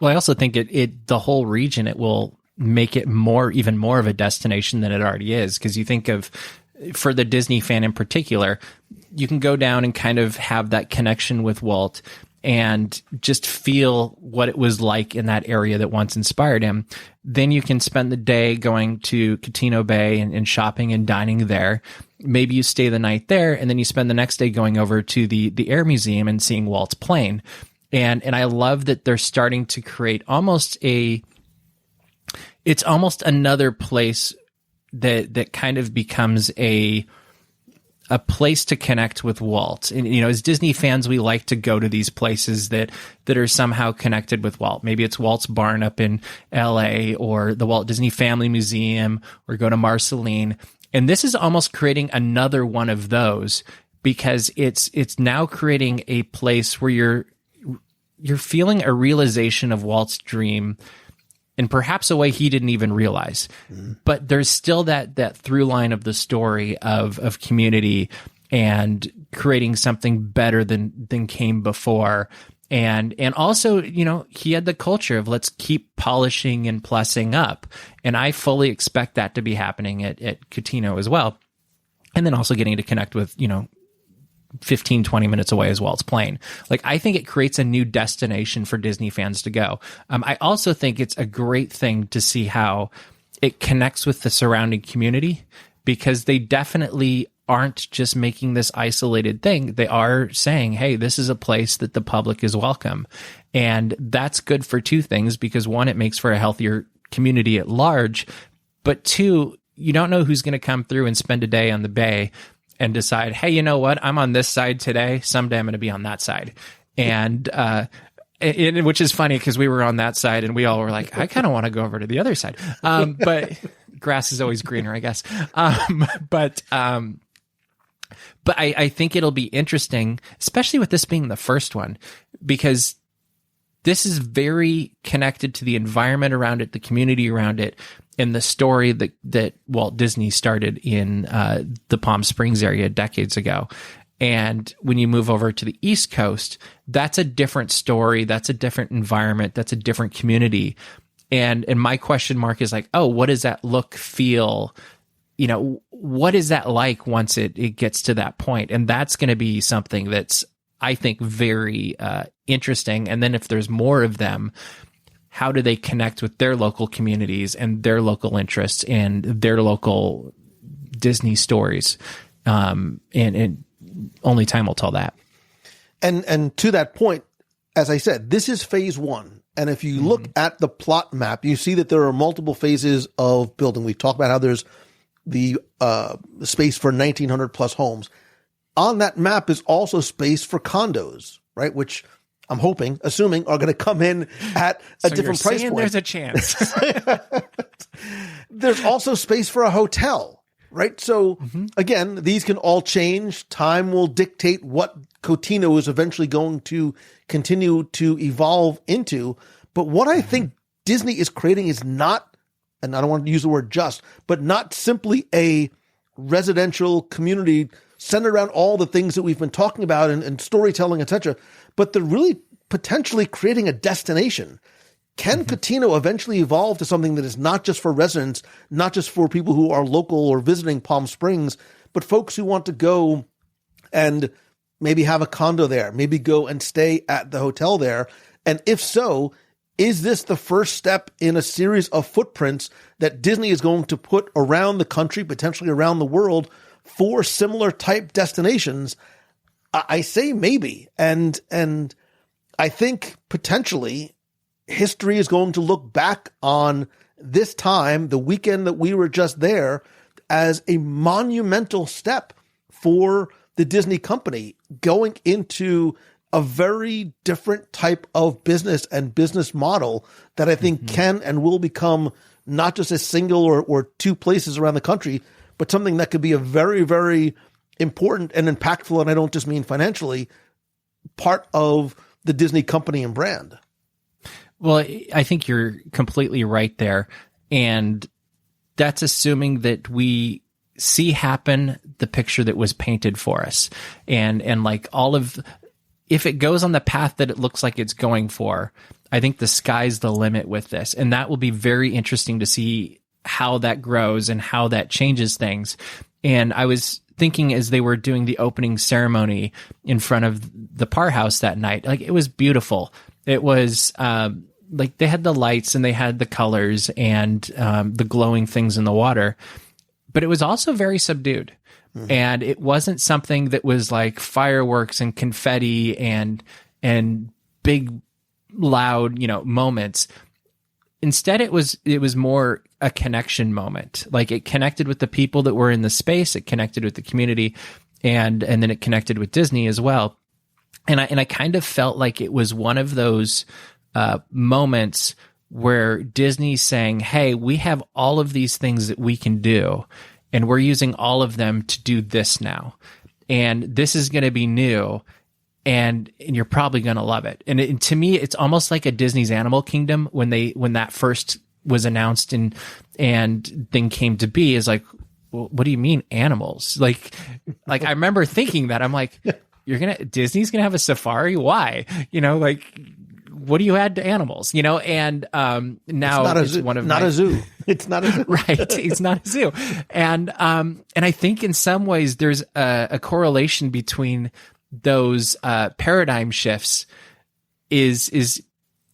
S7: Well, I also think the whole region, it will make it even more of a destination than it already is. Because you think of, for the Disney fan in particular, you can go down and kind of have that connection with Walt and just feel what it was like in that area that once inspired him. Then you can spend the day going to Cotino Bay and shopping and dining there. Maybe you stay the night there, and then you spend the next day going over to the Air Museum and seeing Walt's plane. And I love that they're starting to create it's almost another place that kind of becomes a place to connect with Walt. And, as Disney fans, we like to go to these places that are somehow connected with Walt. Maybe it's Walt's Barn up in LA, or the Walt Disney Family Museum, or go to Marceline. And this is almost creating another one of those, because it's now creating a place where you're feeling a realization of Walt's dream in perhaps a way he didn't even realize. But there's still that through line of the story of community and creating something better than came before. And also, he had the culture of let's keep polishing and plussing up. And I fully expect that to be happening at Cotino as well. And then also getting to connect with, 15, 20 minutes away as Walt's plane. Like, I think it creates a new destination for Disney fans to go. I also think it's a great thing to see how it connects with the surrounding community, because they definitely aren't just making this isolated thing. They are saying, hey, this is a place that the public is welcome. And that's good for two things, because one, it makes for a healthier community at large, but two, you don't know who's going to come through and spend a day on the bay and decide, hey, you know what? I'm on this side today. Someday I'm going to be on that side. And which is funny, because we were on that side and we all were like, I kind of want to go over to the other side. But grass is always greener, I guess. But I think it'll be interesting, especially with this being the first one, because this is very connected to the environment around it, the community around it, and the story that Walt Disney started in the Palm Springs area decades ago. And when you move over to the East Coast, that's a different story. That's a different environment. That's a different community. And my question mark is like, oh, what does that look, feel, what is that like once it gets to that point? And that's going to be something that's, I think, very interesting. And then if there's more of them, how do they connect with their local communities and their local interests and their local Disney stories? And only time will tell that.
S6: And to that point, as I said, this is phase one. And if you look at the plot map, you see that there are multiple phases of building. We've talked about how there's the space for 1,900 plus homes. On that map is also space for condos, right? Which I'm assuming are going to come in at a different price point.
S7: There's a chance.
S6: There's also space for a hotel, right? So again, these can all change. Time will dictate what Cotino is eventually going to continue to evolve into. But what I think Disney is creating is not, and I don't want to use the word just, but not simply a residential community centered around all the things that we've been talking about and storytelling, etc. But they're really potentially creating a destination. Can Cotino eventually evolve to something that is not just for residents, not just for people who are local or visiting Palm Springs, but folks who want to go and maybe have a condo there, maybe go and stay at the hotel there? And if so, is this the first step in a series of footprints that Disney is going to put around the country, potentially around the world, for similar type destinations? I say maybe. And I think potentially history is going to look back on this time, the weekend that we were just there, as a monumental step for the Disney company, going into a very different type of business and business model that I think can and will become not just a single or two places around the country, but something that could be a very, very important and impactful, and I don't just mean financially, part of the Disney company and brand.
S7: Well, I think you're completely right there. And that's assuming that we see happen the picture that was painted for us. And like if it goes on the path that it looks like it's going for, I think the sky's the limit with this. And that will be very interesting to see how that grows and how that changes things. And I was thinking as they were doing the opening ceremony in front of the Parr House that night, like, it was beautiful. It was, like, they had the lights and they had the colors and the glowing things in the water, but it was also very subdued. And it wasn't something that was like fireworks and confetti and big, loud, moments. Instead, it was more a connection moment. Like, it connected with the people that were in the space, it connected with the community, and then it connected with Disney as well. And I kind of felt like it was one of those moments where Disney's saying, hey, we have all of these things that we can do, and we're using all of them to do this now. And this is going to be new, and you're probably going to love it. And to me, it's almost like a Disney's Animal Kingdom when that first was announced and thing came to be, is like, well, what do you mean animals? Like I remember thinking that. I'm like, Disney's going to have a safari? Why? What do you add to animals? And now it's one of
S6: not a zoo. It's not a zoo.
S7: Right. It's not a zoo. And I think in some ways there's a correlation between those paradigm shifts is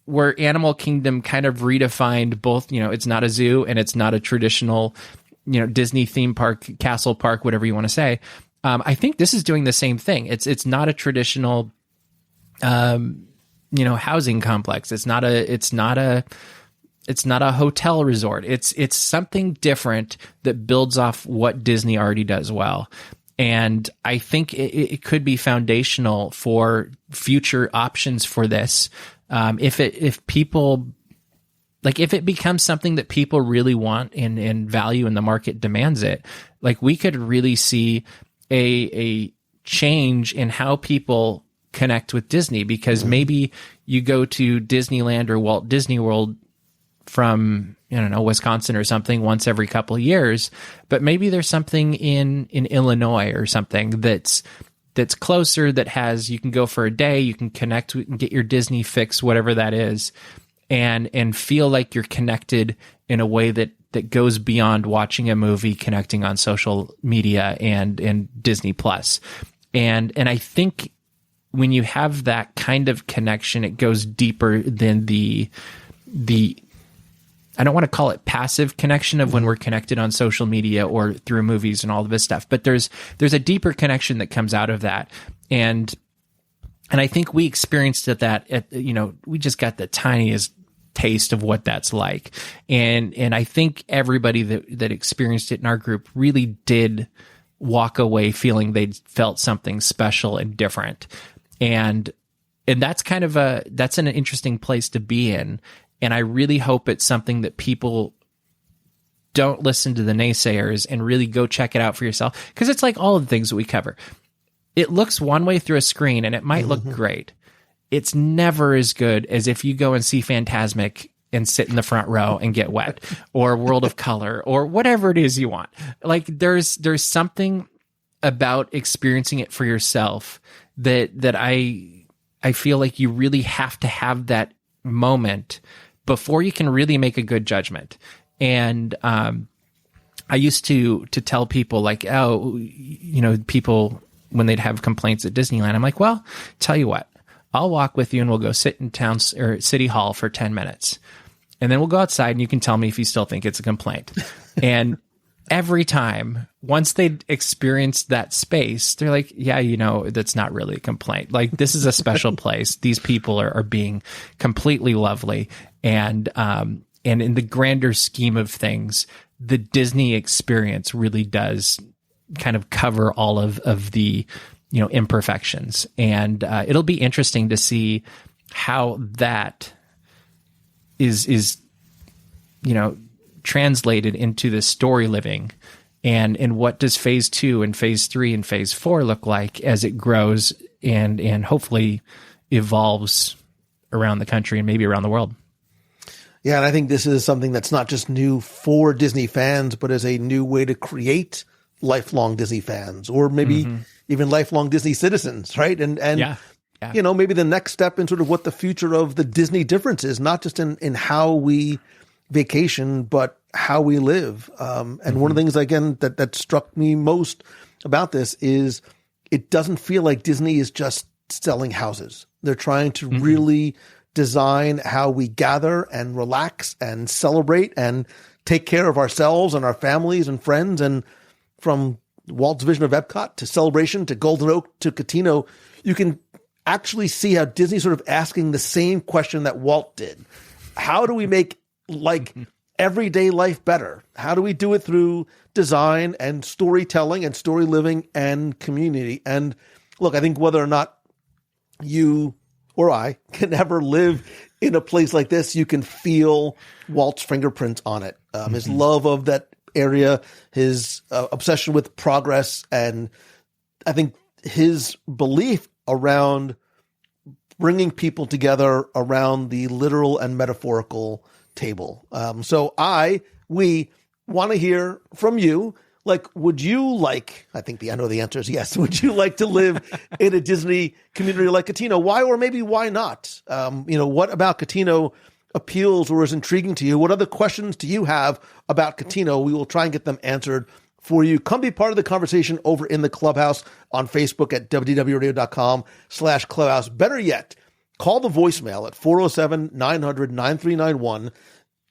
S7: where Animal Kingdom kind of redefined both, it's not a zoo and it's not a traditional, Disney theme park, castle park, whatever you want to say. I think this is doing the same thing. It's not a traditional, housing complex. It's not a hotel resort. It's something different that builds off what Disney already does well. And I think it could be foundational for future options for this. If it becomes something that people really want and value and the market demands it, like, we could really see a change in how people connect with Disney, because maybe you go to Disneyland or Walt Disney World from, Wisconsin or something once every couple of years, but maybe there's something in Illinois or something that's closer, that you can go for a day, you can connect and get your Disney fix, whatever that is, and feel like you're connected in a way that that goes beyond watching a movie, connecting on social media and Disney Plus. And I think when you have that kind of connection, it goes deeper than the I don't want to call it passive connection of when we're connected on social media or through movies and all of this stuff, but there's a deeper connection that comes out of that. And I think we experienced that we just got the tiniest taste of what that's like. And I think everybody that experienced it in our group really did walk away feeling they'd felt something special and different. And that's kind of that's an interesting place to be in. And I really hope it's something that people don't listen to the naysayers and really go check it out for yourself. Because it's like all of the things that we cover. It looks one way through a screen and it might look great. It's never as good as if you go and see Fantasmic and sit in the front row and get wet, or World of Color, or whatever it is you want. Like there's something about experiencing it for yourself that I feel like you really have to have that moment before you can really make a good judgment. And I used to tell people like, people when they'd have complaints at Disneyland, I'm like, well, tell you what, I'll walk with you and we'll go sit in town or City Hall for 10 minutes. And then we'll go outside and you can tell me if you still think it's a complaint. And every time, once they'd experienced that space, they're like, yeah, that's not really a complaint. Like, this is a special place. These people are being completely lovely. And in the grander scheme of things, the Disney experience really does kind of cover all of the, imperfections. And it'll be interesting to see how that is translated into the Storyliving, and what does phase 2 and phase 3 and phase 4 look like as it grows and hopefully evolves around the country and maybe around the world.
S6: Yeah, and I think this is something that's not just new for Disney fans, but is a new way to create lifelong Disney fans, or maybe even lifelong Disney citizens, right? And
S7: yeah.
S6: Maybe the next step in sort of what the future of the Disney difference is, not just in how we vacation, but how we live. And one of the things, again, that struck me most about this is it doesn't feel like Disney is just selling houses. They're trying to really design how we gather and relax and celebrate and take care of ourselves and our families and friends. And from Walt's vision of Epcot to Celebration to Golden Oak to Cotino, you can actually see how Disney's sort of asking the same question that Walt did. How do we make everyday life better? How do we do it through design and storytelling and story living and community? And look, I think whether or not you or I can ever live in a place like this, you can feel Walt's fingerprints on it. His love of that area, his obsession with progress, and I think his belief around bringing people together around the literal and metaphorical table. So we want to hear from you. Like, would you like, I know the answer is yes. Would you like to live in a Disney community like Cotino? Why, or maybe why not? What about Cotino appeals or is intriguing to you? What other questions do you have about Cotino? We will try and get them answered for you. Come be part of the conversation over in the Clubhouse on Facebook at www.radio.com/Clubhouse. Better yet, call the voicemail at 407-900-9391.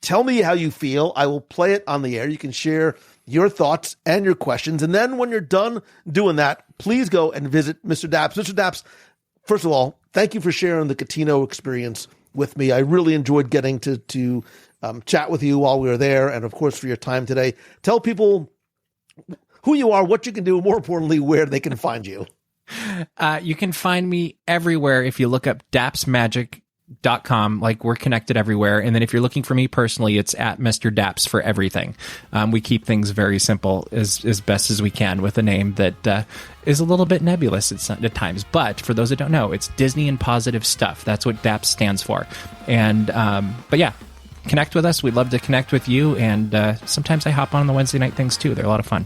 S6: Tell me how you feel. I will play it on the air. You can share your thoughts and your questions. And then when you're done doing that, please go and visit Mr. Daps. Mr. Daps, first of all, thank you for sharing the Cotino experience with me. I really enjoyed getting to chat with you while we were there, and of course for your time today. Tell people who you are, what you can do, and more importantly, where they can find you.
S7: You can find me everywhere if you look up dapsmagic.com. Like, we're connected everywhere. And then if you're looking for me personally, it's at Mr. Daps for everything. We keep things very simple as best as we can with a name that is a little bit nebulous at times. But for those that don't know, it's Disney and Positive Stuff. That's what Daps stands for. And but yeah, connect with us. We'd love to connect with you. And sometimes I hop on the Wednesday night things too. They're a lot of fun.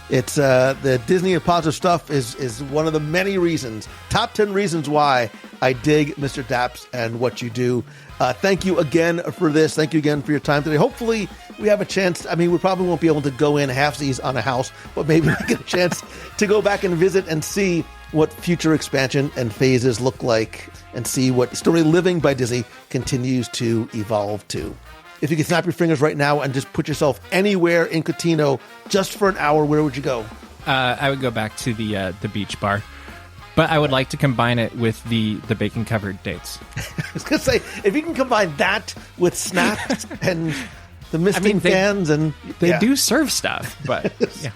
S6: It's the Disney and Positive Stuff is one of the many reasons, top 10 reasons why I dig Mr. Daps and what you do. Thank you again for this. Thank you again for your time today. Hopefully we have a chance. I mean, we probably won't be able to go in halfsies on a house, but maybe we get a chance to go back and visit and see what future expansion and phases look like and see what Storyliving by Disney continues to evolve to. If you could snap your fingers right now and just put yourself anywhere in Cotino just for an hour, where would you go?
S7: I would go back to the beach bar. But I would like to combine it with the bacon-covered dates.
S6: I was going to say, if you can combine that with snacks and the misting fans, and
S7: they do serve stuff, but yeah.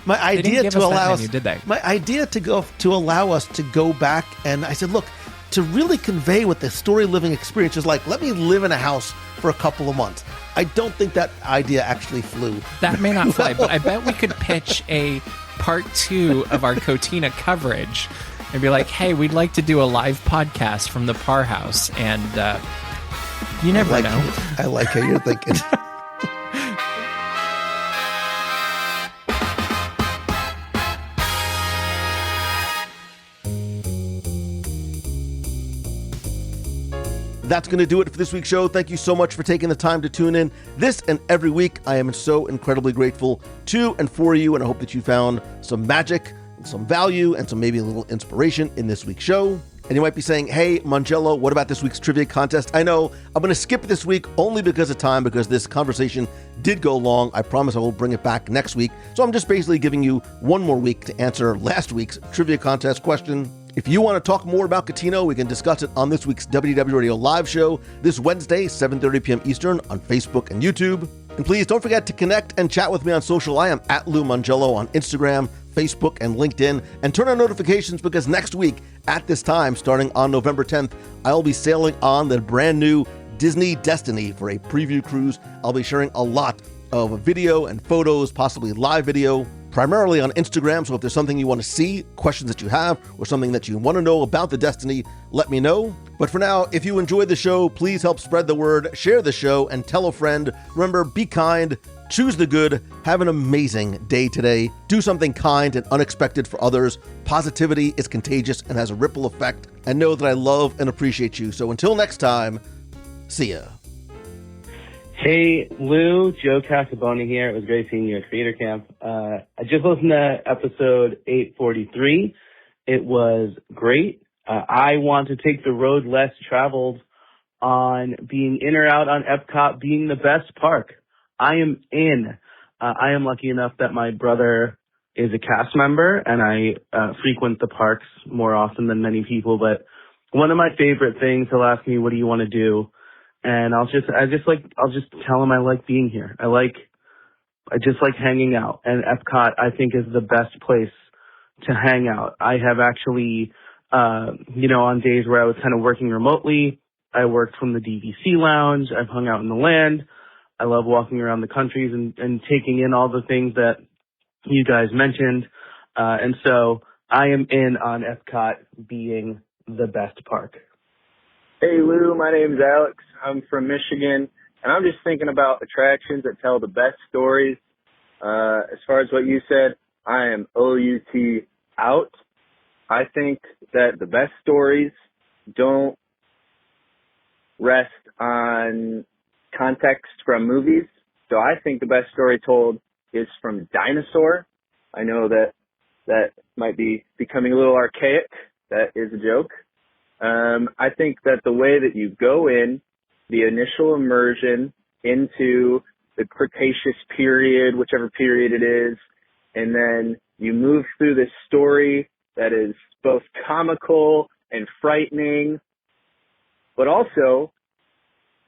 S6: My idea to allow us,
S7: menu, did they?
S6: My idea to allow us to go back, and I said, look, to really convey what the Storyliving experience is like, let me live in a house for a couple of months. I don't think that idea actually flew.
S7: That may not fly, but I bet we could pitch a part 2 of our Cotina coverage and be like, hey, we'd like to do a live podcast from the Parr House, and you never know.
S6: I like how you're thinking. That's going to do it for this week's show. Thank you so much for taking the time to tune in this and every week. I am so incredibly grateful to and for you, and I hope that you found some magic, some value, and some maybe a little inspiration in this week's show. And you might be saying, hey, Mangello, what about this week's trivia contest? I know I'm going to skip this week only because of time, because this conversation did go long. I promise I will bring it back next week. So I'm just basically giving you one more week to answer last week's trivia contest question. If you want to talk more about Cotino, we can discuss it on this week's WDW Radio live show this Wednesday, 7:30 p.m. Eastern on Facebook and YouTube. And please don't forget to connect and chat with me on social. I am at Lou Mangello on Instagram, Facebook, and LinkedIn. And turn on notifications, because next week at this time, starting on November 10th, I'll be sailing on the brand new Disney Destiny for a preview cruise. I'll be sharing a lot of video and photos, possibly live video, primarily on Instagram. So if there's something you want to see, questions that you have, or something that you want to know about the Destiny, let me know. But for now, if you enjoyed the show, please help spread the word, share the show, and tell a friend. Remember, be kind, choose the good, have an amazing day today. Do something kind and unexpected for others. Positivity is contagious and has a ripple effect. And know that I love and appreciate you. So until next time, see ya.
S11: Hey, Lou, Joe Casaboni here. It was great seeing you at Creator Camp. I just listened to episode 843. It was great. I want to take the road less traveled on being in or out on Epcot being the best park. I am in. I am lucky enough that my brother is a cast member, and I frequent the parks more often than many people. But one of my favorite things, he'll ask me, what do you want to do? And I'll just tell him I like being here. I just like hanging out. And Epcot, I think, is the best place to hang out. I have actually, on days where I was kind of working remotely, I worked from the DVC lounge. I've hung out in the land. I love walking around the countries and taking in all the things that you guys mentioned. And so I am in on Epcot being the best park.
S12: Hey, Lou, my name's Alex. I'm from Michigan, and I'm just thinking about attractions that tell the best stories. As far as what you said, I am OUT out. I think that the best stories don't rest on context from movies. So I think the best story told is from Dinosaur. I know that might be becoming a little archaic. That is a joke. I think that the way that you go in, the initial immersion into the Cretaceous period, whichever period it is, and then you move through this story that is both comical and frightening, but also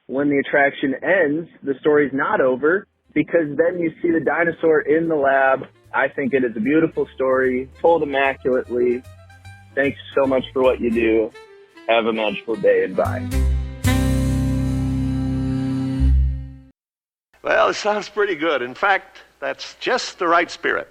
S12: when the attraction ends, the story's not over, because then you see the dinosaur in the lab. I think it is a beautiful story, told immaculately. Thanks so much for what you do. Have a magical day, and bye.
S1: Well, it sounds pretty good. In fact, that's just the right spirit.